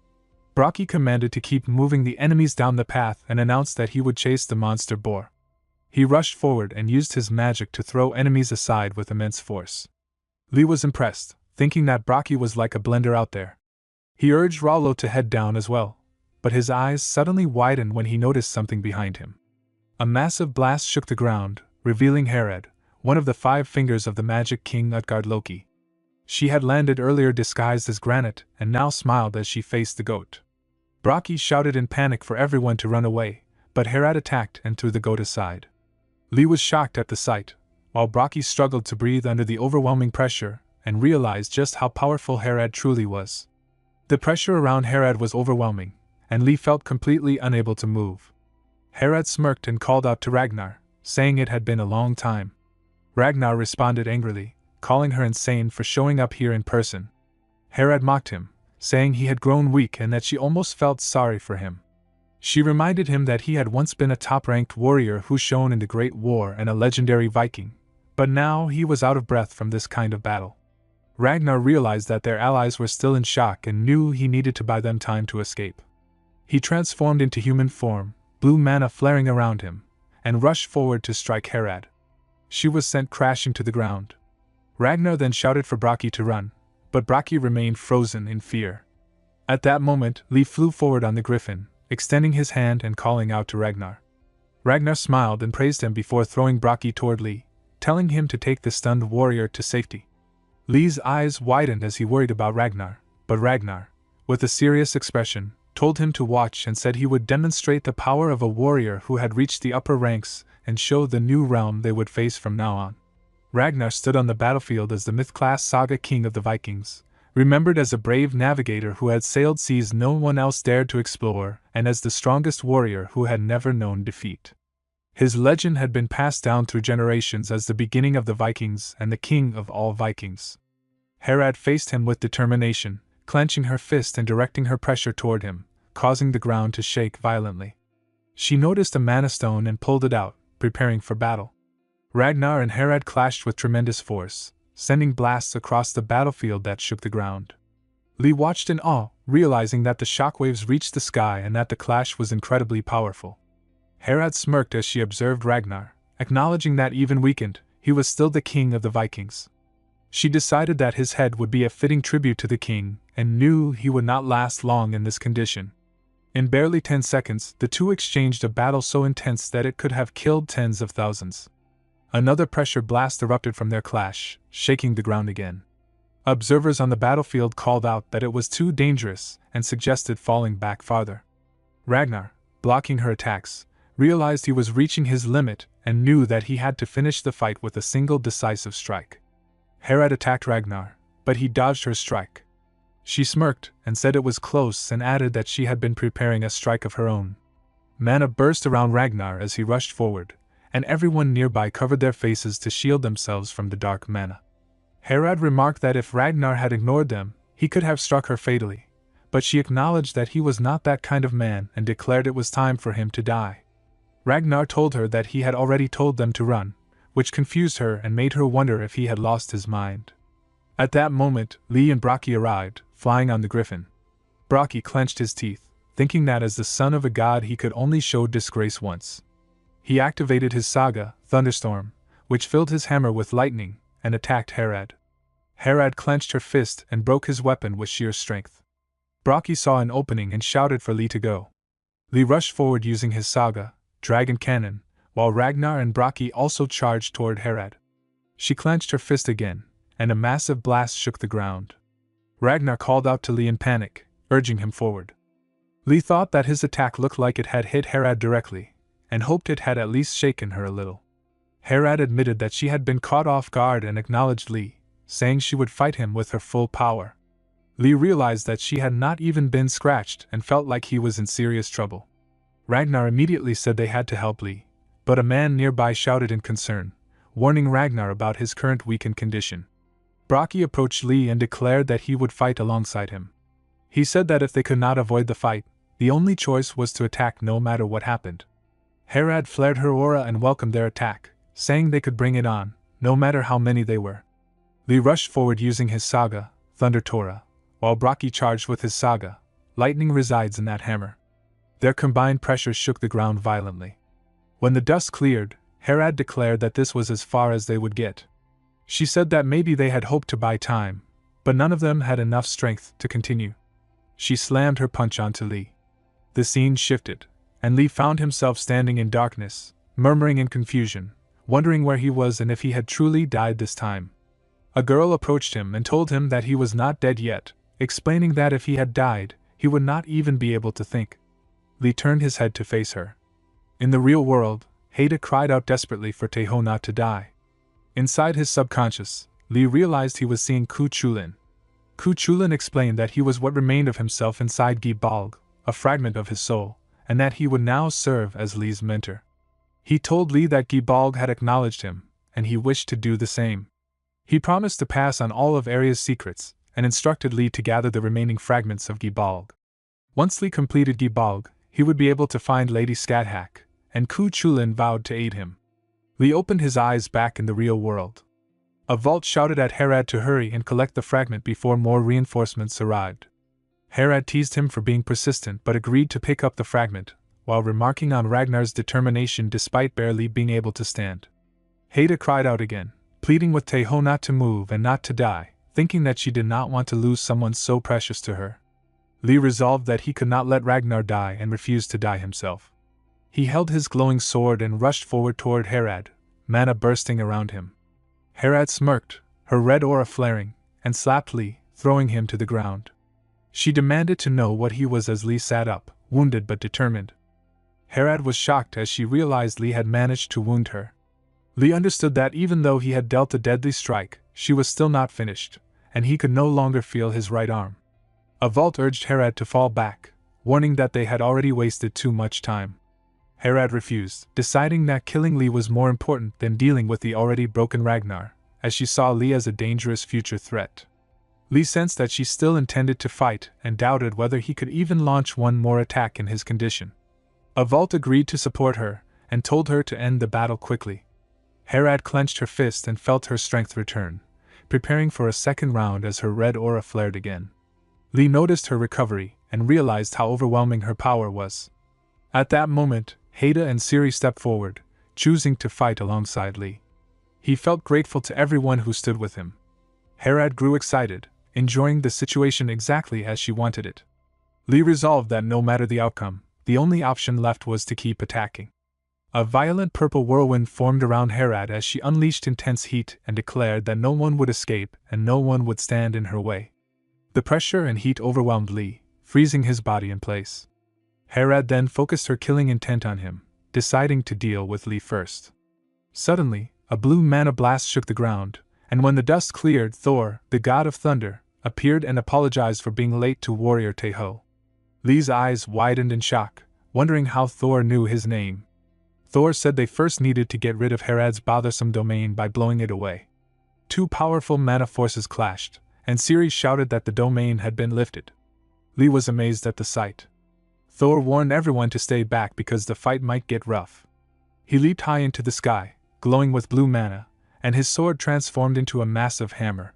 Brocky commanded to keep moving the enemies down the path and announced that he would chase the monster boar. He rushed forward and used his magic to throw enemies aside with immense force. Lee was impressed, thinking that Brocky was like a blender out there. He urged Rollo to head down as well, but his eyes suddenly widened when he noticed something behind him. A massive blast shook the ground, revealing Herad, one of the 5 fingers of the magic king Utgard Loki. She had landed earlier disguised as granite and now smiled as she faced the goat. Brocky shouted in panic for everyone to run away, but Herad attacked and threw the goat aside. Lee was shocked at the sight, while Brocky struggled to breathe under the overwhelming pressure and realized just how powerful Herad truly was. The pressure around Herad was overwhelming, and Lee felt completely unable to move. Herad smirked and called out to Ragnar, saying it had been a long time. Ragnar responded angrily, calling her insane for showing up here in person. Herad mocked him, saying he had grown weak and that she almost felt sorry for him. She reminded him that he had once been a top-ranked warrior who shone in the Great War and a legendary Viking, but now he was out of breath from this kind of battle. Ragnar realized that their allies were still in shock and knew he needed to buy them time to escape. He transformed into human form, blue mana flaring around him, and rushed forward to strike Herad. She was sent crashing to the ground. Ragnar then shouted for Bragi to run, but Bragi remained frozen in fear. At that moment, Lee flew forward on the griffin, extending his hand and calling out to Ragnar. Ragnar smiled and praised him before throwing Bragi toward Lee, telling him to take the stunned warrior to safety. Lee's eyes widened as he worried about Ragnar, but Ragnar, with a serious expression, told him to watch and said he would demonstrate the power of a warrior who had reached the upper ranks and show the new realm they would face from now on. Ragnar stood on the battlefield as the myth-class saga king of the Vikings, remembered as a brave navigator who had sailed seas no one else dared to explore, and as the strongest warrior who had never known defeat. His legend had been passed down through generations as the beginning of the Vikings and the king of all Vikings. Herad faced him with determination, clenching her fist and directing her pressure toward him, causing the ground to shake violently. She noticed a mana stone and pulled it out, preparing for battle. Ragnar and Herad clashed with tremendous force, sending blasts across the battlefield that shook the ground. Lee watched in awe, realizing that the shockwaves reached the sky and that the clash was incredibly powerful. Herad smirked as she observed Ragnar, acknowledging that even weakened, he was still the king of the Vikings. She decided that his head would be a fitting tribute to the king, and knew he would not last long in this condition. In barely 10 seconds, the two exchanged a battle so intense that it could have killed tens of thousands. Another pressure blast erupted from their clash, shaking the ground again. Observers on the battlefield called out that it was too dangerous and suggested falling back farther. Ragnar, blocking her attacks, realized he was reaching his limit and knew that he had to finish the fight with a single decisive strike. Herad attacked Ragnar, but he dodged her strike. She smirked and said it was close and added that she had been preparing a strike of her own. Mana burst around Ragnar as he rushed forward, and everyone nearby covered their faces to shield themselves from the dark mana. Herad remarked that if Ragnar had ignored them, he could have struck her fatally, but she acknowledged that he was not that kind of man and declared it was time for him to die. Ragnar told her that he had already told them to run, which confused her and made her wonder if he had lost his mind. At that moment, Lee and Bragi arrived, flying on the griffin. Bragi clenched his teeth, thinking that as the son of a god he could only show disgrace once. He activated his saga, Thunderstorm, which filled his hammer with lightning, and attacked Herad. Herad clenched her fist and broke his weapon with sheer strength. Bragi saw an opening and shouted for Lee to go. Lee rushed forward using his saga, Dragon Cannon, while Ragnar and Bragi also charged toward Herad. She clenched her fist again, and a massive blast shook the ground. Ragnar called out to Lee in panic, urging him forward. Lee thought that his attack looked like it had hit Herad directly, and hoped it had at least shaken her a little. Herad admitted that she had been caught off guard and acknowledged Lee, saying she would fight him with her full power. Lee realized that she had not even been scratched and felt like he was in serious trouble. Ragnar immediately said they had to help Lee, but a man nearby shouted in concern, warning Ragnar about his current weakened condition. Bragi approached Lee and declared that he would fight alongside him. He said that if they could not avoid the fight, the only choice was to attack no matter what happened. Herad flared her aura and welcomed their attack, saying they could bring it on, no matter how many they were. Lee rushed forward using his saga, Thunder Tora, while Bragi charged with his saga, Lightning Resides in That Hammer. Their combined pressures shook the ground violently. When the dust cleared, Herad declared that this was as far as they would get. She said that maybe they had hoped to buy time, but none of them had enough strength to continue. She slammed her punch onto Lee. The scene shifted, and Lee found himself standing in darkness, murmuring in confusion, wondering where he was and if he had truly died this time. A girl approached him and told him that he was not dead yet, explaining that if he had died, he would not even be able to think. Lee turned his head to face her. In the real world, Haida cried out desperately for Taeho not to die. Inside his subconscious, Lee realized he was seeing Ku Chulin. Ku Chulin explained that he was what remained of himself inside Gibalg, a fragment of his soul, and that he would now serve as Lee's mentor. He told Lee that Gibalg had acknowledged him, and he wished to do the same. He promised to pass on all of Arya's secrets, and instructed Lee to gather the remaining fragments of Gibalg. Once Lee completed Gibalg, he would be able to find Lady Scathach, and Ku Chulin vowed to aid him. Lee opened his eyes back in the real world. A vault shouted at Herad to hurry and collect the fragment before more reinforcements arrived. Herad teased him for being persistent but agreed to pick up the fragment, while remarking on Ragnar's determination despite barely being able to stand. Haida cried out again, pleading with Taeho not to move and not to die, thinking that she did not want to lose someone so precious to her. Lee resolved that he could not let Ragnar die and refused to die himself. He held his glowing sword and rushed forward toward Herad, mana bursting around him. Herad smirked, her red aura flaring, and slapped Lee, throwing him to the ground. She demanded to know what he was as Lee sat up, wounded but determined. Herad was shocked as she realized Lee had managed to wound her. Lee understood that even though he had dealt a deadly strike, she was still not finished, and he could no longer feel his right arm. A vault urged Herad to fall back, warning that they had already wasted too much time. Herad refused, deciding that killing Lee was more important than dealing with the already broken Ragnar, as she saw Lee as a dangerous future threat. Lee sensed that she still intended to fight and doubted whether he could even launch one more attack in his condition. A vault agreed to support her, and told her to end the battle quickly. Herad clenched her fist and felt her strength return, preparing for a second round as her red aura flared again. Lee noticed her recovery and realized how overwhelming her power was. At that moment, Haida and Ciri stepped forward, choosing to fight alongside Lee. He felt grateful to everyone who stood with him. Herad grew excited, enjoying the situation exactly as she wanted it. Lee resolved that no matter the outcome, the only option left was to keep attacking. A violent purple whirlwind formed around Herad as she unleashed intense heat and declared that no one would escape and no one would stand in her way. The pressure and heat overwhelmed Lee, freezing his body in place. Herad then focused her killing intent on him, deciding to deal with Lee first. Suddenly, a blue mana blast shook the ground, and when the dust cleared, Thor, the god of thunder, appeared and apologized for being late to warrior Taeho. Lee's eyes widened in shock, wondering how Thor knew his name. Thor said they first needed to get rid of Herad's bothersome domain by blowing it away. Two powerful mana forces clashed, and Ciri shouted that the domain had been lifted. Lee was amazed at the sight. Thor warned everyone to stay back because the fight might get rough. He leaped high into the sky, glowing with blue mana, and his sword transformed into a massive hammer.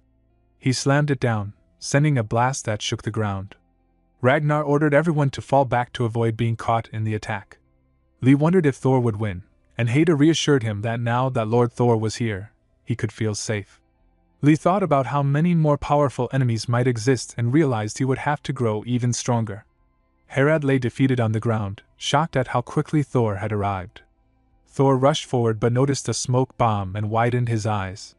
He slammed it down, sending a blast that shook the ground. Ragnar ordered everyone to fall back to avoid being caught in the attack. Lee wondered if Thor would win, and Haida reassured him that now that Lord Thor was here, he could feel safe. Lee thought about how many more powerful enemies might exist and realized he would have to grow even stronger. Herad lay defeated on the ground, shocked at how quickly Thor had arrived. Thor rushed forward but noticed a smoke bomb and widened his eyes.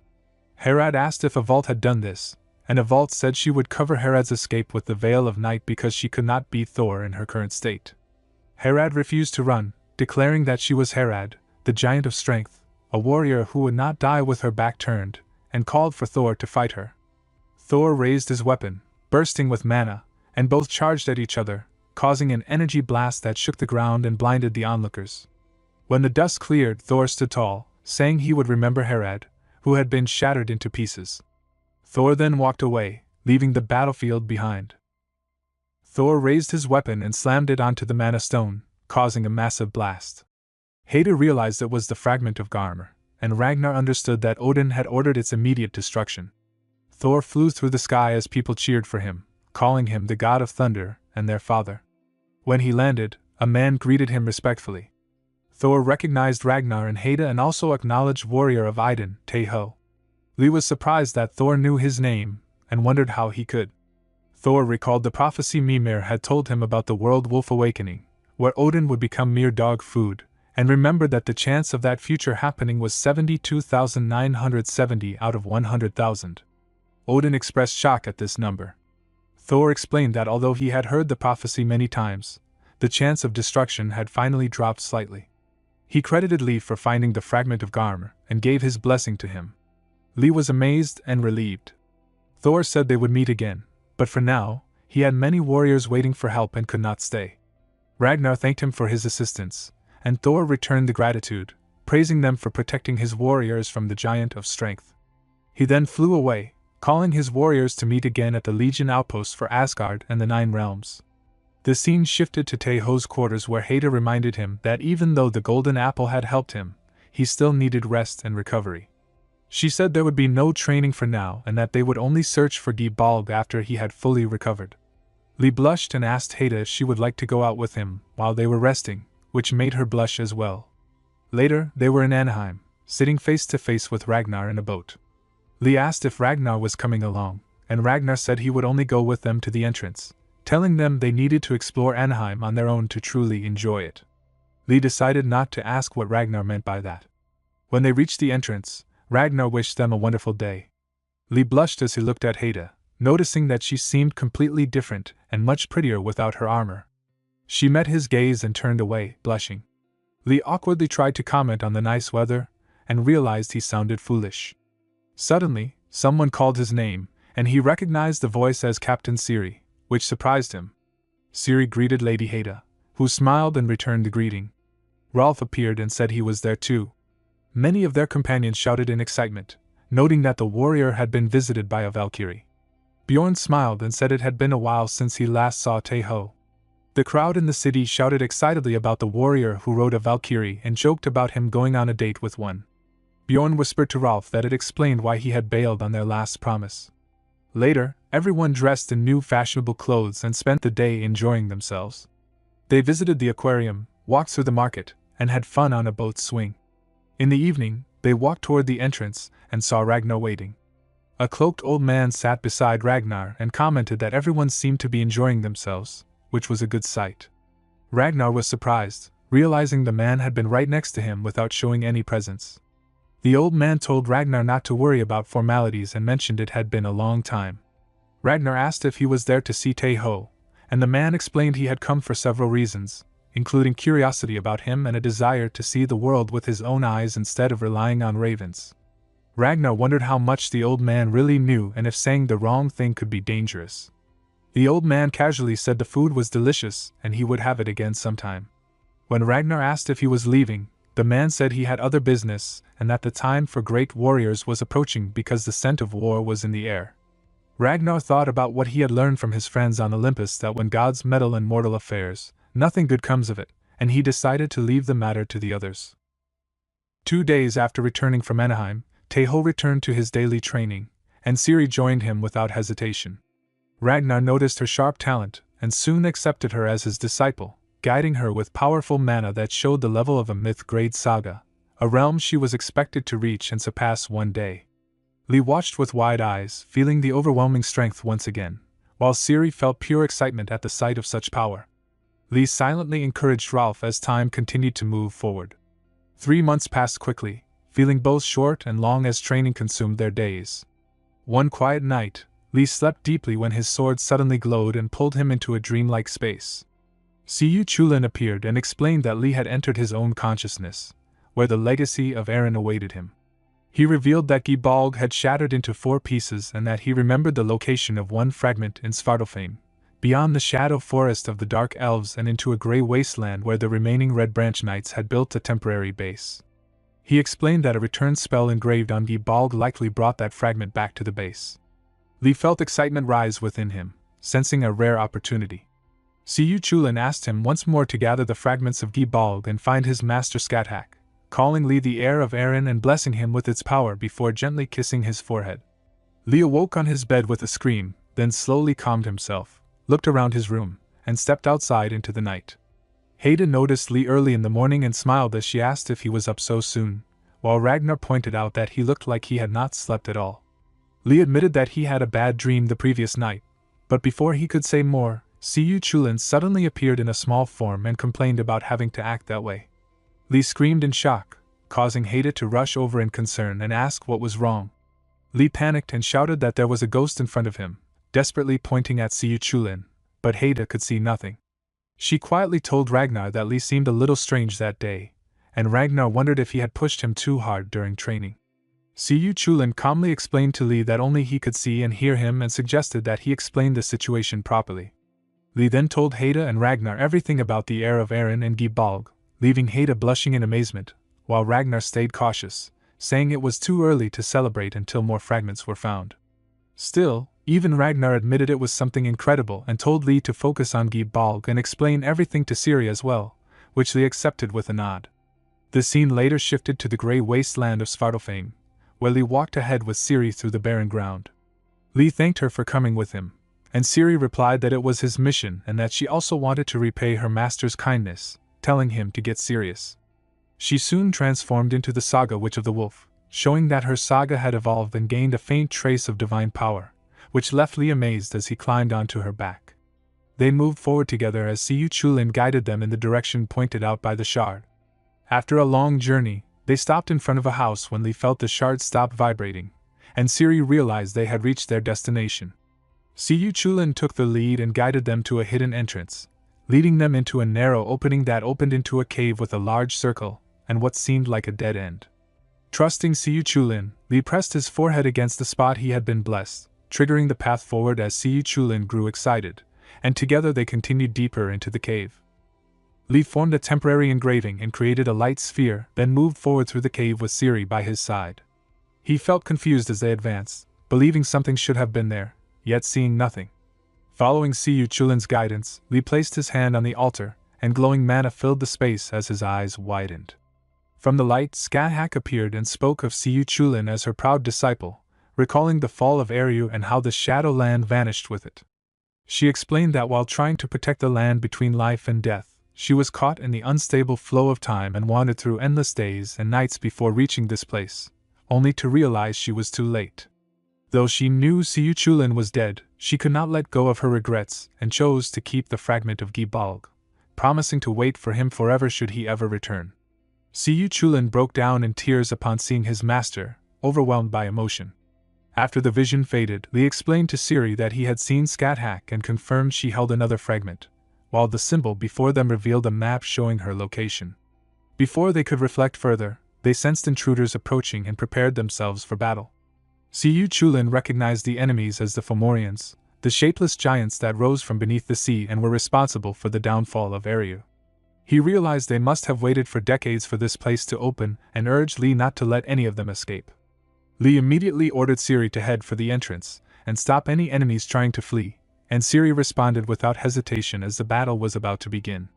Herad asked if a vault had done this, and a vault said she would cover Herad's escape with the Veil of Night because she could not beat Thor in her current state. Herad refused to run, declaring that she was Herad, the giant of strength, a warrior who would not die with her back turned, and called for Thor to fight her. Thor raised his weapon, bursting with mana, and both charged at each other, causing an energy blast that shook the ground and blinded the onlookers. When the dust cleared, Thor stood tall, saying he would remember Herad, who had been shattered into pieces. Thor then walked away, leaving the battlefield behind. Thor raised his weapon and slammed it onto the mana stone, causing a massive blast. Haida realized it was the fragment of Garmr, and Ragnar understood that Odin had ordered its immediate destruction. Thor flew through the sky as people cheered for him, calling him the god of thunder and their father. When he landed, a man greeted him respectfully. Thor recognized Ragnar and Haida and also acknowledged warrior of Idun, Taeho. Lee was surprised that Thor knew his name, and wondered how he could. Thor recalled the prophecy Mimir had told him about the world wolf awakening, where Odin would become mere dog food, and remembered that the chance of that future happening was 72,970 out of 100,000. Odin expressed shock at this number. Thor explained that although he had heard the prophecy many times, the chance of destruction had finally dropped slightly. He credited Lee for finding the fragment of Garmr and gave his blessing to him. Lee was amazed and relieved. Thor said they would meet again, but for now, he had many warriors waiting for help and could not stay. Ragnar thanked him for his assistance, and Thor returned the gratitude, praising them for protecting his warriors from the giant of strength. He then flew away, calling his warriors to meet again at the Legion outpost for Asgard and the Nine Realms. The scene shifted to Taeho's quarters, where Haida reminded him that even though the Golden Apple had helped him, he still needed rest and recovery. She said there would be no training for now and that they would only search for Gibalg after he had fully recovered. Lee blushed and asked Haida if she would like to go out with him while they were resting, which made her blush as well. Later, they were in Anaheim, sitting face to face with Ragnar in a boat. Lee asked if Ragnar was coming along, and Ragnar said he would only go with them to the entrance, telling them they needed to explore Anaheim on their own to truly enjoy it. Lee decided not to ask what Ragnar meant by that. When they reached the entrance, Ragnar wished them a wonderful day. Lee blushed as he looked at Haida, noticing that she seemed completely different and much prettier without her armor. She met his gaze and turned away, blushing. Lee awkwardly tried to comment on the nice weather, and realized he sounded foolish. Suddenly, someone called his name, and he recognized the voice as Captain Siri, which surprised him. Siri greeted Lady Haida, who smiled and returned the greeting. Rolf appeared and said he was there too. Many of their companions shouted in excitement, noting that the warrior had been visited by a Valkyrie. Bjorn smiled and said it had been a while since he last saw Taeho. The crowd in the city shouted excitedly about the warrior who rode a Valkyrie and joked about him going on a date with one. Bjorn whispered to Rolf that it explained why he had bailed on their last promise. Later, everyone dressed in new fashionable clothes and spent the day enjoying themselves. They visited the aquarium, walked through the market, and had fun on a boat swing. In the evening, they walked toward the entrance and saw Ragnar waiting. A cloaked old man sat beside Ragnar and commented that everyone seemed to be enjoying themselves, which was a good sight. Ragnar was surprised, realizing the man had been right next to him without showing any presence. The old man told Ragnar not to worry about formalities and mentioned it had been a long time. Ragnar asked if he was there to see Taeho, and the man explained he had come for several reasons, including curiosity about him and a desire to see the world with his own eyes instead of relying on ravens. Ragnar wondered how much the old man really knew and if saying the wrong thing could be dangerous. The old man casually said the food was delicious and he would have it again sometime. When Ragnar asked if he was leaving, the man said he had other business and that the time for great warriors was approaching because the scent of war was in the air. Ragnar thought about what he had learned from his friends on Olympus, that when gods meddle in mortal affairs, nothing good comes of it, and he decided to leave the matter to the others. 2 days after returning from Anaheim, Taeho returned to his daily training, and Siri joined him without hesitation. Ragnar noticed her sharp talent, and soon accepted her as his disciple, guiding her with powerful mana that showed the level of a myth-grade saga, a realm she was expected to reach and surpass one day. Lee watched with wide eyes, feeling the overwhelming strength once again, while Siri felt pure excitement at the sight of such power. Lee silently encouraged Rolf as time continued to move forward. 3 months passed quickly, feeling both short and long as training consumed their days. One quiet night, Lee slept deeply when his sword suddenly glowed and pulled him into a dreamlike space. Siyu Chulin appeared and explained that Lee had entered his own consciousness, where the legacy of Eren awaited him. He revealed that Gibalg had shattered into 4 pieces and that he remembered the location of one fragment in Svartalfheim, beyond the shadow forest of the Dark Elves and into a grey wasteland where the remaining Red Branch Knights had built a temporary base. He explained that a return spell engraved on Gibalg likely brought that fragment back to the base. Lee felt excitement rise within him, sensing a rare opportunity. Siyu Chulin asked him once more to gather the fragments of Gibalg and find his master Scathach, calling Lee the heir of Eren and blessing him with its power before gently kissing his forehead. Lee awoke on his bed with a scream, then slowly calmed himself, looked around his room, and stepped outside into the night. Haida noticed Lee early in the morning and smiled as she asked if he was up so soon, while Ragnar pointed out that he looked like he had not slept at all. Lee admitted that he had a bad dream the previous night, but before he could say more, Siyu Chulin suddenly appeared in a small form and complained about having to act that way. Lee screamed in shock, causing Haida to rush over in concern and ask what was wrong. Lee panicked and shouted that there was a ghost in front of him, desperately pointing at Siyu Chulin, but Haida could see nothing. She quietly told Ragnar that Lee seemed a little strange that day, and Ragnar wondered if he had pushed him too hard during training. Siyu Chulin calmly explained to Lee that only he could see and hear him and suggested that he explain the situation properly. Lee then told Haida and Ragnar everything about the heir of Eren and Gibalg, leaving Haida blushing in amazement, while Ragnar stayed cautious, saying it was too early to celebrate until more fragments were found. Still, even Ragnar admitted it was something incredible and told Lee to focus on Gibalg and explain everything to Ciri as well, which Lee accepted with a nod. The scene later shifted to the grey wasteland of Svartalfheim, where Lee walked ahead with Ciri through the barren ground. Lee thanked her for coming with him, and Ciri replied that it was his mission and that she also wanted to repay her master's kindness, telling him to get serious. She soon transformed into the Saga Witch of the Wolf, showing that her saga had evolved and gained a faint trace of divine power, which left Lee amazed as he climbed onto her back. They moved forward together as Siyu Chulin guided them in the direction pointed out by the shard. After a long journey, they stopped in front of a house when Lee felt the shard stop vibrating, and Ciri realized they had reached their destination. Siyu Chulin took the lead and guided them to a hidden entrance, leading them into a narrow opening that opened into a cave with a large circle and what seemed like a dead end. Trusting Siyu Chulin, Lee pressed his forehead against the spot he had been blessed, triggering the path forward as Siyu Chulin grew excited, and together they continued deeper into the cave. Lee formed a temporary engraving and created a light sphere, then moved forward through the cave with Ciri by his side. He felt confused as they advanced, believing something should have been there, yet seeing nothing. Following Siyu Chulin's guidance, Lee placed his hand on the altar, and glowing mana filled the space as his eyes widened. From the light, Skathak appeared and spoke of Siyu Chulin as her proud disciple, recalling the fall of Eriu and how the Shadow Land vanished with it. She explained that while trying to protect the land between life and death, she was caught in the unstable flow of time and wandered through endless days and nights before reaching this place, only to realize she was too late. Though she knew Siyu Chulin was dead, she could not let go of her regrets and chose to keep the fragment of Gibalg, promising to wait for him forever should he ever return. Siyu Chulin broke down in tears upon seeing his master, overwhelmed by emotion. After the vision faded, Lee explained to Ciri that he had seen Skathak and confirmed she held another fragment, while the symbol before them revealed a map showing her location. Before they could reflect further, they sensed intruders approaching and prepared themselves for battle. Siyu Chulin recognized the enemies as the Fomorians, the shapeless giants that rose from beneath the sea and were responsible for the downfall of Eriu. He realized they must have waited for decades for this place to open and urged Lee not to let any of them escape. Lee immediately ordered Ciri to head for the entrance and stop any enemies trying to flee, and Ciri responded without hesitation as the battle was about to begin.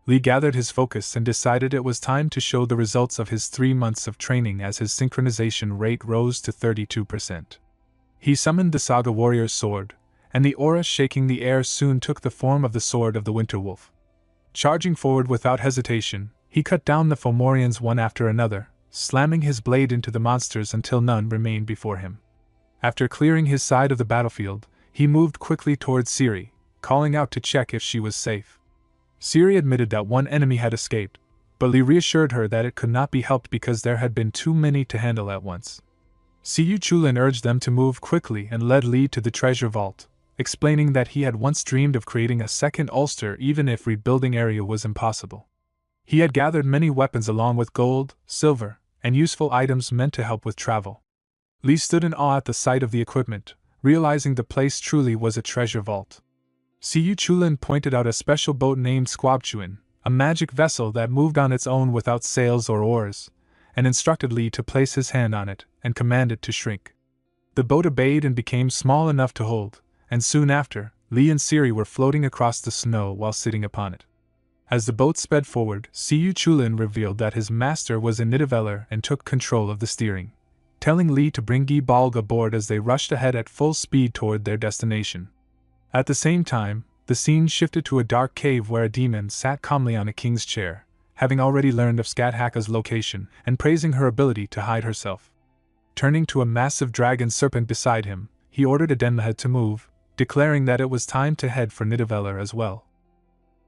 Lee gathered his focus and decided it was time to show the results of his 3 months of training as his synchronization rate rose to 32%. He summoned the Saga Warrior's sword, and the aura shaking the air soon took the form of the sword of the Winter Wolf. Charging forward without hesitation, he cut down the Fomorians one after another, slamming his blade into the monsters until none remained before him. After clearing his side of the battlefield, he moved quickly towards Ciri, calling out to check if she was safe. Ciri admitted that one enemy had escaped, but Lee reassured her that it could not be helped because there had been too many to handle at once. Siyu Chulin urged them to move quickly and led Lee to the treasure vault, explaining that he had once dreamed of creating a second Ulster even if rebuilding Eriu was impossible. He had gathered many weapons along with gold, silver, and useful items meant to help with travel. Lee stood in awe at the sight of the equipment, realizing the place truly was a treasure vault. Siyu Chulin pointed out a special boat named Squabchuin, a magic vessel that moved on its own without sails or oars, and instructed Lee to place his hand on it and command it to shrink. The boat obeyed and became small enough to hold, and soon after, Lee and Ciri were floating across the snow while sitting upon it. As the boat sped forward, Siyu Chulin revealed that his master was in Nidavellir and took control of the steering, telling Lee to bring Gibalg aboard as they rushed ahead at full speed toward their destination. At the same time, the scene shifted to a dark cave where a demon sat calmly on a king's chair, having already learned of Skathaka's location and praising her ability to hide herself. Turning to a massive dragon serpent beside him, he ordered Adenmahed to move, declaring that it was time to head for Nidavellir as well.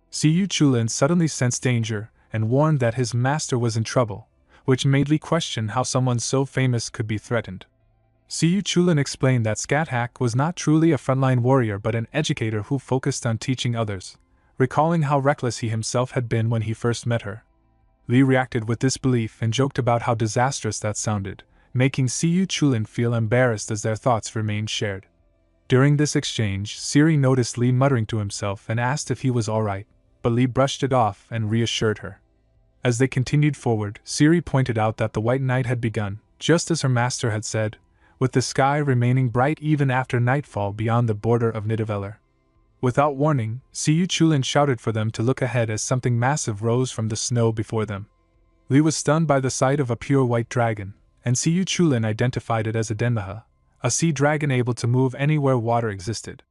Siyu Chulin suddenly sensed danger and warned that his master was in trouble, which made Lee question how someone so famous could be threatened. Siyu Chulin explained that Skathak was not truly a frontline warrior but an educator who focused on teaching others, recalling how reckless he himself had been when he first met her. Lee reacted with disbelief and joked about how disastrous that sounded, making Siyu Chulin feel embarrassed as their thoughts remained shared. During this exchange, Ciri noticed Lee muttering to himself and asked if he was alright, but Lee brushed it off and reassured her. As they continued forward, Ciri pointed out that the White Night had begun, just as her master had said, with the sky remaining bright even after nightfall beyond the border of Nidavellir. Without warning, Siyu Chulin shouted for them to look ahead as something massive rose from the snow before them. Li was stunned by the sight of a pure white dragon, and Siyu Chulin identified it as a Denmaha, a sea dragon able to move anywhere water existed.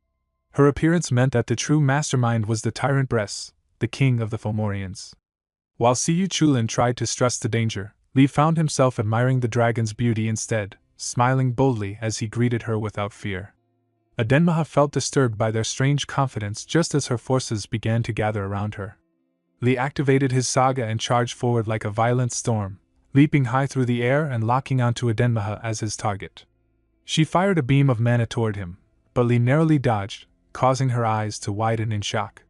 Her appearance meant that the true mastermind was the tyrant Bress, the king of the Fomorians. While Siyu Chulin tried to stress the danger, Li found himself admiring the dragon's beauty instead, smiling boldly as he greeted her without fear. Adenmaha felt disturbed by their strange confidence just as her forces began to gather around her. Li activated his saga and charged forward like a violent storm, leaping high through the air and locking onto Adenmaha as his target. She fired a beam of mana toward him, but Li narrowly dodged, causing her eyes to widen in shock.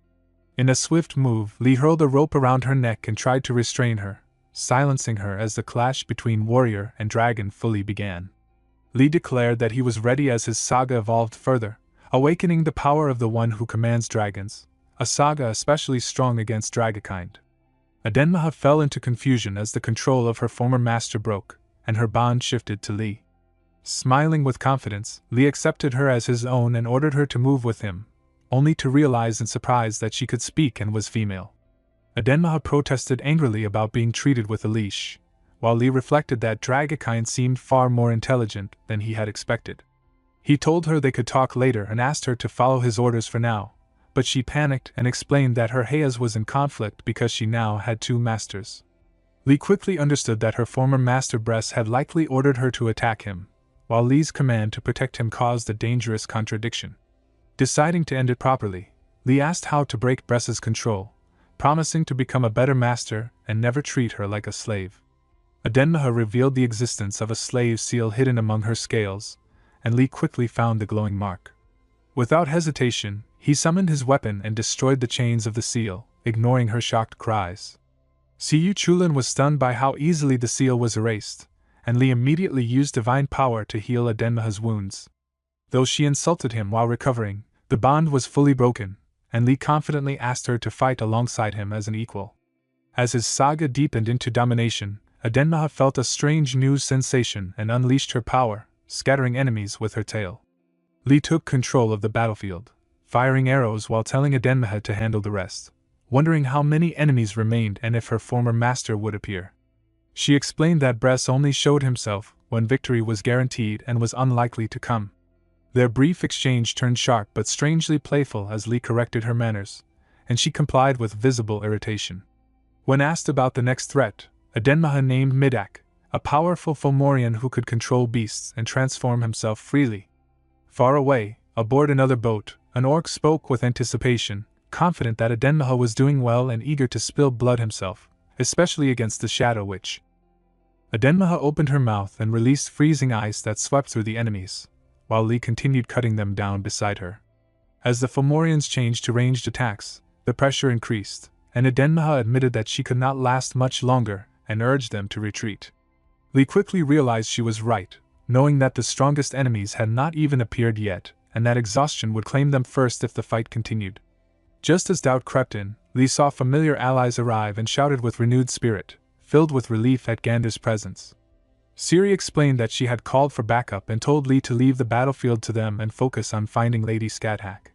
In a swift move, Li hurled a rope around her neck and tried to restrain her, silencing her as the clash between warrior and dragon fully began. Li declared that he was ready as his saga evolved further, awakening the power of the one who commands dragons, a saga especially strong against dragonkind. Adenmaha fell into confusion as the control of her former master broke, and her bond shifted to Li. Smiling with confidence, Li accepted her as his own and ordered her to move with him, only to realize in surprise that she could speak and was female. Adenmaha protested angrily about being treated with a leash, while Li reflected that dragonkind seemed far more intelligent than he had expected. He told her they could talk later and asked her to follow his orders for now, but she panicked and explained that her Hayas was in conflict because she now had two masters. Li quickly understood that her former master Bress had likely ordered her to attack him, while Li's command to protect him caused a dangerous contradiction. Deciding to end it properly, Li asked how to break Bress's control, promising to become a better master and never treat her like a slave. Adenmaha revealed the existence of a slave seal hidden among her scales, and Li quickly found the glowing mark. Without hesitation, he summoned his weapon and destroyed the chains of the seal, ignoring her shocked cries. Siyu Chulin was stunned by how easily the seal was erased, and Li immediately used divine power to heal Adenmaha's wounds. Though she insulted him while recovering, the bond was fully broken, and Li confidently asked her to fight alongside him as an equal. As his saga deepened into domination, Adenmaha felt a strange new sensation and unleashed her power, scattering enemies with her tail. Li took control of the battlefield, firing arrows while telling Adenmaha to handle the rest, wondering how many enemies remained and if her former master would appear. She explained that Bress only showed himself when victory was guaranteed and was unlikely to come. Their brief exchange turned sharp but strangely playful as Li corrected her manners, and she complied with visible irritation. When asked about the next threat, Adenmaha named Midak, a powerful Fomorian who could control beasts and transform himself freely. Far away, aboard another boat, an orc spoke with anticipation, confident that Adenmaha was doing well and eager to spill blood himself, especially against the Shadow Witch. Adenmaha opened her mouth and released freezing ice that swept through the enemies, while Li continued cutting them down beside her. As the Fomorians changed to ranged attacks, the pressure increased, and Adenmaha admitted that she could not last much longer and urged them to retreat. Li quickly realized she was right, knowing that the strongest enemies had not even appeared yet, and that exhaustion would claim them first if the fight continued. Just as doubt crept in, Li saw familiar allies arrive and shouted with renewed spirit, filled with relief at Gander's presence. Ciri explained that she had called for backup and told Li to leave the battlefield to them and focus on finding Lady Scathach.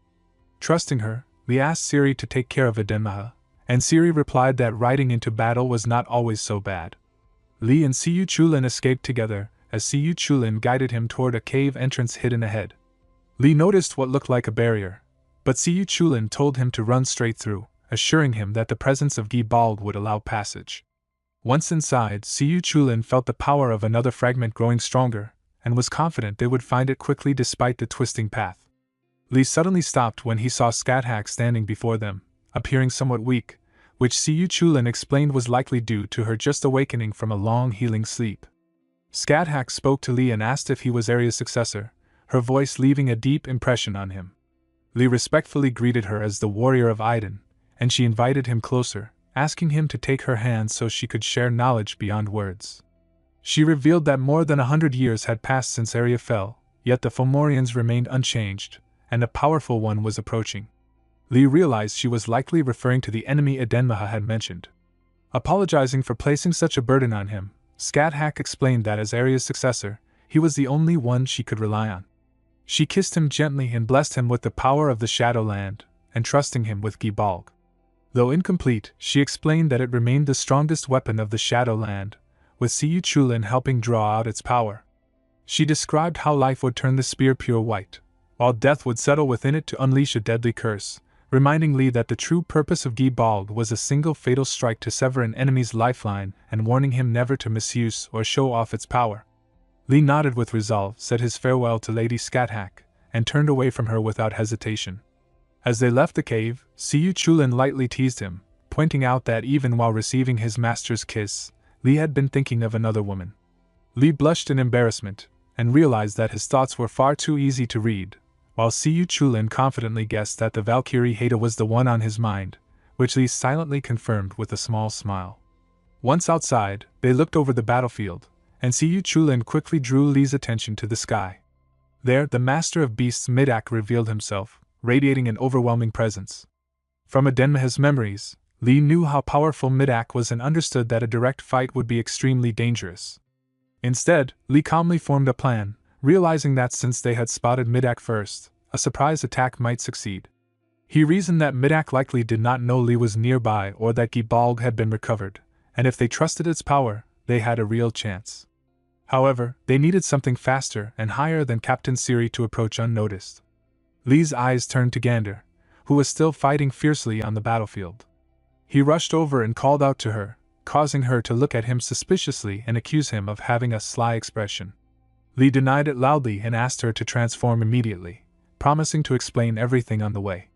Trusting her, Li asked Ciri to take care of Adenmaha, and Ciri replied that riding into battle was not always so bad. Li and Siyu Chulin escaped together, as Siyu Chulin guided him toward a cave entrance hidden ahead. Li noticed what looked like a barrier, but Siyu Chulin told him to run straight through, assuring him that the presence of Gi Bald would allow passage. Once inside, Siyu Chulin felt the power of another fragment growing stronger, and was confident they would find it quickly despite the twisting path. Li suddenly stopped when he saw Scathach standing before them, appearing somewhat weak, which Siyu Chulin explained was likely due to her just awakening from a long healing sleep. Scathach spoke to Li and asked if he was Arya's successor, her voice leaving a deep impression on him. Li respectfully greeted her as the warrior of Iden, and she invited him closer, asking him to take her hand so she could share knowledge beyond words. She revealed that more than 100 years had passed since Arya fell, yet the Fomorians remained unchanged, and a powerful one was approaching. Li realized she was likely referring to the enemy Adenmaha had mentioned. Apologizing for placing such a burden on him, Scathach explained that as Arya's successor, he was the only one she could rely on. She kissed him gently and blessed him with the power of the Shadowland, entrusting him with Gibalg. Though incomplete, she explained that it remained the strongest weapon of the Shadowland, with Siyu Chulin helping draw out its power. She described how life would turn the spear pure white, while death would settle within it to unleash a deadly curse, reminding Lee that the true purpose of Gibalg was a single fatal strike to sever an enemy's lifeline and warning him never to misuse or show off its power. Lee nodded with resolve, said his farewell to Lady Scathach, and turned away from her without hesitation. As they left the cave, Siyu Chulin lightly teased him, pointing out that even while receiving his master's kiss, Lee had been thinking of another woman. Lee blushed in embarrassment, and realized that his thoughts were far too easy to read, while Siyu Chulin confidently guessed that the Valkyrie Haida was the one on his mind, which Lee silently confirmed with a small smile. Once outside, they looked over the battlefield, and Siyu Chulin quickly drew Lee's attention to the sky. There, the Master of Beasts Midak revealed himself, radiating an overwhelming presence. From Adenma's memories, Lee knew how powerful Midak was and understood that a direct fight would be extremely dangerous. Instead, Lee calmly formed a plan, realizing that since they had spotted Midak first, a surprise attack might succeed. He reasoned that Midak likely did not know Lee was nearby or that Gibalg had been recovered, and if they trusted its power, they had a real chance. However, they needed something faster and higher than Captain Siri to approach unnoticed. Lee's eyes turned to Gander, who was still fighting fiercely on the battlefield. He rushed over and called out to her, causing her to look at him suspiciously and accuse him of having a sly expression. Lee denied it loudly and asked her to transform immediately, promising to explain everything on the way.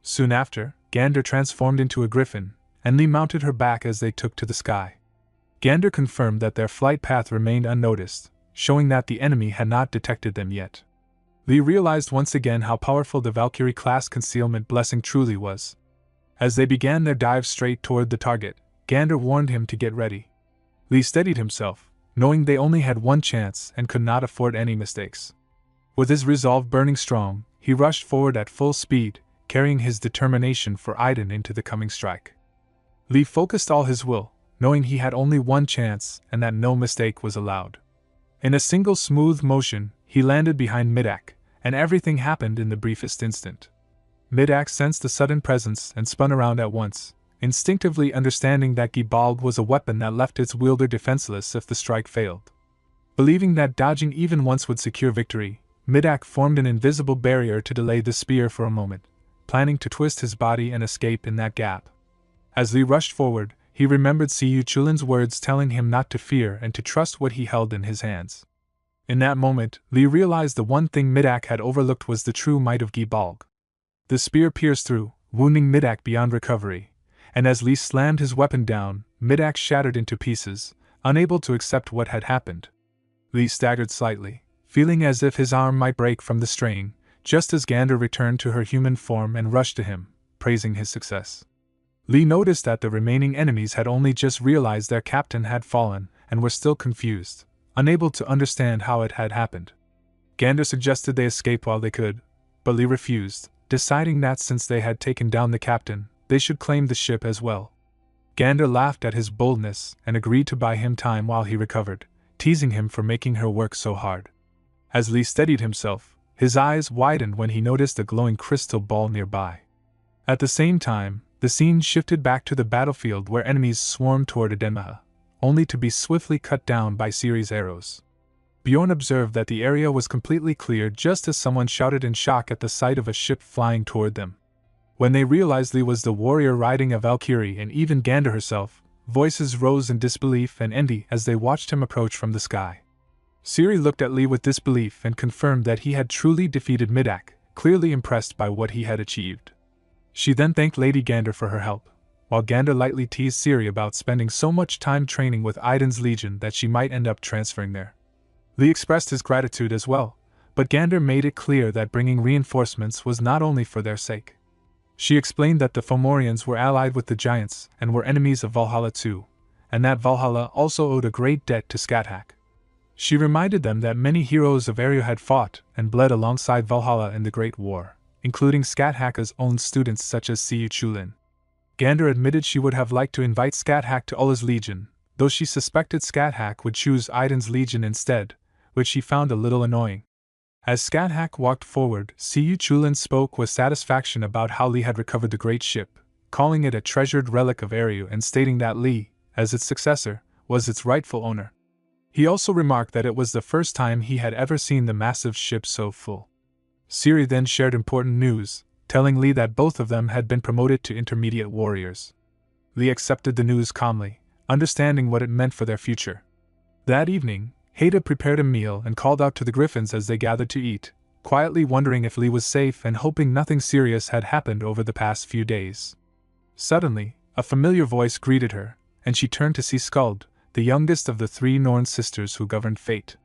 Soon after, Gander transformed into a griffin, and Lee mounted her back as they took to the sky. Gander confirmed that their flight path remained unnoticed, showing that the enemy had not detected them yet. Lee realized once again how powerful the Valkyrie-class concealment blessing truly was. As they began their dive straight toward the target, Gander warned him to get ready. Lee steadied himself, knowing they only had one chance and could not afford any mistakes. With his resolve burning strong, he rushed forward at full speed, carrying his determination for Aiden into the coming strike. Lee focused all his will, knowing he had only one chance and that no mistake was allowed. In a single smooth motion, he landed behind Midak, and everything happened in the briefest instant. Midak sensed the sudden presence and spun around at once, instinctively understanding that Gibalg was a weapon that left its wielder defenseless if the strike failed. Believing that dodging even once would secure victory, Midak formed an invisible barrier to delay the spear for a moment, planning to twist his body and escape in that gap. As Lee rushed forward, he remembered Siyu Chulin's words telling him not to fear and to trust what he held in his hands. In that moment, Lee realized the one thing Midak had overlooked was the true might of Gibalg. The spear pierced through, wounding Midak beyond recovery, and as Lee slammed his weapon down, Midak shattered into pieces, unable to accept what had happened. Lee staggered slightly, feeling as if his arm might break from the strain, just as Gander returned to her human form and rushed to him, praising his success. Lee noticed that the remaining enemies had only just realized their captain had fallen and were still confused, unable to understand how it had happened. Gander suggested they escape while they could, but Lee refused, deciding that since they had taken down the captain, they should claim the ship as well. Gander laughed at his boldness and agreed to buy him time while he recovered, teasing him for making her work so hard. As Lee steadied himself, his eyes widened when he noticed a glowing crystal ball nearby. At the same time, the scene shifted back to the battlefield where enemies swarmed toward Adenmaha, only to be swiftly cut down by Ciri's arrows. Bjorn observed that the area was completely clear just as someone shouted in shock at the sight of a ship flying toward them. When they realized Lee was the warrior riding a Valkyrie and even Gander herself, voices rose in disbelief and envy as they watched him approach from the sky. Ciri looked at Lee with disbelief and confirmed that he had truly defeated Midak, clearly impressed by what he had achieved. She then thanked Lady Gander for her help, while Gander lightly teased Ciri about spending so much time training with Aiden's Legion that she might end up transferring there. Lee expressed his gratitude as well, but Gander made it clear that bringing reinforcements was not only for their sake. She explained that the Fomorians were allied with the Giants and were enemies of Valhalla too, and that Valhalla also owed a great debt to Scathach. She reminded them that many heroes of Area had fought and bled alongside Valhalla in the Great War, including Scathach's own students such as Siyu Chulin. Gander admitted she would have liked to invite Scathach to Ulla's Legion, though she suspected Scathach would choose Aiden's Legion instead, which he found a little annoying. As Skathak walked forward, Siyu Chulin spoke with satisfaction about how Li had recovered the great ship, calling it a treasured relic of Eryu and stating that Li, as its successor, was its rightful owner. He also remarked that it was the first time he had ever seen the massive ship so full. Siri then shared important news, telling Li that both of them had been promoted to intermediate warriors. Li accepted the news calmly, understanding what it meant for their future. That evening, Haida prepared a meal and called out to the griffins as they gathered to eat, quietly wondering if Li was safe and hoping nothing serious had happened over the past few days. Suddenly, a familiar voice greeted her, and she turned to see Skuld, the youngest of the 3 Norn sisters who governed fate.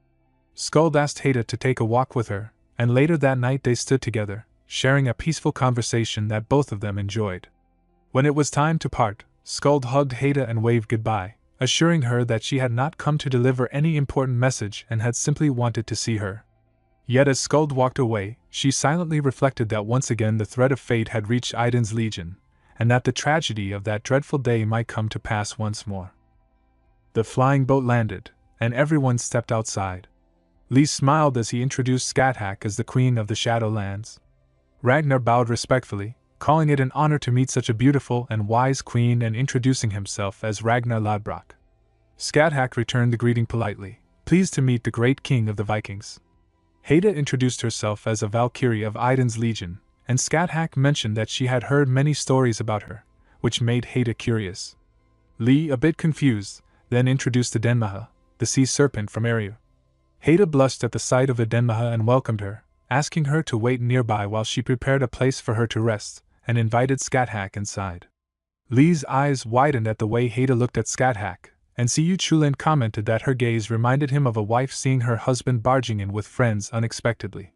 Skuld asked Haida to take a walk with her, and later that night they stood together, sharing a peaceful conversation that both of them enjoyed. When it was time to part, Skuld hugged Haida and waved goodbye, assuring her that she had not come to deliver any important message and had simply wanted to see her. Yet as Skuld walked away, she silently reflected that once again the threat of fate had reached Aiden's legion, and that the tragedy of that dreadful day might come to pass once more. The flying boat landed, and everyone stepped outside. Li smiled as he introduced Skathak as the Queen of the Shadowlands. Ragnar bowed respectfully, calling it an honor to meet such a beautiful and wise queen and introducing himself as Ragnar Lodbrok. Skathak returned the greeting politely, pleased to meet the great king of the Vikings. Haida introduced herself as a Valkyrie of Aiden's legion, and Skathak mentioned that she had heard many stories about her, which made Haida curious. Li, a bit confused, then introduced Adenmaha, the sea serpent from Eryu. Haida blushed at the sight of Adenmaha and welcomed her, asking her to wait nearby while she prepared a place for her to rest, and invited Skathak inside. Li's eyes widened at the way Haida looked at Skathak, and Siyu Chulin commented that her gaze reminded him of a wife seeing her husband barging in with friends unexpectedly.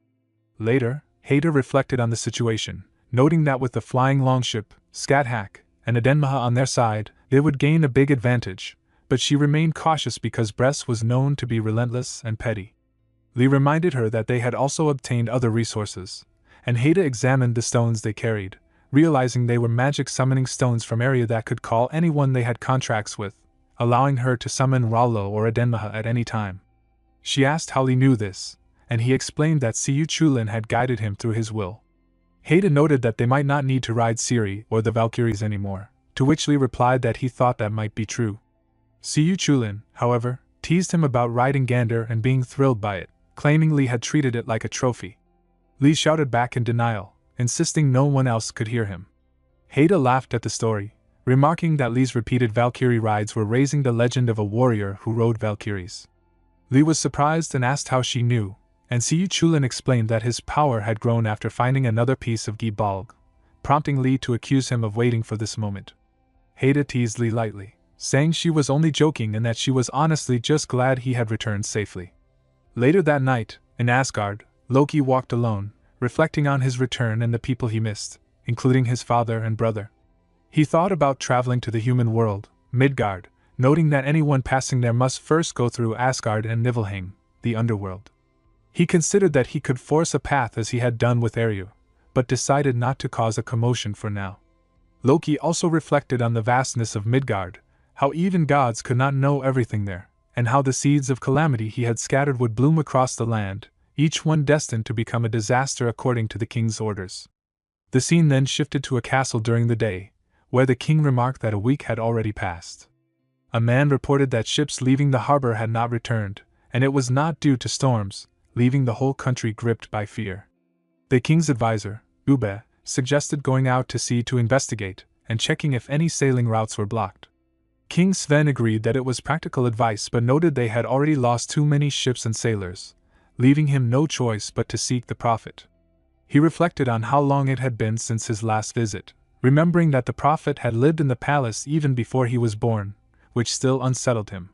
Later, Haida reflected on the situation, noting that with the flying longship, Skathak, and Adenmaha on their side, they would gain a big advantage, but she remained cautious because Bress was known to be relentless and petty. Li reminded her that they had also obtained other resources, and Haida examined the stones they carried, realizing they were magic summoning stones from area that could call anyone they had contracts with, allowing her to summon Rallo or Adenmaha at any time. She asked how Li knew this, and he explained that Siyu Chulin had guided him through his will. Haida noted that they might not need to ride Siri or the Valkyries anymore, to which Li replied that he thought that might be true. Siyu Chulin, however, teased him about riding Gander and being thrilled by it, claiming Li had treated it like a trophy. Li shouted back in denial, insisting no one else could hear him. Haida laughed at the story, remarking that Li's repeated Valkyrie rides were raising the legend of a warrior who rode Valkyries. Li was surprised and asked how she knew, and Siyu Chulin explained that his power had grown after finding another piece of Gibalg, prompting Li to accuse him of waiting for this moment. Haida teased Li lightly, saying she was only joking and that she was honestly just glad he had returned safely. Later that night, in Asgard, Loki walked alone, reflecting on his return and the people he missed, including his father and brother. He thought about traveling to the human world, Midgard, noting that anyone passing there must first go through Asgard and Niflheim, the underworld. He considered that he could force a path as he had done with Eryu, but decided not to cause a commotion for now. Loki also reflected on the vastness of Midgard, how even gods could not know everything there, and how the seeds of calamity he had scattered would bloom across the land, each one destined to become a disaster according to the king's orders. The scene then shifted to a castle during the day, where the king remarked that a week had already passed. A man reported that ships leaving the harbor had not returned, and it was not due to storms, leaving the whole country gripped by fear. The king's advisor, Ube, suggested going out to sea to investigate, and checking if any sailing routes were blocked. King Sven agreed that it was practical advice but noted they had already lost too many ships and sailors, leaving him no choice but to seek the prophet. He reflected on how long it had been since his last visit, remembering that the prophet had lived in the palace even before he was born, which still unsettled him.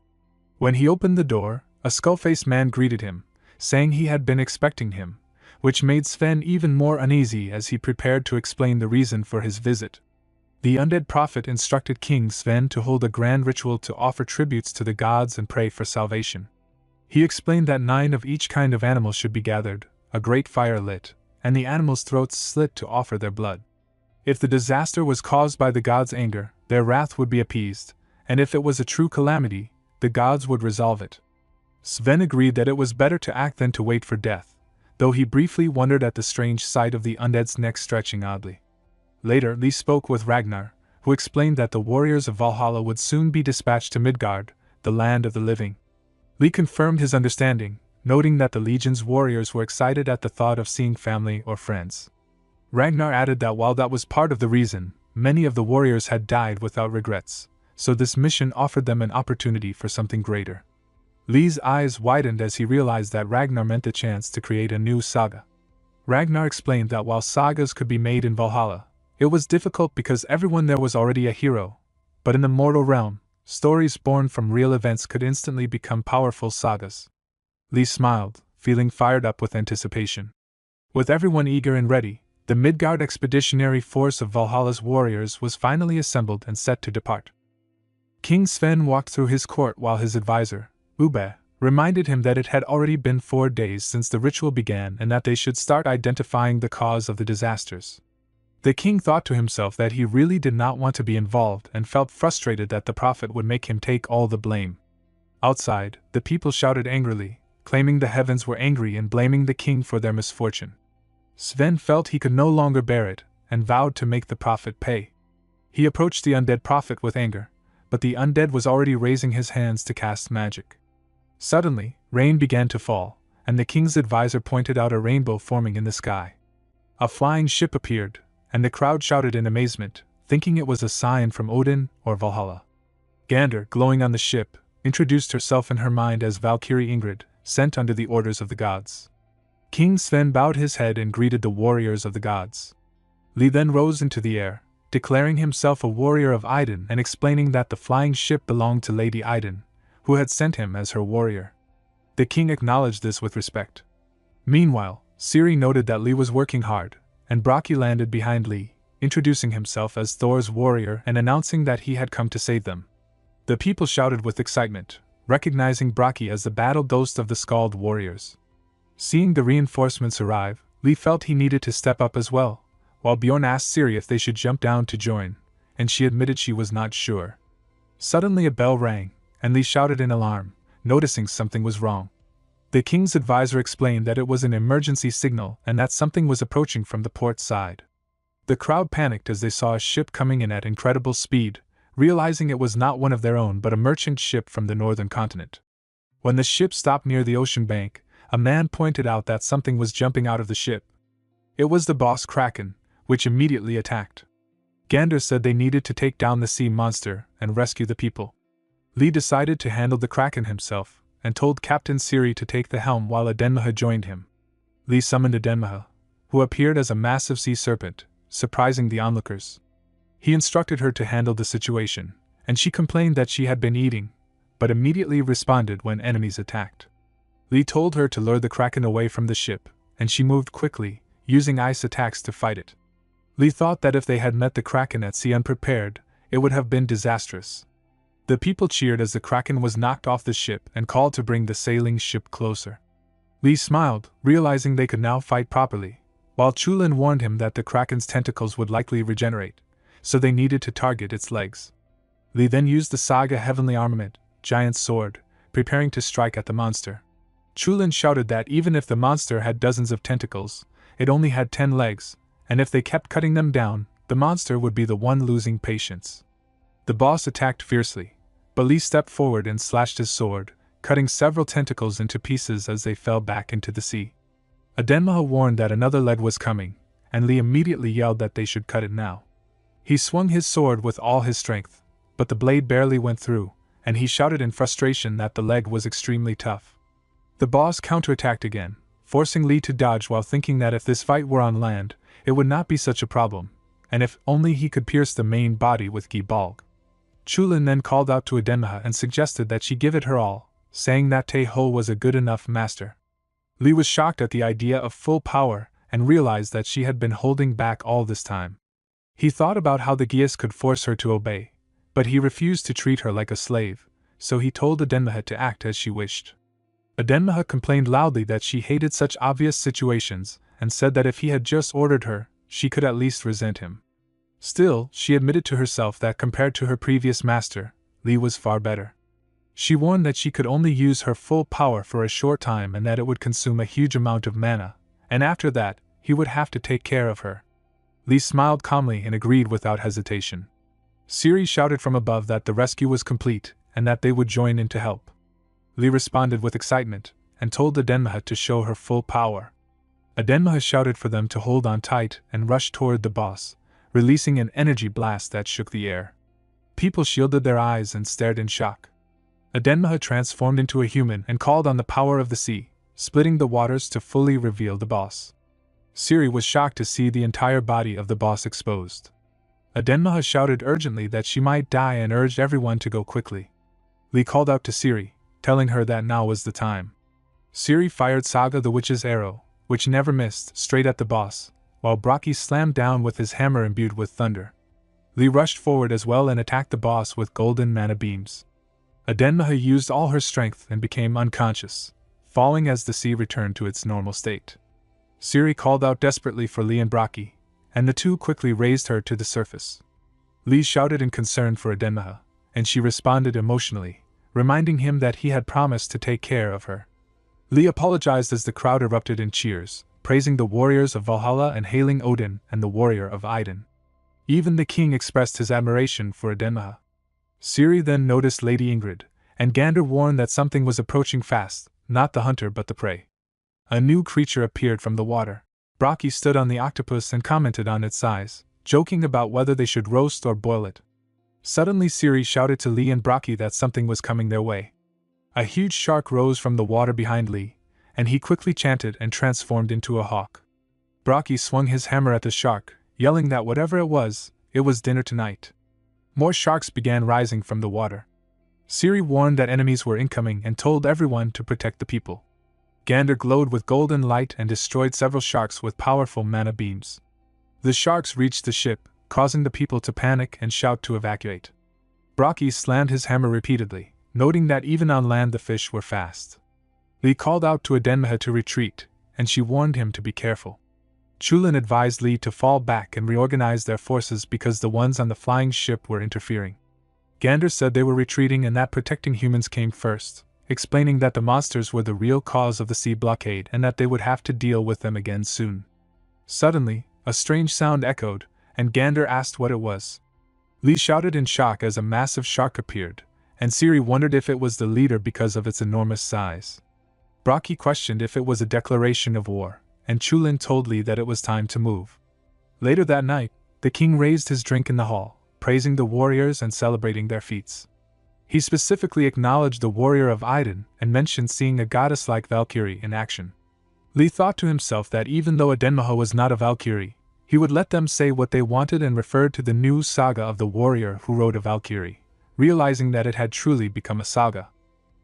When he opened the door, a skull-faced man greeted him, saying he had been expecting him, which made Sven even more uneasy as he prepared to explain the reason for his visit. The undead prophet instructed King Sven to hold a grand ritual to offer tributes to the gods and pray for salvation. He explained that 9 of each kind of animal should be gathered, a great fire lit, and the animals' throats slit to offer their blood. If the disaster was caused by the gods' anger, their wrath would be appeased, and if it was a true calamity, the gods would resolve it. Sven agreed that it was better to act than to wait for death, though he briefly wondered at the strange sight of the undead's neck stretching oddly. Later, Lee spoke with Ragnar, who explained that the warriors of Valhalla would soon be dispatched to Midgard, the land of the living. Lee confirmed his understanding, noting that the Legion's warriors were excited at the thought of seeing family or friends. Ragnar added that while that was part of the reason, many of the warriors had died without regrets, so this mission offered them an opportunity for something greater. Lee's eyes widened as he realized that Ragnar meant the chance to create a new saga. Ragnar explained that while sagas could be made in Valhalla, it was difficult because everyone there was already a hero, but in the mortal realm, stories born from real events could instantly become powerful sagas. Lee smiled, feeling fired up with anticipation. With everyone eager and ready, the Midgard expeditionary force of Valhalla's warriors was finally assembled and set to depart. King Sven walked through his court while his advisor, Ube, reminded him that it had already been 4 days since the ritual began and that they should start identifying the cause of the disasters. The king thought to himself that he really did not want to be involved and felt frustrated that the prophet would make him take all the blame. Outside, the people shouted angrily, claiming the heavens were angry and blaming the king for their misfortune. Sven felt he could no longer bear it, and vowed to make the prophet pay. He approached the undead prophet with anger, but the undead was already raising his hands to cast magic. Suddenly, rain began to fall, and the king's advisor pointed out a rainbow forming in the sky. A flying ship appeared, and the crowd shouted in amazement, thinking it was a sign from Odin or Valhalla. Gander, glowing on the ship, introduced herself in her mind as Valkyrie Ingrid, sent under the orders of the gods. King Sven bowed his head and greeted the warriors of the gods. Lee then rose into the air, declaring himself a warrior of Idun and explaining that the flying ship belonged to Lady Idun, who had sent him as her warrior. The king acknowledged this with respect. Meanwhile, Siri noted that Lee was working hard, and Bragi landed behind Lee, introducing himself as Thor's warrior and announcing that he had come to save them. The people shouted with excitement, recognizing Bragi as the battle ghost of the Skald warriors. Seeing the reinforcements arrive, Lee felt he needed to step up as well, while Bjorn asked Siri if they should jump down to join, and she admitted she was not sure. Suddenly a bell rang, and Lee shouted in alarm, noticing something was wrong. The king's advisor explained that it was an emergency signal and that something was approaching from the port side. The crowd panicked as they saw a ship coming in at incredible speed, realizing it was not one of their own but a merchant ship from the northern continent. When the ship stopped near the ocean bank, a man pointed out that something was jumping out of the ship. It was the boss Kraken, which immediately attacked. Gander said they needed to take down the sea monster and rescue the people. Lee decided to handle the Kraken himself, and told Captain Siri to take the helm while Adenmaha joined him. Lee summoned Adenmaha, who appeared as a massive sea serpent, surprising the onlookers. He instructed her to handle the situation, and she complained that she had been eating, but immediately responded when enemies attacked. Lee told her to lure the Kraken away from the ship, and she moved quickly, using ice attacks to fight it. Lee thought that if they had met the Kraken at sea unprepared, it would have been disastrous. The people cheered as the Kraken was knocked off the ship and called to bring the sailing ship closer. Lee smiled, realizing they could now fight properly, while Chulin warned him that the Kraken's tentacles would likely regenerate, so they needed to target its legs. Lee then used the Saga Heavenly Armament, Giant Sword, preparing to strike at the monster. Chulin shouted that even if the monster had dozens of tentacles, it only had 10 legs, and if they kept cutting them down, the monster would be the one losing patience. The boss attacked fiercely, but Lee stepped forward and slashed his sword, cutting several tentacles into pieces as they fell back into the sea. Adenmaha warned that another leg was coming, and Lee immediately yelled that they should cut it now. He swung his sword with all his strength, but the blade barely went through, and he shouted in frustration that the leg was extremely tough. The boss counterattacked again, forcing Lee to dodge while thinking that if this fight were on land, it would not be such a problem, and if only he could pierce the main body with Gibalg. Chulin then called out to Adenmaha and suggested that she give it her all, saying that Tae-ho was a good enough master. Lee was shocked at the idea of full power and realized that she had been holding back all this time. He thought about how the Geas could force her to obey, but he refused to treat her like a slave, so he told Adenmaha to act as she wished. Adenmaha complained loudly that she hated such obvious situations and said that if he had just ordered her, she could at least resent him. Still, she admitted to herself that compared to her previous master, Lee was far better. She warned that she could only use her full power for a short time and that it would consume a huge amount of mana, and after that, he would have to take care of her. Lee smiled calmly and agreed without hesitation. Siri shouted from above that the rescue was complete and that they would join in to help. Lee responded with excitement and told the Denmaha to show her full power. Denmaha shouted for them to hold on tight and rushed toward the boss, releasing an energy blast that shook the air. People shielded their eyes and stared in shock. Denmaha transformed into a human and called on the power of the sea, splitting the waters to fully reveal the boss. Siri was shocked to see the entire body of the boss exposed. Denmaha shouted urgently that she might die and urged everyone to go quickly. Lee called out to Siri, telling her that now was the time. Siri fired Saga the Witch's arrow, which never missed, straight at the boss, while Brocky slammed down with his hammer imbued with thunder. Lee rushed forward as well and attacked the boss with golden mana beams. Denmaha used all her strength and became unconscious, falling as the sea returned to its normal state. Siri called out desperately for Lee and Brocky, and the two quickly raised her to the surface. Lee shouted in concern for Denmaha, and she responded emotionally, reminding him that he had promised to take care of her. Lee apologized as the crowd erupted in cheers, praising the warriors of Valhalla and hailing Odin and the warrior of Idun. Even the king expressed his admiration for Denmaha. Siri then noticed Lady Ingrid, and Gander warned that something was approaching fast, not the hunter but the prey. A new creature appeared from the water. Brocky stood on the octopus and commented on its size, joking about whether they should roast or boil it. Suddenly Siri shouted to Lee and Brocky that something was coming their way. A huge shark rose from the water behind Lee, and he quickly chanted and transformed into a hawk. Brocky swung his hammer at the shark, yelling that whatever it was dinner tonight. More sharks began rising from the water. Siri warned that enemies were incoming and told everyone to protect the people. Gander glowed with golden light and destroyed several sharks with powerful mana beams. The sharks reached the ship, causing the people to panic and shout to evacuate. Brocky slammed his hammer repeatedly, noting that even on land the fish were fast. Lee called out to Denmaha to retreat, and she warned him to be careful. Chulin advised Lee to fall back and reorganize their forces because the ones on the flying ship were interfering. Gander said they were retreating and that protecting humans came first, explaining that the monsters were the real cause of the sea blockade and that they would have to deal with them again soon. Suddenly, a strange sound echoed, and Gander asked what it was. Lee shouted in shock as a massive shark appeared, and Siri wondered if it was the leader because of its enormous size. Brocky questioned if it was a declaration of war, and Chulin told Lee that it was time to move. Later that night, the king raised his drink in the hall, praising the warriors and celebrating their feats. He specifically acknowledged the warrior of Idun and mentioned seeing a goddess like Valkyrie in action. Lee thought to himself that even though Denmaha was not a Valkyrie, he would let them say what they wanted and referred to the new saga of the warrior who rode a Valkyrie, realizing that it had truly become a saga.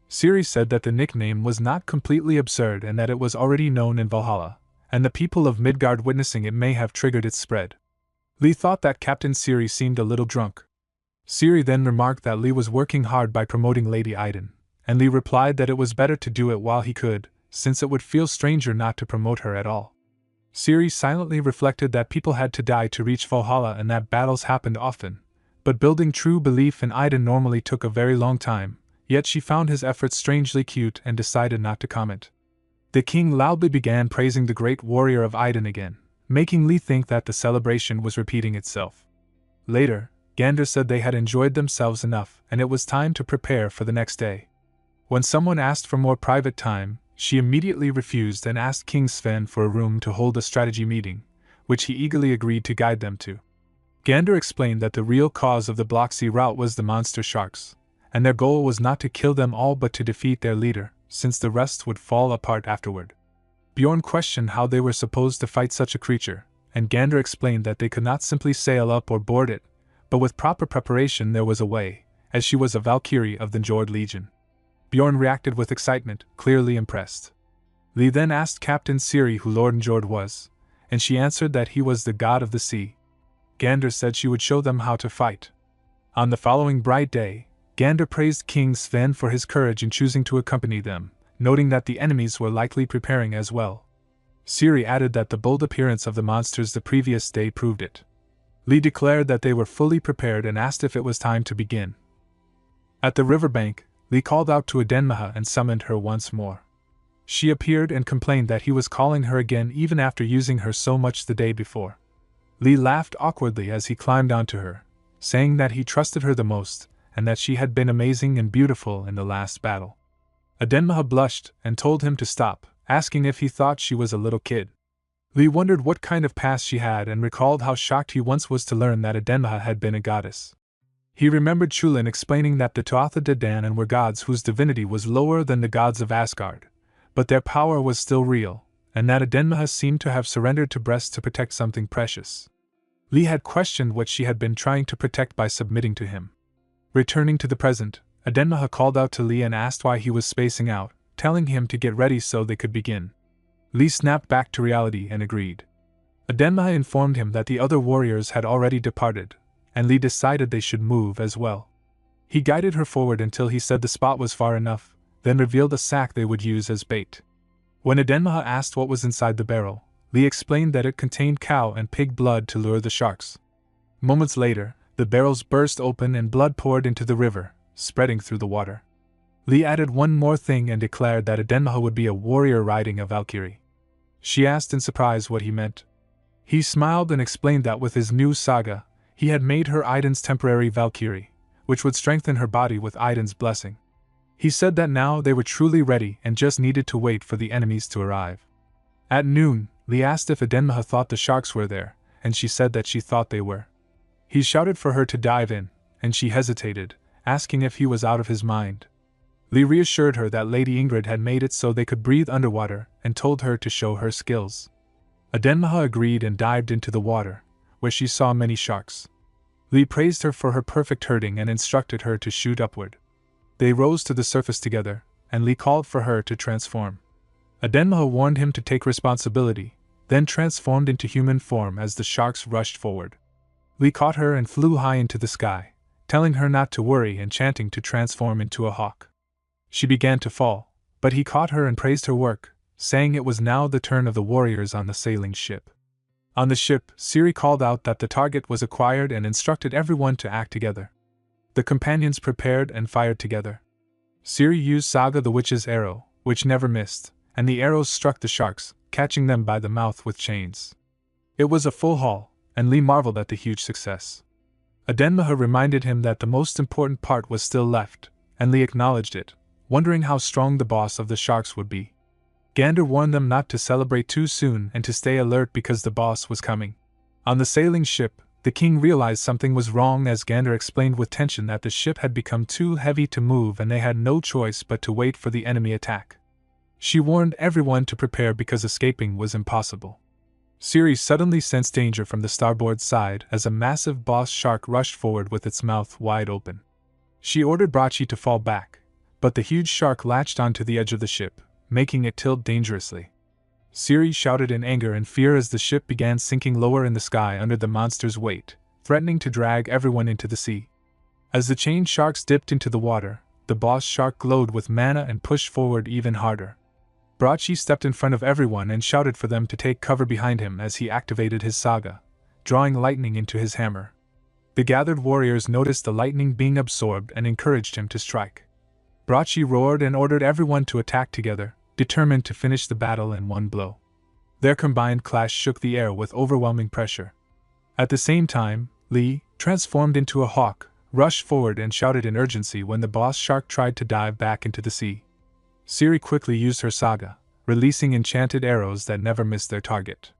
Siri said that the nickname was not completely absurd and that it was already known in Valhalla, and the people of Midgard witnessing it may have triggered its spread. Lee thought that Captain Siri seemed a little drunk. Siri then remarked that Lee was working hard by promoting Lady Idun, and Lee replied that it was better to do it while he could, since it would feel stranger not to promote her at all. Siri silently reflected that people had to die to reach Valhalla and that battles happened often, but building true belief in Idun normally took a very long time, yet she found his efforts strangely cute and decided not to comment. The king loudly began praising the great warrior of Idun again, making Lee think that the celebration was repeating itself. Later, Gander said they had enjoyed themselves enough and it was time to prepare for the next day. When someone asked for more private time, she immediately refused and asked King Sven for a room to hold a strategy meeting, which he eagerly agreed to guide them to. Gander explained that the real cause of the Black Sea route was the monster sharks, and their goal was not to kill them all but to defeat their leader, since the rest would fall apart afterward. Bjorn questioned how they were supposed to fight such a creature, and Gander explained that they could not simply sail up or board it, but with proper preparation there was a way, as she was a Valkyrie of the Njord Legion. Bjorn reacted with excitement, clearly impressed. Lee then asked Captain Siri who Lord Njord was, and she answered that he was the god of the sea. Gander said she would show them how to fight. On the following bright day, Gander praised King Sven for his courage in choosing to accompany them, noting that the enemies were likely preparing as well. Siri added that the bold appearance of the monsters the previous day proved it. Lee declared that they were fully prepared and asked if it was time to begin. At the riverbank, Lee called out to Adenmaha and summoned her once more. She appeared and complained that he was calling her again even after using her so much the day before. Lee laughed awkwardly as he climbed onto her, saying that he trusted her the most, and that she had been amazing and beautiful in the last battle. Adenmaha blushed and told him to stop, asking if he thought she was a little kid. Lee wondered what kind of past she had and recalled how shocked he once was to learn that Adenmaha had been a goddess. He remembered Chulin explaining that the Tuatha De Danann were gods whose divinity was lower than the gods of Asgard, but their power was still real, and that Adenmaha seemed to have surrendered to breast to protect something precious. Lee had questioned what she had been trying to protect by submitting to him. Returning to the present, Adenmaha called out to Lee and asked why he was spacing out, telling him to get ready so they could begin. Lee snapped back to reality and agreed. Adenmaha informed him that the other warriors had already departed, and Lee decided they should move as well. He guided her forward until he said the spot was far enough, then revealed a sack they would use as bait. When Adenmaha asked what was inside the barrel, Lee explained that it contained cow and pig blood to lure the sharks. Moments later, the barrels burst open and blood poured into the river, spreading through the water. Lee added one more thing and declared that Adenmaha would be a warrior riding a Valkyrie. She asked in surprise what he meant. He smiled and explained that with his new saga, he had made her Idun's temporary Valkyrie, which would strengthen her body with Idun's blessing. He said that now they were truly ready and just needed to wait for the enemies to arrive. At noon, Lee asked if Adenmaha thought the sharks were there, and she said that she thought they were. He shouted for her to dive in, and she hesitated, asking if he was out of his mind. Lee reassured her that Lady Ingrid had made it so they could breathe underwater and told her to show her skills. Adenmaha agreed and dived into the water, where she saw many sharks. Lee praised her for her perfect herding and instructed her to shoot upward. They rose to the surface together, and Lee called for her to transform. Adenmaha warned him to take responsibility, then transformed into human form as the sharks rushed forward. Lee caught her and flew high into the sky, telling her not to worry and chanting to transform into a hawk. She began to fall, but he caught her and praised her work, saying it was now the turn of the warriors on the sailing ship. On the ship, Ciri called out that the target was acquired and instructed everyone to act together. The companions prepared and fired together. Ciri used Saga the witch's arrow, which never missed, and the arrows struck the sharks, catching them by the mouth with chains. It was a full haul, and Lee marveled at the huge success. Adenmaha reminded him that the most important part was still left, and Lee acknowledged it, wondering how strong the boss of the sharks would be. Gander warned them not to celebrate too soon and to stay alert because the boss was coming. On the sailing ship, the king realized something was wrong as Gander explained with tension that the ship had become too heavy to move and they had no choice but to wait for the enemy attack. She warned everyone to prepare because escaping was impossible. Ciri suddenly sensed danger from the starboard side as a massive boss shark rushed forward with its mouth wide open. She ordered Bracci to fall back, but the huge shark latched onto the edge of the ship, making it tilt dangerously. Ciri shouted in anger and fear as the ship began sinking lower in the sky under the monster's weight, threatening to drag everyone into the sea. As the chained sharks dipped into the water, the boss shark glowed with mana and pushed forward even harder. Bracci stepped in front of everyone and shouted for them to take cover behind him as he activated his saga, drawing lightning into his hammer. The gathered warriors noticed the lightning being absorbed and encouraged him to strike. Bracci roared and ordered everyone to attack together, determined to finish the battle in one blow. Their combined clash shook the air with overwhelming pressure. At the same time, Lee, transformed into a hawk, rushed forward and shouted in urgency when the boss shark tried to dive back into the sea. Ciri quickly used her saga, releasing enchanted arrows that never missed their target.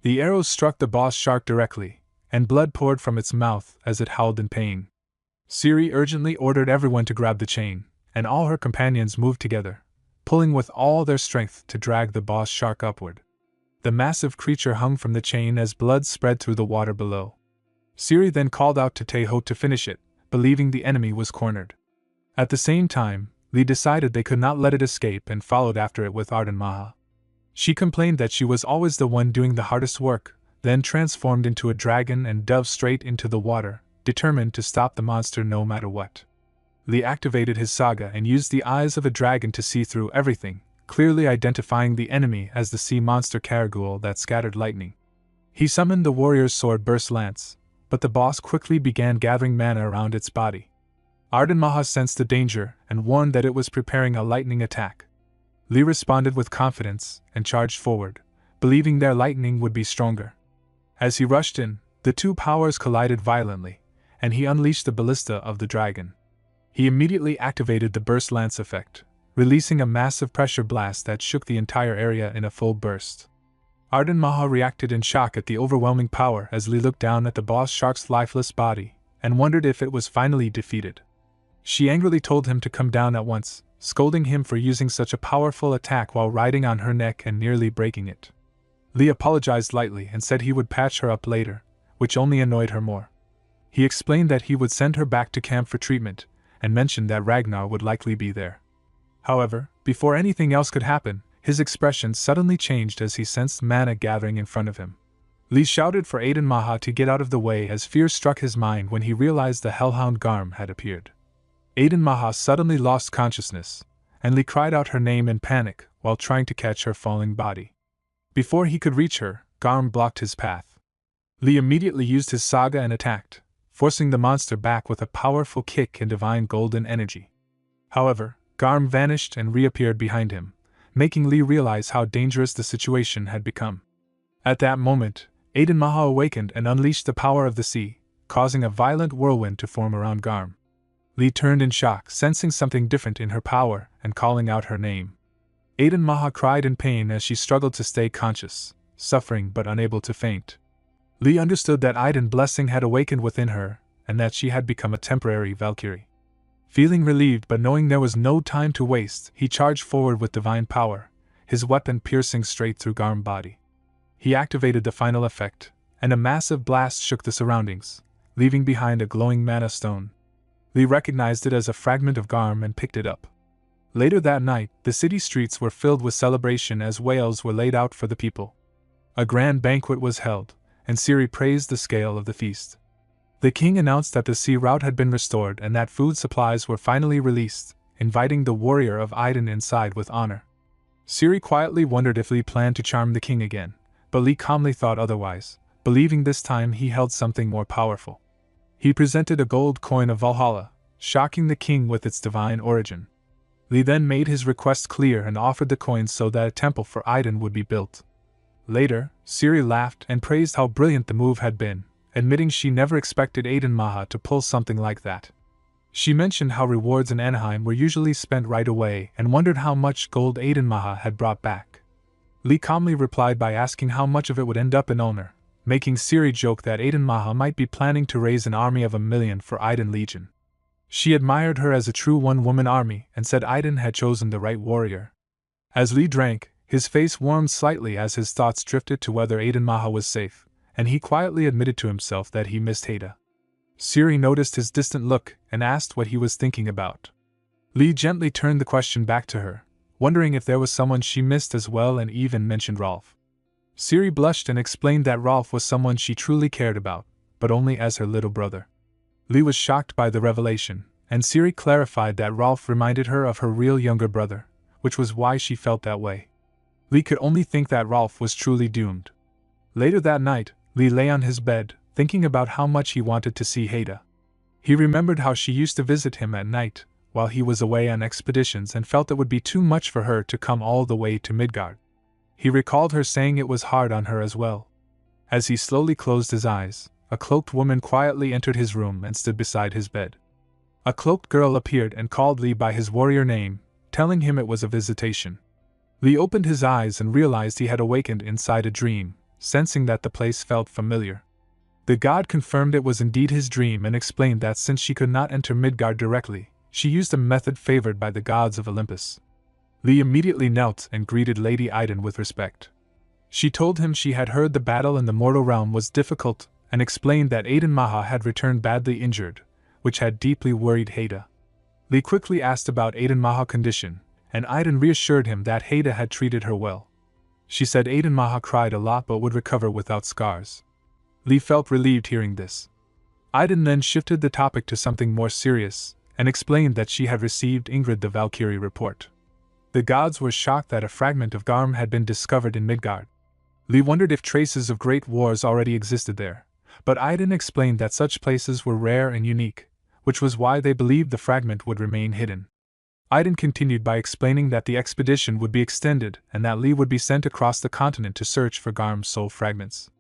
The arrows struck the boss shark directly, and blood poured from its mouth as it howled in pain. Ciri urgently ordered everyone to grab the chain, and all her companions moved together, pulling with all their strength to drag the boss shark upward. The massive creature hung from the chain as blood spread through the water below. Ciri then called out to Teho to finish it, believing the enemy was cornered. At the same time, Lee decided they could not let it escape and followed after it with Adenmaha. She complained that she was always the one doing the hardest work, then transformed into a dragon and dove straight into the water, determined to stop the monster no matter what. Lee activated his saga and used the eyes of a dragon to see through everything, clearly identifying the enemy as the sea monster Karagul that scattered lightning. He summoned the warrior's sword burst lance, but the boss quickly began gathering mana around its body. Arden Maha sensed the danger and warned that it was preparing a lightning attack. Li responded with confidence and charged forward, believing their lightning would be stronger. As he rushed in, the two powers collided violently, and he unleashed the ballista of the dragon. He immediately activated the burst lance effect, releasing a massive pressure blast that shook the entire area in a full burst. Arden Maha reacted in shock at the overwhelming power as Li looked down at the boss shark's lifeless body and wondered if it was finally defeated. She angrily told him to come down at once, scolding him for using such a powerful attack while riding on her neck and nearly breaking it. Li apologized lightly and said he would patch her up later, which only annoyed her more. He explained that he would send her back to camp for treatment, and mentioned that Ragnar would likely be there. However, before anything else could happen, his expression suddenly changed as he sensed mana gathering in front of him. Li shouted for Arden Maha to get out of the way as fear struck his mind when he realized the hellhound Garm had appeared. Arden Maha suddenly lost consciousness, and Li cried out her name in panic while trying to catch her falling body. Before he could reach her, Garm blocked his path. Li immediately used his saga and attacked, forcing the monster back with a powerful kick and divine golden energy. However, Garm vanished and reappeared behind him, making Li realize how dangerous the situation had become. At that moment, Arden Maha awakened and unleashed the power of the sea, causing a violent whirlwind to form around Garm. Li turned in shock, sensing something different in her power and calling out her name. Arden Maha cried in pain as she struggled to stay conscious, suffering but unable to faint. Li understood that Arden blessing had awakened within her, and that she had become a temporary Valkyrie. Feeling relieved but knowing there was no time to waste, he charged forward with divine power, his weapon piercing straight through Garm's body. He activated the final effect, and a massive blast shook the surroundings, leaving behind a glowing mana stone. Li recognized it as a fragment of Garm and picked it up. Later that night, the city streets were filled with celebration as wails were laid out for the people. A grand banquet was held, and Ciri praised the scale of the feast. The king announced that the sea route had been restored and that food supplies were finally released, inviting the warrior of Arden inside with honor. Ciri quietly wondered if Li planned to charm the king again, but Li calmly thought otherwise, believing this time he held something more powerful. He presented a gold coin of Valhalla, shocking the king with its divine origin. Li then made his request clear and offered the coin so that a temple for Arden would be built. Later, Ciri laughed and praised how brilliant the move had been, admitting she never expected Arden Maha to pull something like that. She mentioned how rewards in Anaheim were usually spent right away and wondered how much gold Arden Maha had brought back. Li calmly replied by asking how much of it would end up in Ulnar, making Ciri joke that Arden Maha might be planning to raise an army of 1,000,000 for Arden Legion. She admired her as a true one-woman army and said Arden had chosen the right warrior. As Li drank, his face warmed slightly as his thoughts drifted to whether Arden Maha was safe, and he quietly admitted to himself that he missed Haida. Ciri noticed his distant look and asked what he was thinking about. Li gently turned the question back to her, wondering if there was someone she missed as well, and even mentioned Rolf. Ciri blushed and explained that Rolf was someone she truly cared about, but only as her little brother. Li was shocked by the revelation, and Ciri clarified that Rolf reminded her of her real younger brother, which was why she felt that way. Li could only think that Rolf was truly doomed. Later that night, Li lay on his bed, thinking about how much he wanted to see Haida. He remembered how she used to visit him at night, while he was away on expeditions, and felt it would be too much for her to come all the way to Midgard. He recalled her saying it was hard on her as well. As he slowly closed his eyes, a cloaked woman quietly entered his room and stood beside his bed. A cloaked girl appeared and called Li by his warrior name, telling him it was a visitation. Li opened his eyes and realized he had awakened inside a dream, sensing that the place felt familiar. The god confirmed it was indeed his dream and explained that since she could not enter Midgard directly, she used a method favored by the gods of Olympus. Li immediately knelt and greeted Lady Arden with respect. She told him she had heard the battle in the mortal realm was difficult, and explained that Arden Maha had returned badly injured, which had deeply worried Haida. Li quickly asked about Arden Maha's condition, and Arden reassured him that Haida had treated her well. She said Arden Maha cried a lot but would recover without scars. Li felt relieved hearing this. Arden then shifted the topic to something more serious, and explained that she had received Ingrid the Valkyrie report. The gods were shocked that a fragment of Garm had been discovered in Midgard. Li wondered if traces of great wars already existed there, but Arden explained that such places were rare and unique, which was why they believed the fragment would remain hidden. Aiden continued by explaining that the expedition would be extended and that Lee would be sent across the continent to search for Garm's soul fragments.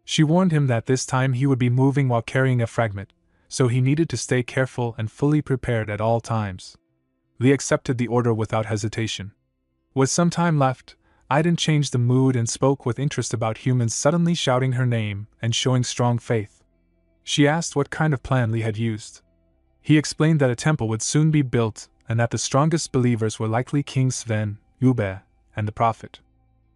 She warned him that this time he would be moving while carrying a fragment, so he needed to stay careful and fully prepared at all times. Lee accepted the order without hesitation. With some time left, Aiden changed the mood and spoke with interest about humans suddenly shouting her name and showing strong faith. She asked what kind of plan Lee had used. He explained that a temple would soon be built and that the strongest believers were likely King Sven, Ube, and the Prophet.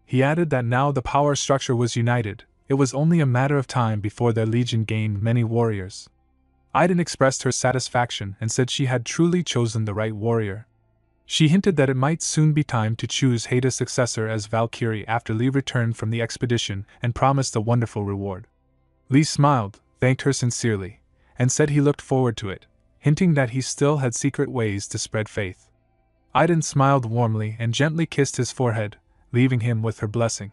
He added that now the power structure was united, it was only a matter of time before their legion gained many warriors. Aiden expressed her satisfaction and said she had truly chosen the right warrior. She hinted that it might soon be time to choose Haida's successor as Valkyrie after Lee returned from the expedition and promised a wonderful reward. Lee smiled, thanked her sincerely, and said he looked forward to it, hinting that he still had secret ways to spread faith. Aiden smiled warmly and gently kissed his forehead, leaving him with her blessing.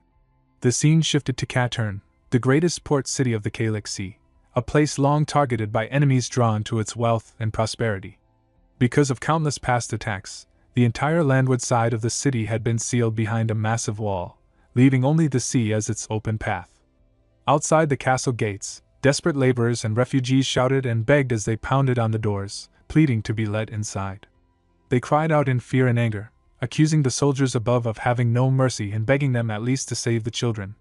The scene shifted to Katern, the greatest port city of the Kalix Sea, a place long targeted by enemies drawn to its wealth and prosperity. Because of countless past attacks, the entire landward side of the city had been sealed behind a massive wall, leaving only the sea as its open path. Outside the castle gates, desperate laborers and refugees shouted and begged as they pounded on the doors, pleading to be let inside. They cried out in fear and anger, accusing the soldiers above of having no mercy and begging them at least to save the children.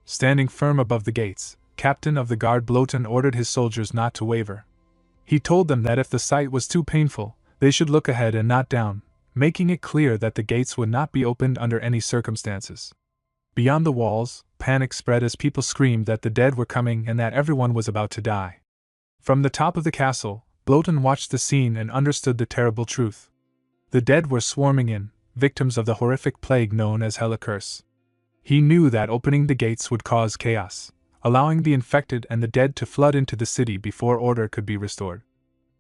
Standing firm above the gates, Captain of the Guard Bloten ordered his soldiers not to waver. He told them that if the sight was too painful, they should look ahead and not down, making it clear that the gates would not be opened under any circumstances. Beyond the walls, panic spread as people screamed that the dead were coming and that everyone was about to die. From the top of the castle, Bloten watched the scene and understood the terrible truth. The dead were swarming in, victims of the horrific plague known as Hella Curse. He knew that opening the gates would cause chaos, allowing the infected and the dead to flood into the city before order could be restored.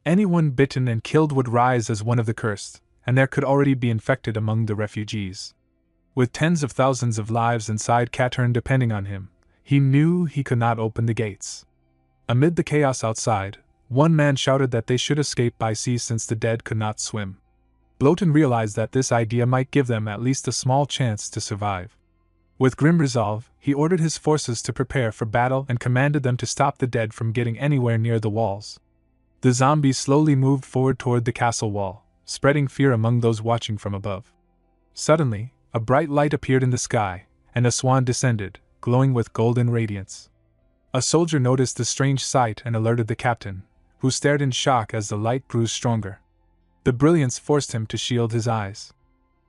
Anyone bitten and killed would rise as one of the cursed, and there could already be infected among the refugees. With tens of thousands of lives inside Katern depending on him, he knew he could not open the gates. Amid the chaos outside, one man shouted that they should escape by sea since the dead could not swim. Bloten realized that this idea might give them at least a small chance to survive. With grim resolve, he ordered his forces to prepare for battle and commanded them to stop the dead from getting anywhere near the walls. The zombies slowly moved forward toward the castle wall, spreading fear among those watching from above. Suddenly, a bright light appeared in the sky, and a swan descended, glowing with golden radiance. A soldier noticed the strange sight and alerted the captain, who stared in shock as the light grew stronger. The brilliance forced him to shield his eyes.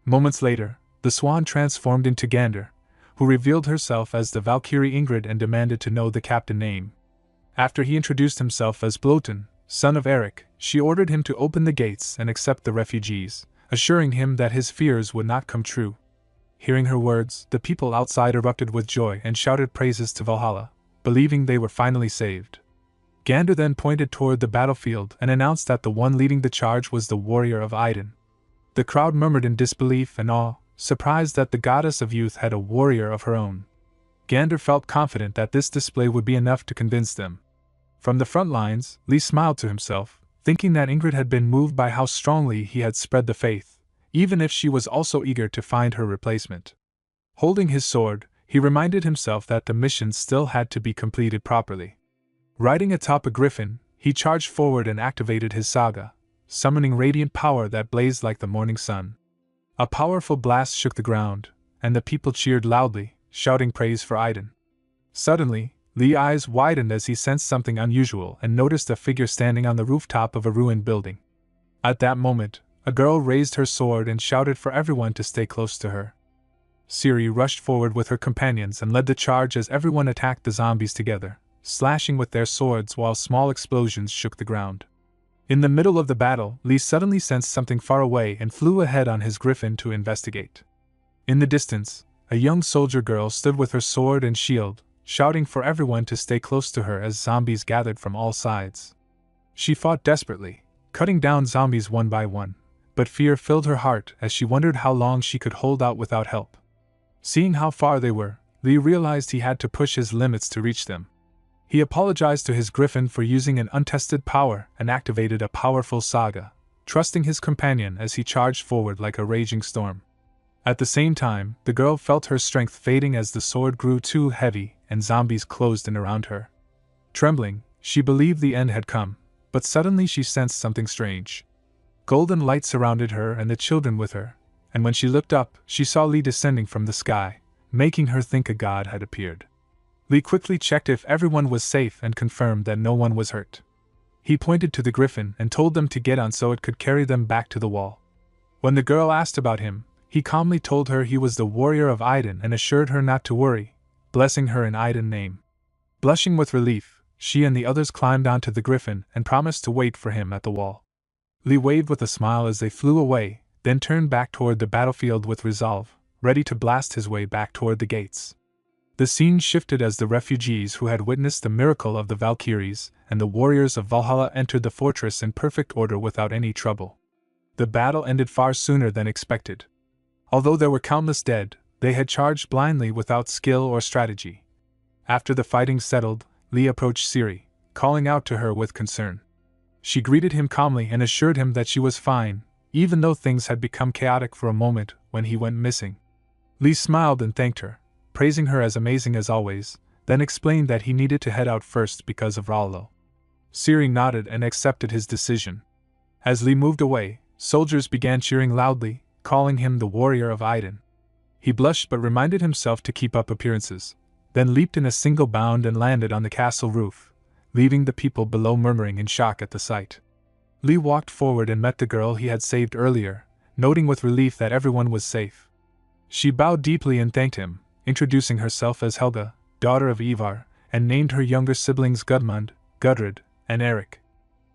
Moments later, the swan transformed into Gander, who revealed herself as the Valkyrie Ingrid and demanded to know the captain name. After he introduced himself as Bloten, son of Eric, she ordered him to open the gates and accept the refugees, assuring him that his fears would not come true. Hearing her words, the people outside erupted with joy and shouted praises to Valhalla, believing they were finally saved. Gander then pointed toward the battlefield and announced that the one leading the charge was the warrior of Aiden. The crowd murmured in disbelief and awe, surprised that the goddess of youth had a warrior of her own. Gander felt confident that this display would be enough to convince them. From the front lines, Lee smiled to himself, thinking that Ingrid had been moved by how strongly he had spread the faith, even if she was also eager to find her replacement. Holding his sword, he reminded himself that the mission still had to be completed properly. Riding atop a griffin, he charged forward and activated his saga, summoning radiant power that blazed like the morning sun. A powerful blast shook the ground, and the people cheered loudly, shouting praise for Aiden. Suddenly, Lee's eyes widened as he sensed something unusual and noticed a figure standing on the rooftop of a ruined building. At that moment, a girl raised her sword and shouted for everyone to stay close to her. Siri rushed forward with her companions and led the charge as everyone attacked the zombies together, slashing with their swords while small explosions shook the ground. In the middle of the battle, Lee suddenly sensed something far away and flew ahead on his griffin to investigate. In the distance, a young soldier girl stood with her sword and shield, shouting for everyone to stay close to her as zombies gathered from all sides. She fought desperately, cutting down zombies one by one, but fear filled her heart as she wondered how long she could hold out without help. Seeing how far they were, Lee realized he had to push his limits to reach them. He apologized to his griffin for using an untested power and activated a powerful saga, trusting his companion as he charged forward like a raging storm. At the same time, the girl felt her strength fading as the sword grew too heavy and zombies closed in around her. Trembling, she believed the end had come, but suddenly she sensed something strange. Golden light surrounded her and the children with her, and when she looked up, she saw Lee descending from the sky, making her think a god had appeared. Lee quickly checked if everyone was safe and confirmed that no one was hurt. He pointed to the griffin and told them to get on so it could carry them back to the wall. When the girl asked about him, he calmly told her he was the warrior of Aiden and assured her not to worry, blessing her in Aiden's name. Blushing with relief, she and the others climbed onto the griffin and promised to wait for him at the wall. Lee waved with a smile as they flew away, then turned back toward the battlefield with resolve, ready to blast his way back toward the gates. The scene shifted as the refugees who had witnessed the miracle of the Valkyries and the warriors of Valhalla entered the fortress in perfect order without any trouble. The battle ended far sooner than expected. Although there were countless dead, they had charged blindly without skill or strategy. After the fighting settled, Lee approached Ciri, calling out to her with concern. She greeted him calmly and assured him that she was fine, even though things had become chaotic for a moment when he went missing. Lee smiled and thanked her, praising her as amazing as always, then explained that he needed to head out first because of Rollo. Ciri nodded and accepted his decision. As Lee moved away, soldiers began cheering loudly, calling him the warrior of Aiden. He blushed but reminded himself to keep up appearances, then leaped in a single bound and landed on the castle roof, leaving the people below murmuring in shock at the sight. Lee walked forward and met the girl he had saved earlier, noting with relief that everyone was safe. She bowed deeply and thanked him, introducing herself as Helga, daughter of Ivar, and named her younger siblings Gudmund, Gudrid, and Eric.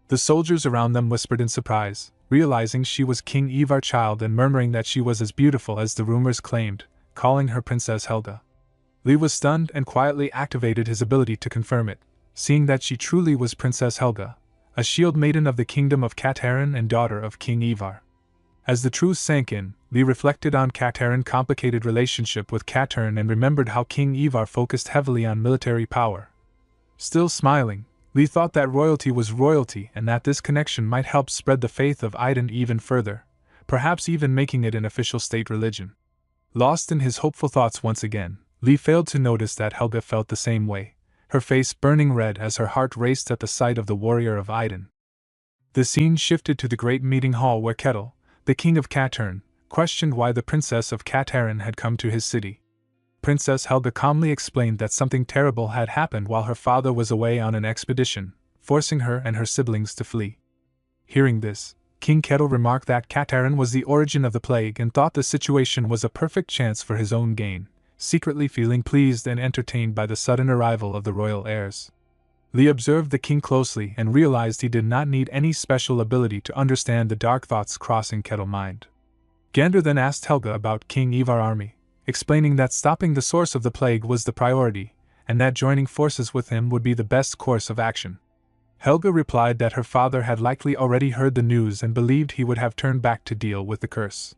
The soldiers around them whispered in surprise, realizing she was King Ivar's child and murmuring that she was as beautiful as the rumors claimed, calling her Princess Helga. Lee was stunned and quietly activated his ability to confirm it, seeing that she truly was Princess Helga, a shield maiden of the kingdom of Katerin and daughter of King Ivar. As the truth sank in, Lee reflected on Katerin's complicated relationship with Katerin and remembered how King Ivar focused heavily on military power. Still smiling, Lee thought that royalty was royalty and that this connection might help spread the faith of Aiden even further, perhaps even making it an official state religion. Lost in his hopeful thoughts once again, Lee failed to notice that Helga felt the same way, her face burning red as her heart raced at the sight of the warrior of Aiden. The scene shifted to the great meeting hall where Kettle, the king of Katerin, questioned why the princess of Katerin had come to his city. Princess Helga calmly explained that something terrible had happened while her father was away on an expedition, forcing her and her siblings to flee. Hearing this, King Kettle remarked that Katerin was the origin of the plague and thought the situation was a perfect chance for his own gain, secretly feeling pleased and entertained by the sudden arrival of the royal heirs. Lee observed the king closely and realized he did not need any special ability to understand the dark thoughts crossing Kettle's mind. Gander then asked Helga about King Ivar's army, explaining that stopping the source of the plague was the priority, and that joining forces with him would be the best course of action. Helga replied that her father had likely already heard the news and believed he would have turned back to deal with the curse.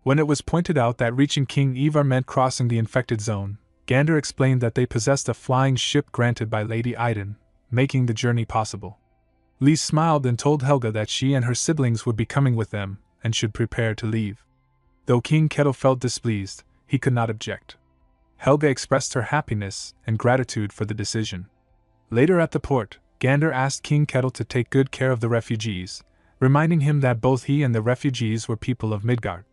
When it was pointed out that reaching King Ivar meant crossing the infected zone, Gander explained that they possessed a flying ship granted by Lady Aiden, making the journey possible. Lee smiled and told Helga that she and her siblings would be coming with them, and should prepare to leave. Though King Kettle felt displeased, he could not object. Helga expressed her happiness and gratitude for the decision. Later at the port, Gander asked King Kettle to take good care of the refugees, reminding him that both he and the refugees were people of Midgard.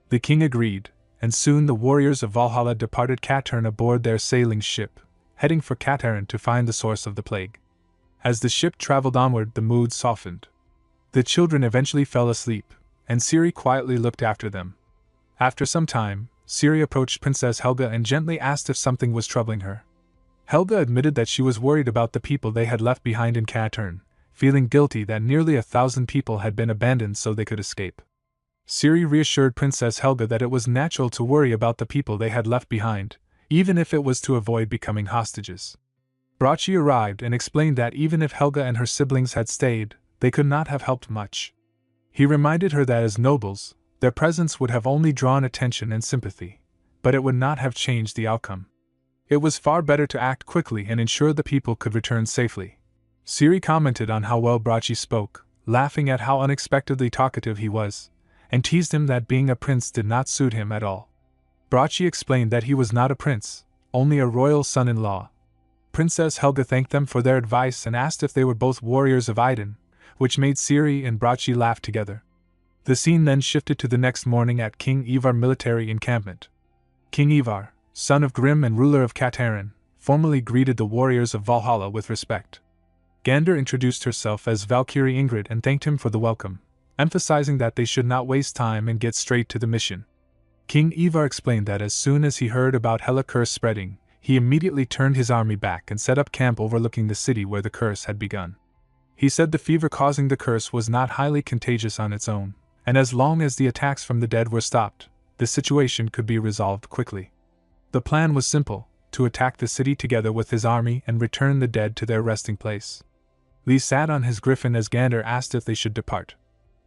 The king agreed, and soon the warriors of Valhalla departed Katerin aboard their sailing ship, heading for Katerin to find the source of the plague. As the ship traveled onward, the mood softened. The children eventually fell asleep, and Ciri quietly looked after them. After some time, Ciri approached Princess Helga and gently asked if something was troubling her. Helga admitted that she was worried about the people they had left behind in Katerin, feeling guilty that nearly 1,000 people had been abandoned so they could escape. Ciri reassured Princess Helga that it was natural to worry about the people they had left behind, even if it was to avoid becoming hostages. Brachi arrived and explained that even if Helga and her siblings had stayed, they could not have helped much. He reminded her that as nobles, their presence would have only drawn attention and sympathy, but it would not have changed the outcome. It was far better to act quickly and ensure the people could return safely. Siri commented on how well Brachi spoke, laughing at how unexpectedly talkative he was, and teased him that being a prince did not suit him at all. Brachi explained that he was not a prince, only a royal son-in-law. Princess Helga thanked them for their advice and asked if they were both warriors of Iden, which made Siri and Brachi laugh together. The scene then shifted to the next morning at King Ivar military encampment. King Ivar, son of Grim and ruler of Katerin, formally greeted the warriors of Valhalla with respect. Gander introduced herself as Valkyrie Ingrid and thanked him for the welcome, emphasizing that they should not waste time and get straight to the mission. King Ivar explained that as soon as he heard about Hela curse spreading, he immediately turned his army back and set up camp overlooking the city where the curse had begun. He said the fever causing the curse was not highly contagious on its own, and as long as the attacks from the dead were stopped, the situation could be resolved quickly. The plan was simple: to attack the city together with his army and return the dead to their resting place. Lee sat on his griffin as Gander asked if they should depart.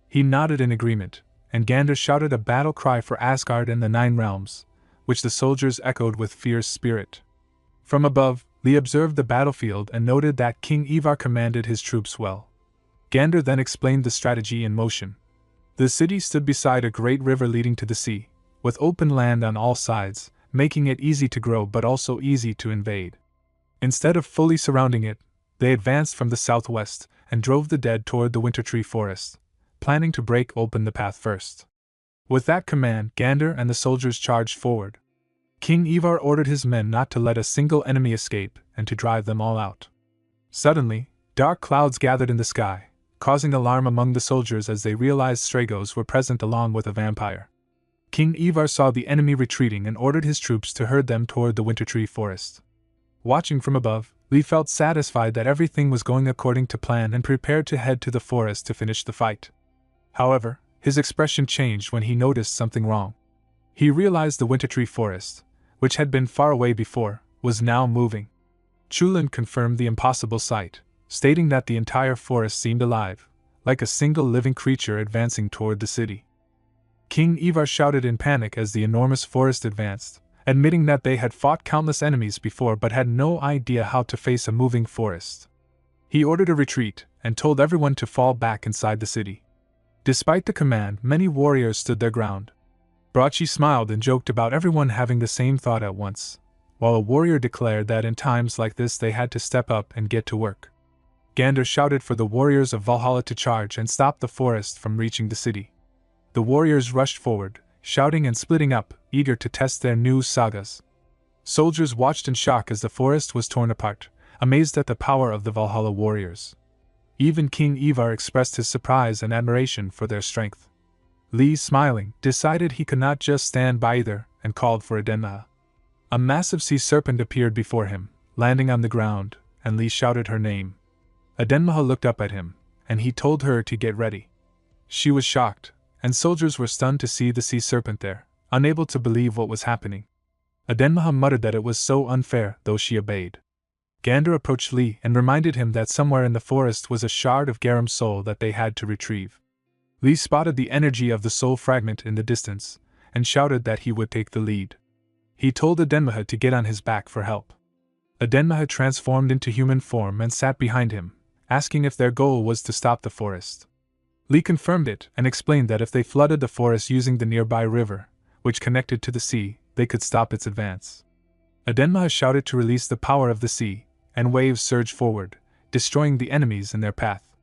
He nodded in agreement, and Gander shouted a battle cry for Asgard and the Nine Realms, which the soldiers echoed with fierce spirit. From above, Lee observed the battlefield and noted that King Ivar commanded his troops well. Gander then explained the strategy in motion. The city stood beside a great river leading to the sea, with open land on all sides, making it easy to grow but also easy to invade. Instead of fully surrounding it, they advanced from the southwest and drove the dead toward the winter tree forest, planning to break open the path first. With that command, Gander and the soldiers charged forward. King Ivar ordered his men not to let a single enemy escape and to drive them all out. Suddenly, dark clouds gathered in the sky, causing alarm among the soldiers as they realized Stragos were present along with a vampire. King Ivar saw the enemy retreating and ordered his troops to herd them toward the winter tree forest. Watching from above, Lee felt satisfied that everything was going according to plan and prepared to head to the forest to finish the fight. However, his expression changed when he noticed something wrong. He realized the winter tree forest, which had been far away before, was now moving. Chulin confirmed the impossible sight, stating that the entire forest seemed alive, like a single living creature advancing toward the city. King Ivar shouted in panic as the enormous forest advanced, admitting that they had fought countless enemies before but had no idea how to face a moving forest. He ordered a retreat and told everyone to fall back inside the city. Despite the command, many warriors stood their ground. Brachi smiled and joked about everyone having the same thought at once, while a warrior declared that in times like this they had to step up and get to work. Gander shouted for the warriors of Valhalla to charge and stop the forest from reaching the city. The warriors rushed forward, shouting and splitting up, eager to test their new sagas. Soldiers watched in shock as the forest was torn apart, amazed at the power of the Valhalla warriors. Even King Ivar expressed his surprise and admiration for their strength. Lee, smiling, decided he could not just stand by either, and called for Edenmaha. A massive sea serpent appeared before him, landing on the ground, and Lee shouted her name. Edenmaha looked up at him, and he told her to get ready. She was shocked, and soldiers were stunned to see the sea serpent there, unable to believe what was happening. Edenmaha muttered that it was so unfair, though she obeyed. Gander approached Lee and reminded him that somewhere in the forest was a shard of Garam's soul that they had to retrieve. Lee spotted the energy of the soul fragment in the distance, and shouted that he would take the lead. He told Edenmaha to get on his back for help. Edenmaha transformed into human form and sat behind him, asking if their goal was to stop the forest. Lee confirmed it and explained that if they flooded the forest using the nearby river, which connected to the sea, they could stop its advance. Edenmaha shouted to release the power of the sea, and waves surged forward, destroying the enemies in their path.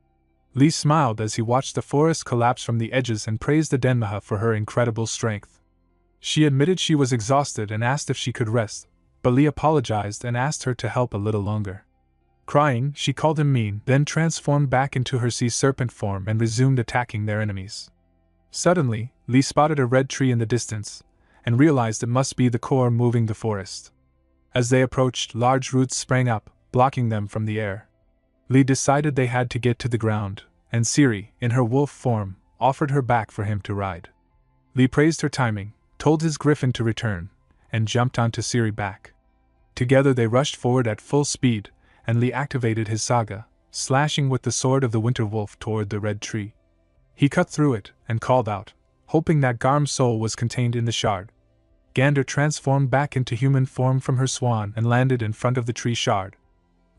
Lee smiled as he watched the forest collapse from the edges and praised Edenmaha for her incredible strength. She admitted she was exhausted and asked if she could rest, but Lee apologized and asked her to help a little longer. Crying, she called him mean, then transformed back into her sea serpent form and resumed attacking their enemies. Suddenly, Lee spotted a red tree in the distance, and realized it must be the core moving the forest. As they approached, large roots sprang up, blocking them from the air. Lee decided they had to get to the ground, and Siri, in her wolf form, offered her back for him to ride. Lee praised her timing, told his griffin to return, and jumped onto Siri back. Together they rushed forward at full speed, and Lee activated his saga, slashing with the sword of the winter wolf toward the red tree. He cut through it, and called out, hoping that Garm's soul was contained in the shard. Gander transformed back into human form from her swan and landed in front of the tree shard.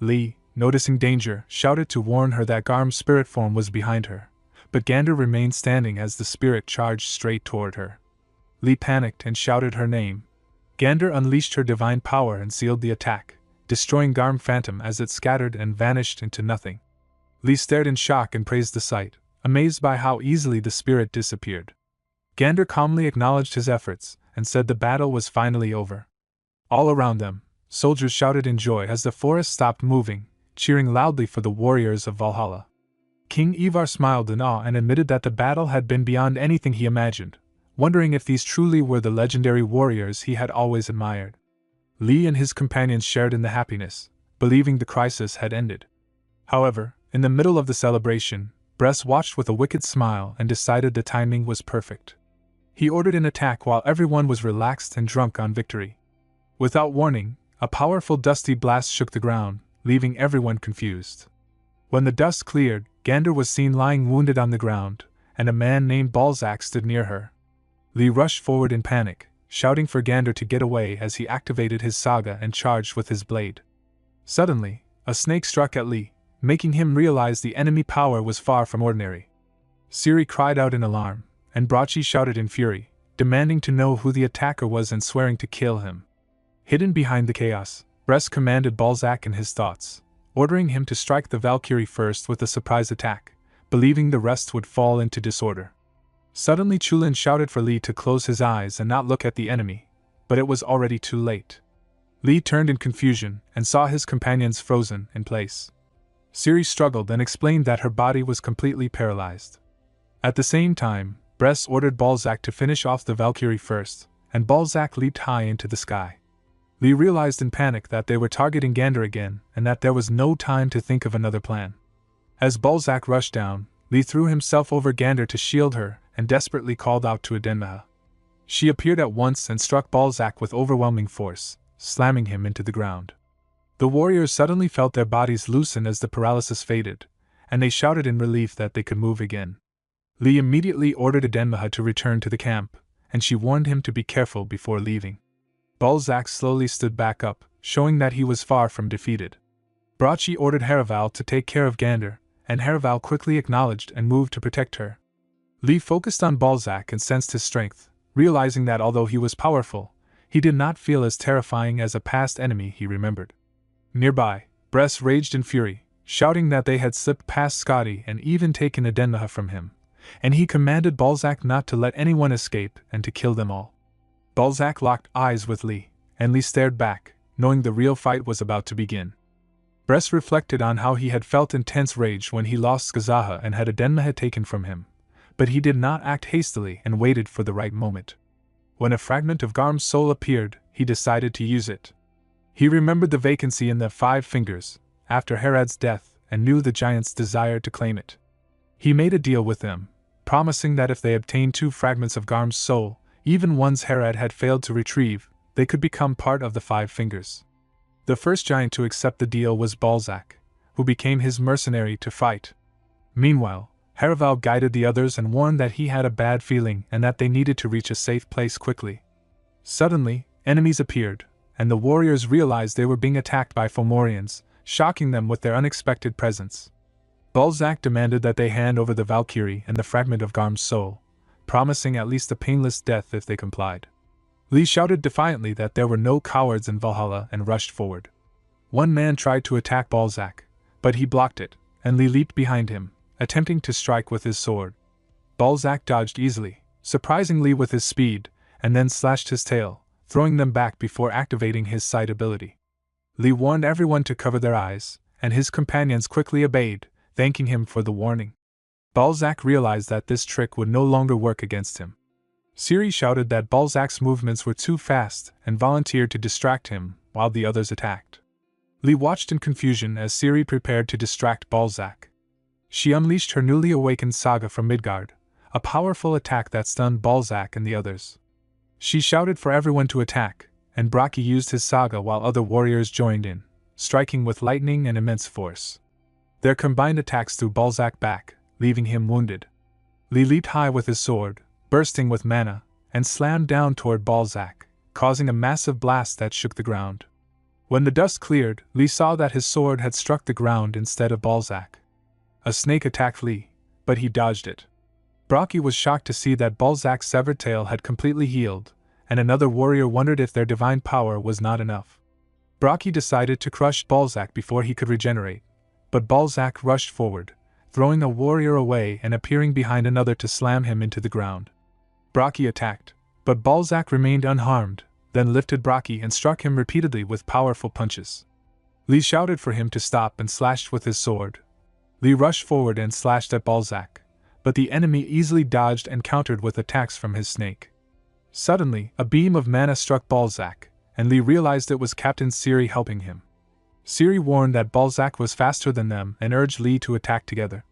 Lee, noticing danger, shouted to warn her that Garm's spirit form was behind her, but Gander remained standing as the spirit charged straight toward her. Lee panicked and shouted her name. Gander unleashed her divine power and sealed the attack, destroying Garm Phantom as it scattered and vanished into nothing. Lee stared in shock and praised the sight, amazed by how easily the spirit disappeared. Gander calmly acknowledged his efforts and said the battle was finally over. All around them, soldiers shouted in joy as the forest stopped moving, cheering loudly for the warriors of Valhalla. King Ivar smiled in awe and admitted that the battle had been beyond anything he imagined, wondering if these truly were the legendary warriors he had always admired. Lee and his companions shared in the happiness, believing the crisis had ended. However, in the middle of the celebration, Bress watched with a wicked smile and decided the timing was perfect. He ordered an attack while everyone was relaxed and drunk on victory. Without warning, a powerful dusty blast shook the ground, leaving everyone confused. When the dust cleared, Gander was seen lying wounded on the ground, and a man named Balzac stood near her. Lee rushed forward in panic, shouting for Gander to get away as he activated his saga and charged with his blade. Suddenly, a snake struck at Lee, making him realize the enemy power was far from ordinary. Siri cried out in alarm, and Brachi shouted in fury, demanding to know who the attacker was and swearing to kill him. Hidden behind the chaos, Bress commanded Balzac in his thoughts, ordering him to strike the Valkyrie first with a surprise attack, believing the rest would fall into disorder. Suddenly Chulin shouted for Lee to close his eyes and not look at the enemy, but it was already too late. Lee turned in confusion and saw his companions frozen in place. Siri struggled and explained that her body was completely paralyzed. At the same time, Bress ordered Balzac to finish off the Valkyrie first, and Balzac leaped high into the sky. Lee realized in panic that they were targeting Gander again and that there was no time to think of another plan. As Balzac rushed down, Lee threw himself over Gander to shield her and desperately called out to Adenmaha. She appeared at once and struck Balzac with overwhelming force, slamming him into the ground. The warriors suddenly felt their bodies loosen as the paralysis faded, and they shouted in relief that they could move again. Lee immediately ordered Adenmaha to return to the camp, and she warned him to be careful before leaving. Balzac slowly stood back up, showing that he was far from defeated. Brachi ordered Haraval to take care of Gander, and Haraval quickly acknowledged and moved to protect her. Lee focused on Balzac and sensed his strength, realizing that although he was powerful, he did not feel as terrifying as a past enemy he remembered. Nearby, Bress raged in fury, shouting that they had slipped past Scotty and even taken Adenmaha from him, and he commanded Balzac not to let anyone escape and to kill them all. Balzac locked eyes with Lee, and Lee stared back, knowing the real fight was about to begin. Bress reflected on how he had felt intense rage when he lost Skazaha and had Adenmaha taken from him, but he did not act hastily and waited for the right moment. When a fragment of Garm's soul appeared, he decided to use it. He remembered the vacancy in the 5 fingers, after Herad's death, and knew the giants desired to claim it. He made a deal with them, promising that if they obtained 2 fragments of Garm's soul, even ones Herad had failed to retrieve, they could become part of the 5 fingers. The first giant to accept the deal was Balzac, who became his mercenary to fight. Meanwhile, Haraval guided the others and warned that he had a bad feeling and that they needed to reach a safe place quickly. Suddenly, enemies appeared, and the warriors realized they were being attacked by Fomorians, shocking them with their unexpected presence. Balzac demanded that they hand over the Valkyrie and the fragment of Garm's soul, promising at least a painless death if they complied. Lee shouted defiantly that there were no cowards in Valhalla and rushed forward. One man tried to attack Balzac, but he blocked it, and Lee leaped behind him, attempting to strike with his sword. Balzac dodged easily, surprising Lee with his speed, and then slashed his tail, throwing them back before activating his sight ability. Lee warned everyone to cover their eyes, and his companions quickly obeyed, thanking him for the warning. Balzac realized that this trick would no longer work against him. Siri shouted that Balzac's movements were too fast and volunteered to distract him while the others attacked. Lee watched in confusion as Siri prepared to distract Balzac. She unleashed her newly awakened saga from Midgard, a powerful attack that stunned Balzac and the others. She shouted for everyone to attack, and Braki used his saga while other warriors joined in, striking with lightning and immense force. Their combined attacks threw Balzac back, leaving him wounded. Lee leaped high with his sword, bursting with mana, and slammed down toward Balzac, causing a massive blast that shook the ground. When the dust cleared, Lee saw that his sword had struck the ground instead of Balzac. A snake attacked Lee, but he dodged it. Brockie was shocked to see that Balzac's severed tail had completely healed, and another warrior wondered if their divine power was not enough. Brockie decided to crush Balzac before he could regenerate, but Balzac rushed forward, throwing a warrior away and appearing behind another to slam him into the ground. Brockie attacked, but Balzac remained unharmed, then lifted Brockie and struck him repeatedly with powerful punches. Lee shouted for him to stop and slashed with his sword. Lee rushed forward and slashed at Balzac, but the enemy easily dodged and countered with attacks from his snake. Suddenly, a beam of mana struck Balzac, and Lee realized it was Captain Siri helping him. Siri warned that Balzac was faster than them and urged Lee to attack together.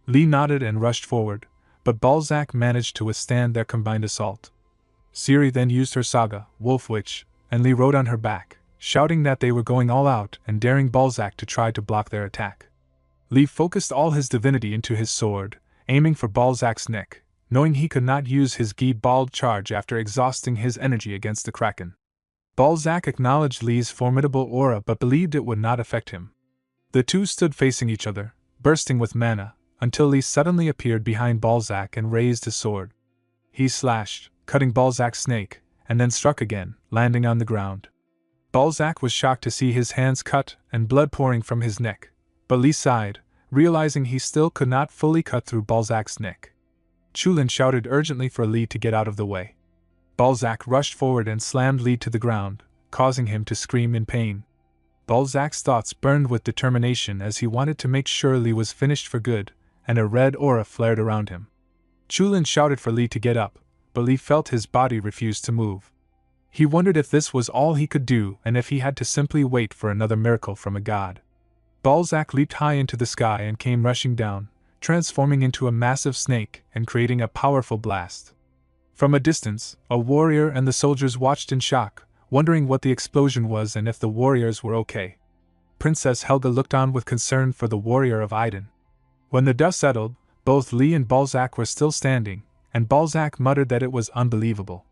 Lee nodded and rushed forward, but Balzac managed to withstand their combined assault. Siri then used her saga, Wolf Witch, and Lee rode on her back, shouting that they were going all out and daring Balzac to try to block their attack. Lee focused all his divinity into his sword, aiming for Balzac's neck, knowing he could not use his Gi-Bald charge after exhausting his energy against the Kraken. Balzac acknowledged Lee's formidable aura but believed it would not affect him. The two stood facing each other, bursting with mana, until Lee suddenly appeared behind Balzac and raised his sword. He slashed, cutting Balzac's snake, and then struck again, landing on the ground. Balzac was shocked to see his hands cut and blood pouring from his neck, but Lee sighed, realizing he still could not fully cut through Balzac's neck. Chulin shouted urgently for Lee to get out of the way. Balzac rushed forward and slammed Lee to the ground, causing him to scream in pain. Balzac's thoughts burned with determination as he wanted to make sure Lee was finished for good, and a red aura flared around him. Chulin shouted for Lee to get up, but Lee felt his body refuse to move. He wondered if this was all he could do and if he had to simply wait for another miracle from a god. Balzac leaped high into the sky and came rushing down, transforming into a massive snake and creating a powerful blast. From a distance, a warrior and the soldiers watched in shock, wondering what the explosion was and if the warriors were okay. Princess Helga looked on with concern for the warrior of Aiden. When the dust settled, both Lee and Balzac were still standing, and Balzac muttered that it was unbelievable.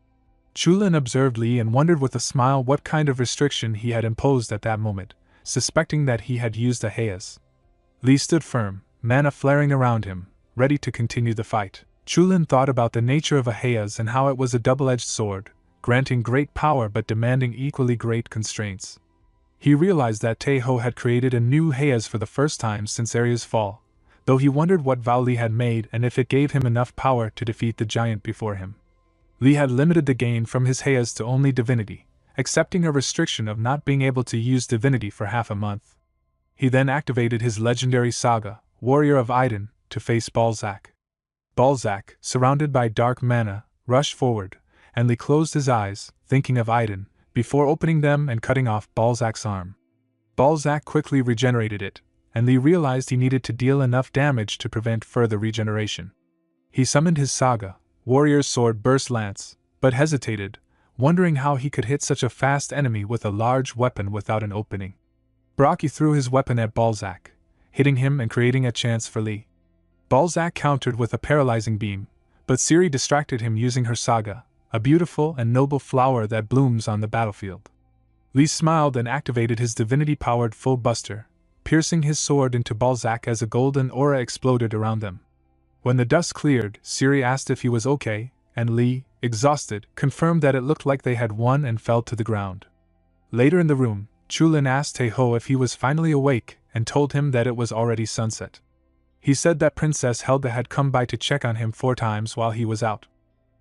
Chulin observed Lee and wondered with a smile what kind of restriction he had imposed at that moment, suspecting that he had used a Hayas. Lee stood firm, mana flaring around him, ready to continue the fight. Chulin thought about the nature of a Hayas and how it was a double-edged sword, granting great power but demanding equally great constraints. He realized that Taeho had created a new Hayas for the first time since Arya's fall, though he wondered what vow Lee had made and if it gave him enough power to defeat the giant before him. Lee had limited the gain from his Hayas to only divinity, accepting a restriction of not being able to use divinity for half a month. He then activated his legendary saga, Warrior of Aiden, to face Balzac. Balzac, surrounded by dark mana, rushed forward, and Lee closed his eyes, thinking of Aiden, before opening them and cutting off Balzac's arm. Balzac quickly regenerated it, and Lee realized he needed to deal enough damage to prevent further regeneration. He summoned his saga, Warrior's Sword Burst Lance, but hesitated, wondering how he could hit such a fast enemy with a large weapon without an opening. Brockie threw his weapon at Balzac, hitting him and creating a chance for Lee. Balzac countered with a paralyzing beam, but Siri distracted him using her saga, a beautiful and noble flower that blooms on the battlefield. Lee smiled and activated his divinity-powered full buster, piercing his sword into Balzac as a golden aura exploded around them. When the dust cleared, Siri asked if he was okay, and Lee, exhausted, confirmed that it looked like they had won and fell to the ground. Later in the room, Chulin asked Taeho if he was finally awake and told him that it was already sunset. He said that Princess Helga had come by to check on him 4 times while he was out.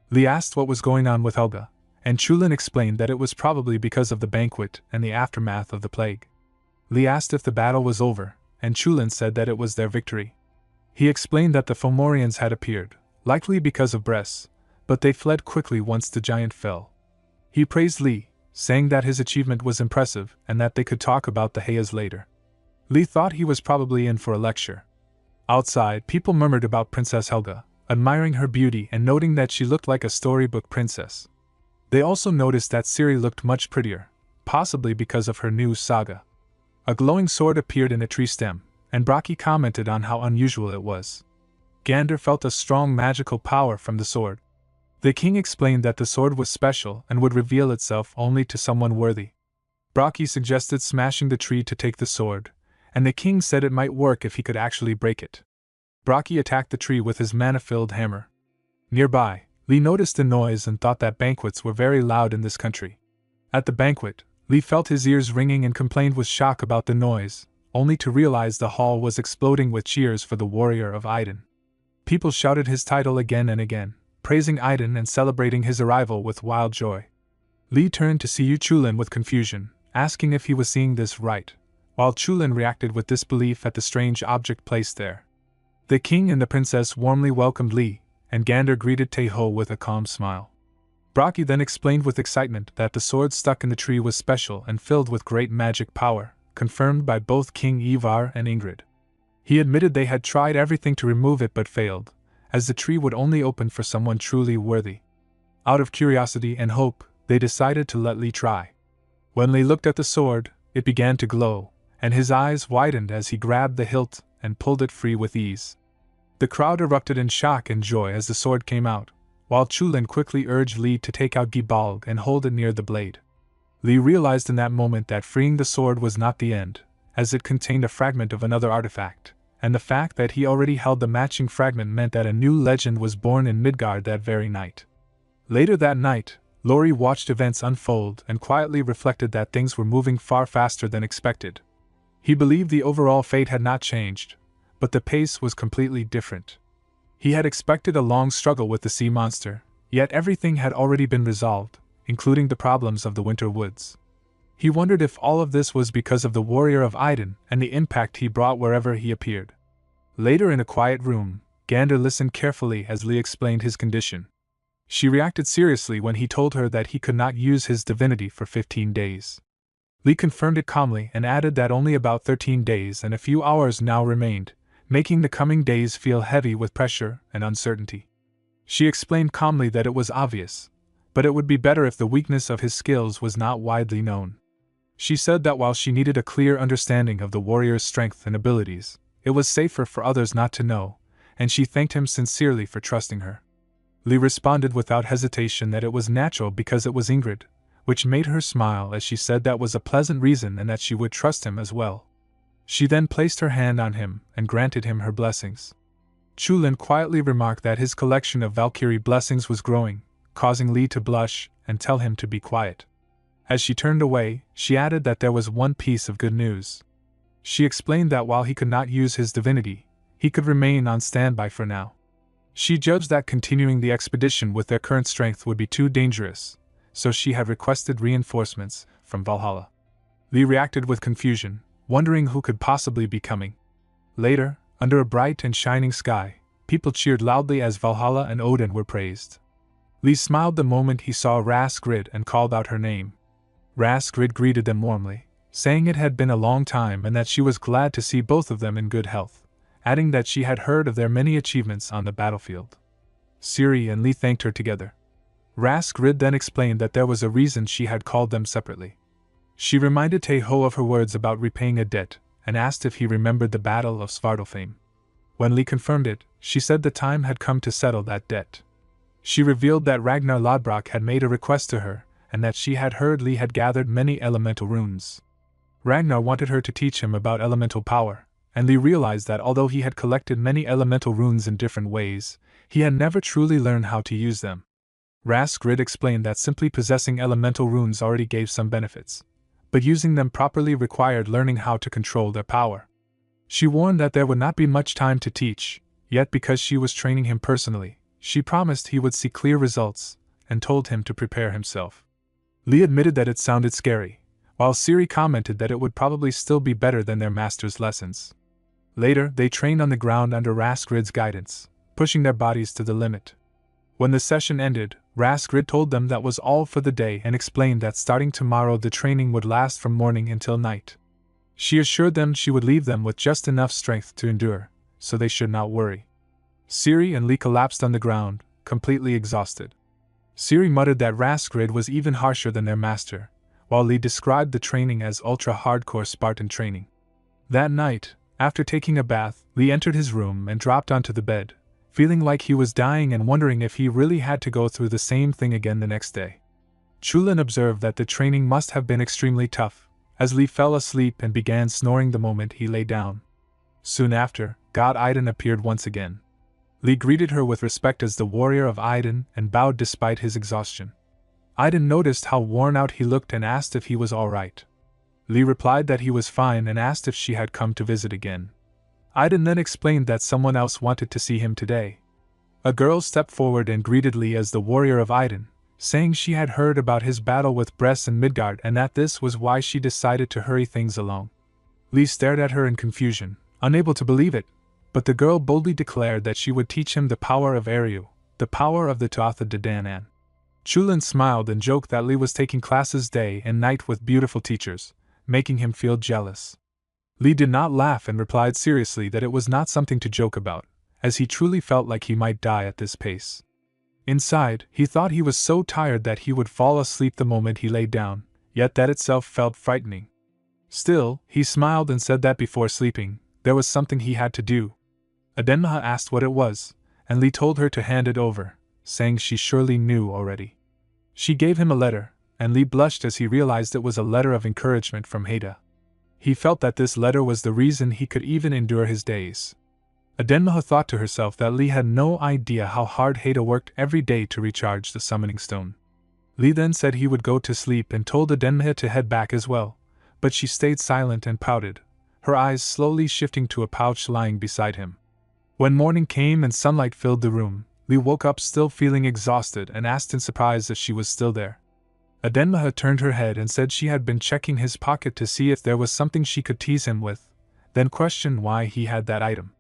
Lee asked what was going on with Helga, and Chulin explained that it was probably because of the banquet and the aftermath of the plague. Lee asked if the battle was over, and Chulin said that it was their victory. He explained that the Fomorians had appeared, likely because of Bress, but they fled quickly once the giant fell. He praised Lee, saying that his achievement was impressive and that they could talk about the Hayas later. Lee thought he was probably in for a lecture. Outside, people murmured about Princess Helga, admiring her beauty and noting that she looked like a storybook princess. They also noticed that Siri looked much prettier, possibly because of her new saga. A glowing sword appeared in a tree stem, and Brockie commented on how unusual it was. Gander felt a strong magical power from the sword. The king explained that the sword was special and would reveal itself only to someone worthy. Brockie suggested smashing the tree to take the sword, and the king said it might work if he could actually break it. Brockie attacked the tree with his mana-filled hammer. Nearby, Lee noticed the noise and thought that banquets were very loud in this country. At the banquet, Lee felt his ears ringing and complained with shock about the noise, only to realize the hall was exploding with cheers for the warrior of Iden. People shouted his title again and again, praising Iden and celebrating his arrival with wild joy. Lee turned to see Yu Chulin with confusion, asking if he was seeing this right, while Chulin reacted with disbelief at the strange object placed there. The king and the princess warmly welcomed Lee, and Gander greeted Taeho with a calm smile. Brockie then explained with excitement that the sword stuck in the tree was special and filled with great magic power, confirmed by both King Ivar and Ingrid. He admitted they had tried everything to remove it but failed, as the tree would only open for someone truly worthy. Out of curiosity and hope, they decided to let Lee try. When Lee looked at the sword, it began to glow, and his eyes widened as he grabbed the hilt and pulled it free with ease. The crowd erupted in shock and joy as the sword came out, while Chulin quickly urged Lee to take out Gibalg and hold it near the blade. Lee realized in that moment that freeing the sword was not the end, as it contained a fragment of another artifact, and the fact that he already held the matching fragment meant that a new legend was born in Midgard that very night. Later that night, Lori watched events unfold and quietly reflected that things were moving far faster than expected. He believed the overall fate had not changed, but the pace was completely different. He had expected a long struggle with the sea monster, yet everything had already been resolved, including the problems of the winter woods. He wondered if all of this was because of the warrior of Iden and the impact he brought wherever he appeared. Later in a quiet room, Gander listened carefully as Lee explained his condition. She reacted seriously when he told her that he could not use his divinity for 15 days. Lee confirmed it calmly and added that only about 13 days and a few hours now remained, making the coming days feel heavy with pressure and uncertainty. She explained calmly that it was obvious, but it would be better if the weakness of his skills was not widely known. She said that while she needed a clear understanding of the warrior's strength and abilities, it was safer for others not to know, and she thanked him sincerely for trusting her. Lee responded without hesitation that it was natural because it was Ingrid, which made her smile as she said that was a pleasant reason and that she would trust him as well. She then placed her hand on him and granted him her blessings. Chulin quietly remarked that his collection of Valkyrie blessings was growing, causing Lee to blush and tell him to be quiet. As she turned away, she added that there was one piece of good news. She explained that while he could not use his divinity, he could remain on standby for now. She judged that continuing the expedition with their current strength would be too dangerous, so she had requested reinforcements from Valhalla. Lee reacted with confusion, wondering who could possibly be coming. Later, under a bright and shining sky, people cheered loudly as Valhalla and Odin were praised. Lee smiled the moment he saw Raskrid and called out her name. Raskrid greeted them warmly, saying it had been a long time and that she was glad to see both of them in good health, adding that she had heard of their many achievements on the battlefield. Ciri and Lee thanked her together. Raskrid then explained that there was a reason she had called them separately. She reminded Taeho of her words about repaying a debt, and asked if he remembered the Battle of Svartalfheim. When Lee confirmed it, she said the time had come to settle that debt. She revealed that Ragnar Lodbrok had made a request to her, and that she had heard Lee had gathered many elemental runes. Ragnar wanted her to teach him about elemental power, and Lee realized that although he had collected many elemental runes in different ways, he had never truly learned how to use them. Raskrid explained that simply possessing elemental runes already gave some benefits, but using them properly required learning how to control their power. She warned that there would not be much time to teach, yet because she was training him personally, she promised he would see clear results, and told him to prepare himself. Lee admitted that it sounded scary, while Ciri commented that it would probably still be better than their master's lessons. Later, they trained on the ground under Raskrid's guidance, pushing their bodies to the limit. When the session ended, Raskrid told them that was all for the day and explained that starting tomorrow the training would last from morning until night. She assured them she would leave them with just enough strength to endure, so they should not worry. Ciri and Lee collapsed on the ground, completely exhausted. Ciri muttered that Raskrid was even harsher than their master, while Lee described the training as ultra-hardcore Spartan training. That night, after taking a bath, Lee entered his room and dropped onto the bed, feeling like he was dying and wondering if he really had to go through the same thing again the next day. Chulin observed that the training must have been extremely tough, as Lee fell asleep and began snoring the moment he lay down. Soon after, God Iden appeared once again. Lee greeted her with respect as the warrior of Iden and bowed despite his exhaustion. Iden noticed how worn out he looked and asked if he was all right. Lee replied that he was fine and asked if she had come to visit again. Iden then explained that someone else wanted to see him today. A girl stepped forward and greeted Lee as the warrior of Iden, saying she had heard about his battle with Bress and Midgard and that this was why she decided to hurry things along. Lee stared at her in confusion, unable to believe it, but the girl boldly declared that she would teach him the power of Eryu, the power of the Tuatha De Danann. Chulin smiled and joked that Lee was taking classes day and night with beautiful teachers, making him feel jealous. Lee did not laugh and replied seriously that it was not something to joke about, as he truly felt like he might die at this pace. Inside, he thought he was so tired that he would fall asleep the moment he lay down, yet that itself felt frightening. Still, he smiled and said that before sleeping, there was something he had to do. Adenmaha asked what it was, and Lee told her to hand it over, saying she surely knew already. She gave him a letter, and Lee blushed as he realized it was a letter of encouragement from Haida. He felt that this letter was the reason he could even endure his days. Adenmaha thought to herself that Lee had no idea how hard Haida worked every day to recharge the summoning stone. Lee then said he would go to sleep and told Adenmaha to head back as well, but she stayed silent and pouted, her eyes slowly shifting to a pouch lying beside him. When morning came and sunlight filled the room, Lee woke up still feeling exhausted and asked in surprise if she was still there. Adenmaha turned her head and said she had been checking his pocket to see if there was something she could tease him with, then questioned why he had that item.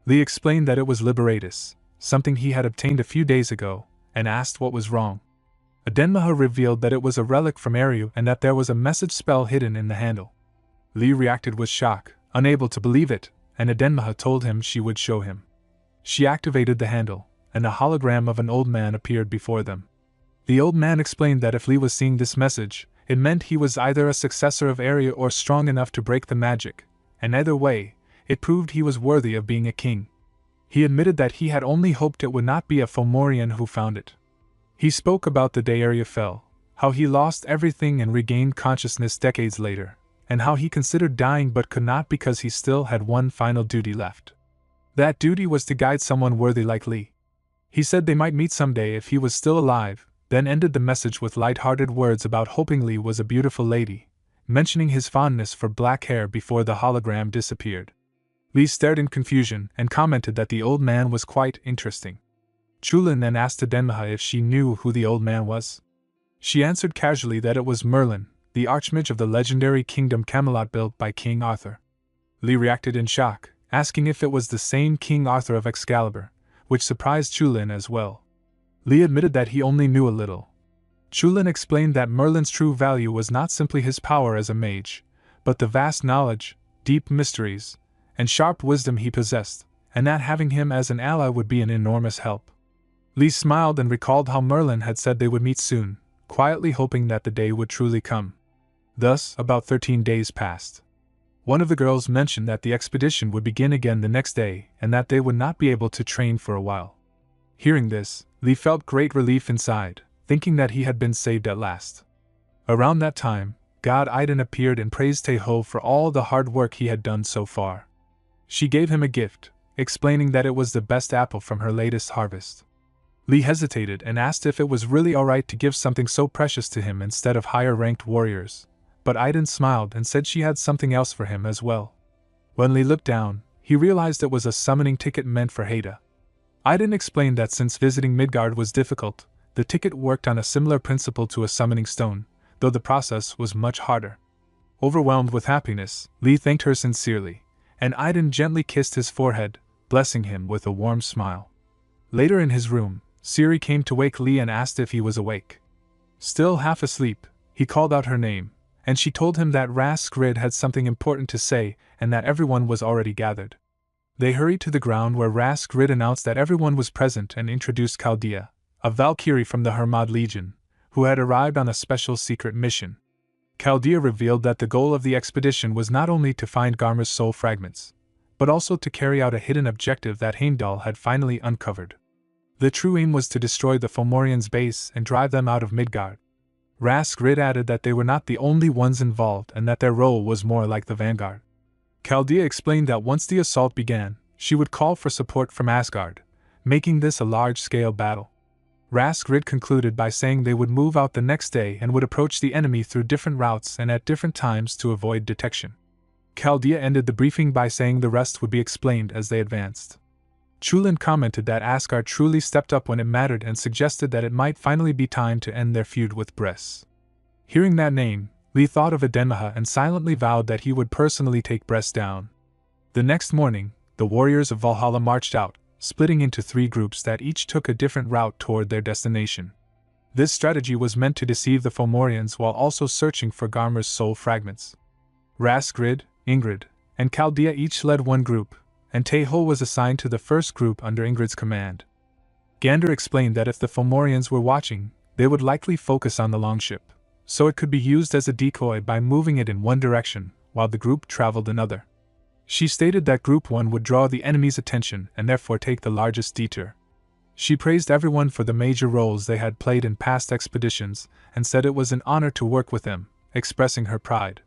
Lee explained that it was Liberatus, something he had obtained a few days ago, and asked what was wrong. Adenmaha revealed that it was a relic from Eryu and that there was a message spell hidden in the handle. Lee reacted with shock, unable to believe it, and Adenmaha told him she would show him. She activated the handle, and a hologram of an old man appeared before them. The old man explained that if Lee was seeing this message, it meant he was either a successor of Eryu or strong enough to break the magic, and either way, it proved he was worthy of being a king. He admitted that he had only hoped it would not be a Fomorian who found it. He spoke about the day Eryu fell, how he lost everything and regained consciousness decades later, and how he considered dying but could not because he still had one final duty left. That duty was to guide someone worthy like Lee. He said they might meet someday if he was still alive, then ended the message with light-hearted words about hoping Lee was a beautiful lady, mentioning his fondness for black hair before the hologram disappeared. Lee stared in confusion and commented that the old man was quite interesting. Chulin then asked Adenmaha if she knew who the old man was. She answered casually that it was Merlin, the archmage of the legendary kingdom Camelot built by King Arthur. Lee reacted in shock, asking if it was the same King Arthur of Excalibur, which surprised Chulin as well. Lee admitted that he only knew a little. Chulin explained that Merlin's true value was not simply his power as a mage, but the vast knowledge, deep mysteries, and sharp wisdom he possessed, and that having him as an ally would be an enormous help. Lee smiled and recalled how Merlin had said they would meet soon, quietly hoping that the day would truly come. Thus, about 13 days passed. One of the girls mentioned that the expedition would begin again the next day and that they would not be able to train for a while. Hearing this, Lee felt great relief inside, thinking that he had been saved at last. Around that time, God Iden appeared and praised Taeho for all the hard work he had done so far. She gave him a gift, explaining that it was the best apple from her latest harvest. Lee hesitated and asked if it was really alright to give something so precious to him instead of higher-ranked warriors, but Iden smiled and said she had something else for him as well. When Lee looked down, he realized it was a summoning ticket meant for Haida. Iden explained that since visiting Midgard was difficult, the ticket worked on a similar principle to a summoning stone, though the process was much harder. Overwhelmed with happiness, Lee thanked her sincerely, and Iden gently kissed his forehead, blessing him with a warm smile. Later in his room, Siri came to wake Lee and asked if he was awake. Still half asleep, he called out her name, and she told him that Raskrid had something important to say and that everyone was already gathered. They hurried to the ground where Raskrid announced that everyone was present and introduced Chaldea, a Valkyrie from the Hermod Legion, who had arrived on a special secret mission. Chaldea revealed that the goal of the expedition was not only to find Garma's soul fragments, but also to carry out a hidden objective that Heimdall had finally uncovered. The true aim was to destroy the Fomorians' base and drive them out of Midgard. Raskrid added that they were not the only ones involved and that their role was more like the vanguard. Chaldea explained that once the assault began, she would call for support from Asgard, making this a large-scale battle. Raskrid concluded by saying they would move out the next day and would approach the enemy through different routes and at different times to avoid detection. Chaldea ended the briefing by saying the rest would be explained as they advanced. Chulin commented that Asgard truly stepped up when it mattered and suggested that it might finally be time to end their feud with Bress. Hearing that name, Lee thought of Edenmaha and silently vowed that he would personally take Bress down. The next morning, the warriors of Valhalla marched out, splitting into 3 groups that each took a different route toward their destination. This strategy was meant to deceive the Fomorians while also searching for Garmar's soul fragments. Raskrid, Ingrid, and Chaldea each led one group, and Tehol was assigned to the first group under Ingrid's command. Gander explained that if the Fomorians were watching, they would likely focus on the longship, so it could be used as a decoy by moving it in one direction, while the group traveled another. She stated that Group 1 would draw the enemy's attention and therefore take the largest detour. She praised everyone for the major roles they had played in past expeditions and said it was an honor to work with them, expressing her pride.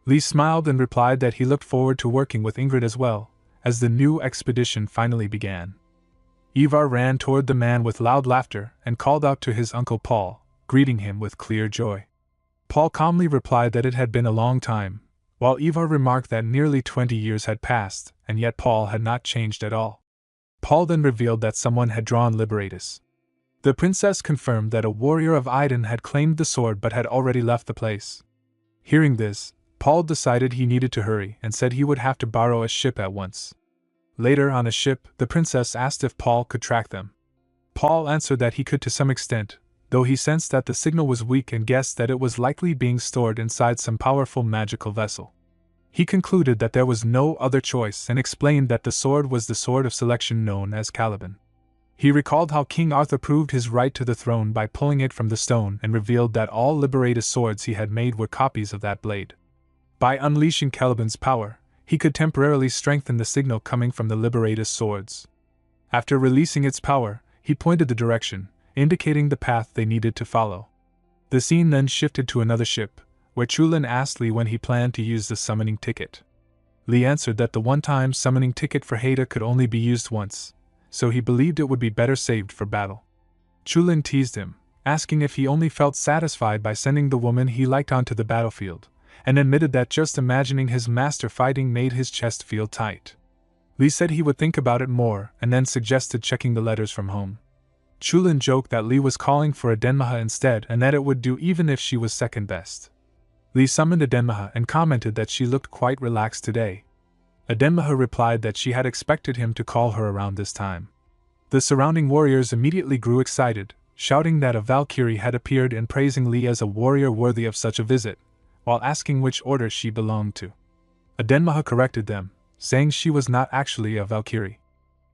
Lee smiled and replied that he looked forward to working with Ingrid as well, as the new expedition finally began. Ivar ran toward the man with loud laughter and called out to his uncle Paul, greeting him with clear joy. Paul calmly replied that it had been a long time, while Ivar remarked that nearly 20 years had passed, and yet Paul had not changed at all. Paul then revealed that someone had drawn Liberatus. The princess confirmed that a warrior of Iden had claimed the sword but had already left the place. Hearing this, Paul decided he needed to hurry and said he would have to borrow a ship at once. Later on a ship, the princess asked if Paul could track them. Paul answered that he could to some extent, though he sensed that the signal was weak and guessed that it was likely being stored inside some powerful magical vessel. He concluded that there was no other choice and explained that the sword was the sword of selection known as Caliban. He recalled how King Arthur proved his right to the throne by pulling it from the stone and revealed that all Liberatus swords he had made were copies of that blade. By unleashing Caliban's power, he could temporarily strengthen the signal coming from the Liberatus swords. After releasing its power, he pointed the direction, indicating the path they needed to follow. The scene then shifted to another ship, where Chulin asked Lee when he planned to use the summoning ticket. Lee answered that the one-time summoning ticket for Haida could only be used once, so he believed it would be better saved for battle. Chulin teased him, asking if he only felt satisfied by sending the woman he liked onto the battlefield, and admitted that just imagining his master fighting made his chest feel tight. Lee said he would think about it more and then suggested checking the letters from home. Chulin joked that Lee was calling for Edenmaha instead and that it would do even if she was second best. Lee summoned Edenmaha and commented that she looked quite relaxed today. Edenmaha replied that she had expected him to call her around this time. The surrounding warriors immediately grew excited, shouting that a Valkyrie had appeared and praising Lee as a warrior worthy of such a visit, while asking which order she belonged to. Edenmaha corrected them, saying she was not actually a Valkyrie.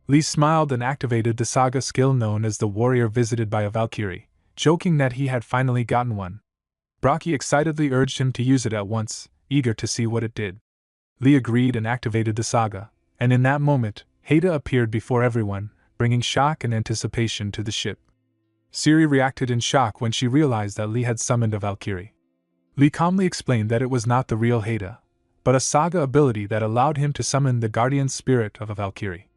Lee smiled and activated the saga skill known as the warrior visited by a Valkyrie, joking that he had finally gotten one. Brockie excitedly urged him to use it at once, eager to see what it did. Lee agreed and activated the saga, and in that moment, Haida appeared before everyone, bringing shock and anticipation to the ship. Ciri reacted in shock when she realized that Lee had summoned a Valkyrie. Lee calmly explained that it was not the real Haida, but a saga ability that allowed him to summon the guardian spirit of a Valkyrie.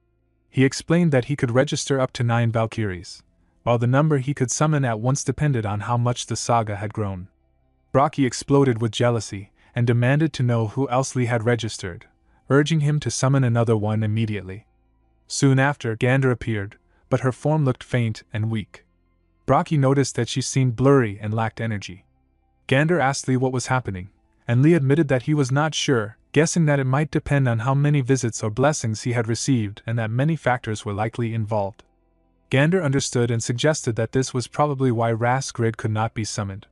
He explained that he could register up to 9 Valkyries, while the number he could summon at once depended on how much the saga had grown. Brockie exploded with jealousy and demanded to know who else Lee had registered, urging him to summon another one immediately. Soon after, Gander appeared, but her form looked faint and weak. Brockie noticed that she seemed blurry and lacked energy. Gander asked Lee what was happening, and Lee admitted that he was not sure, guessing that it might depend on how many visits or blessings he had received and that many factors were likely involved. Gander understood and suggested that this was probably why Raskrid could not be summoned.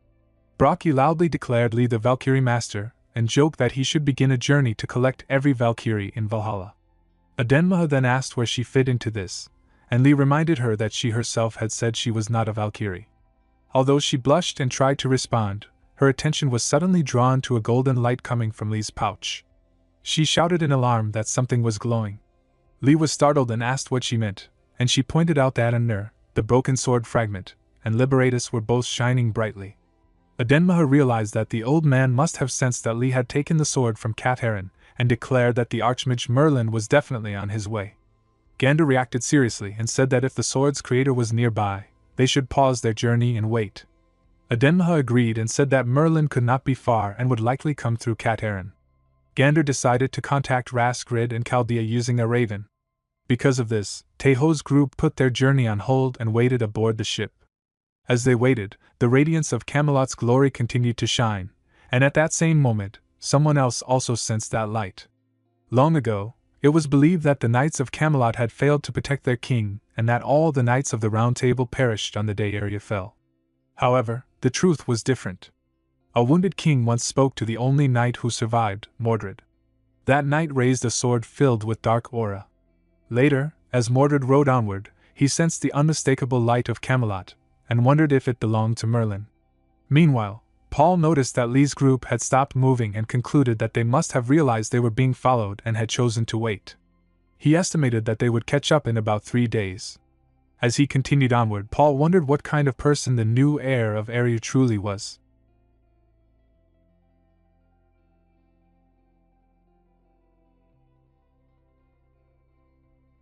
Brockie loudly declared Lee the Valkyrie Master, and joked that he should begin a journey to collect every Valkyrie in Valhalla. Edenmaha then asked where she fit into this, and Lee reminded her that she herself had said she was not a Valkyrie. Although she blushed and tried to respond, her attention was suddenly drawn to a golden light coming from Lee's pouch. She shouted in alarm that something was glowing. Lee was startled and asked what she meant, and she pointed out that Anur, the broken sword fragment, and Liberatus were both shining brightly. Adenmaha realized that the old man must have sensed that Lee had taken the sword from Cat Heron, and declared that the Archmage Merlin was definitely on his way. Gander reacted seriously and said that if the sword's creator was nearby, they should pause their journey and wait. Adenmaha agreed and said that Merlin could not be far and would likely come through Cat Heron. Gander decided to contact Raskrid and Chaldea using a raven. Because of this, Teho's group put their journey on hold and waited aboard the ship. As they waited, the radiance of Camelot's glory continued to shine, and at that same moment, someone else also sensed that light. Long ago, it was believed that the knights of Camelot had failed to protect their king, and that all the knights of the Round Table perished on the day Arya fell. However, the truth was different. A wounded king once spoke to the only knight who survived, Mordred. That knight raised a sword filled with dark aura. Later, as Mordred rode onward, he sensed the unmistakable light of Camelot, and wondered if it belonged to Merlin. Meanwhile, Paul noticed that Lee's group had stopped moving and concluded that they must have realized they were being followed and had chosen to wait. He estimated that they would catch up in about 3 days. As he continued onward, Paul wondered what kind of person the new heir of Arya truly was.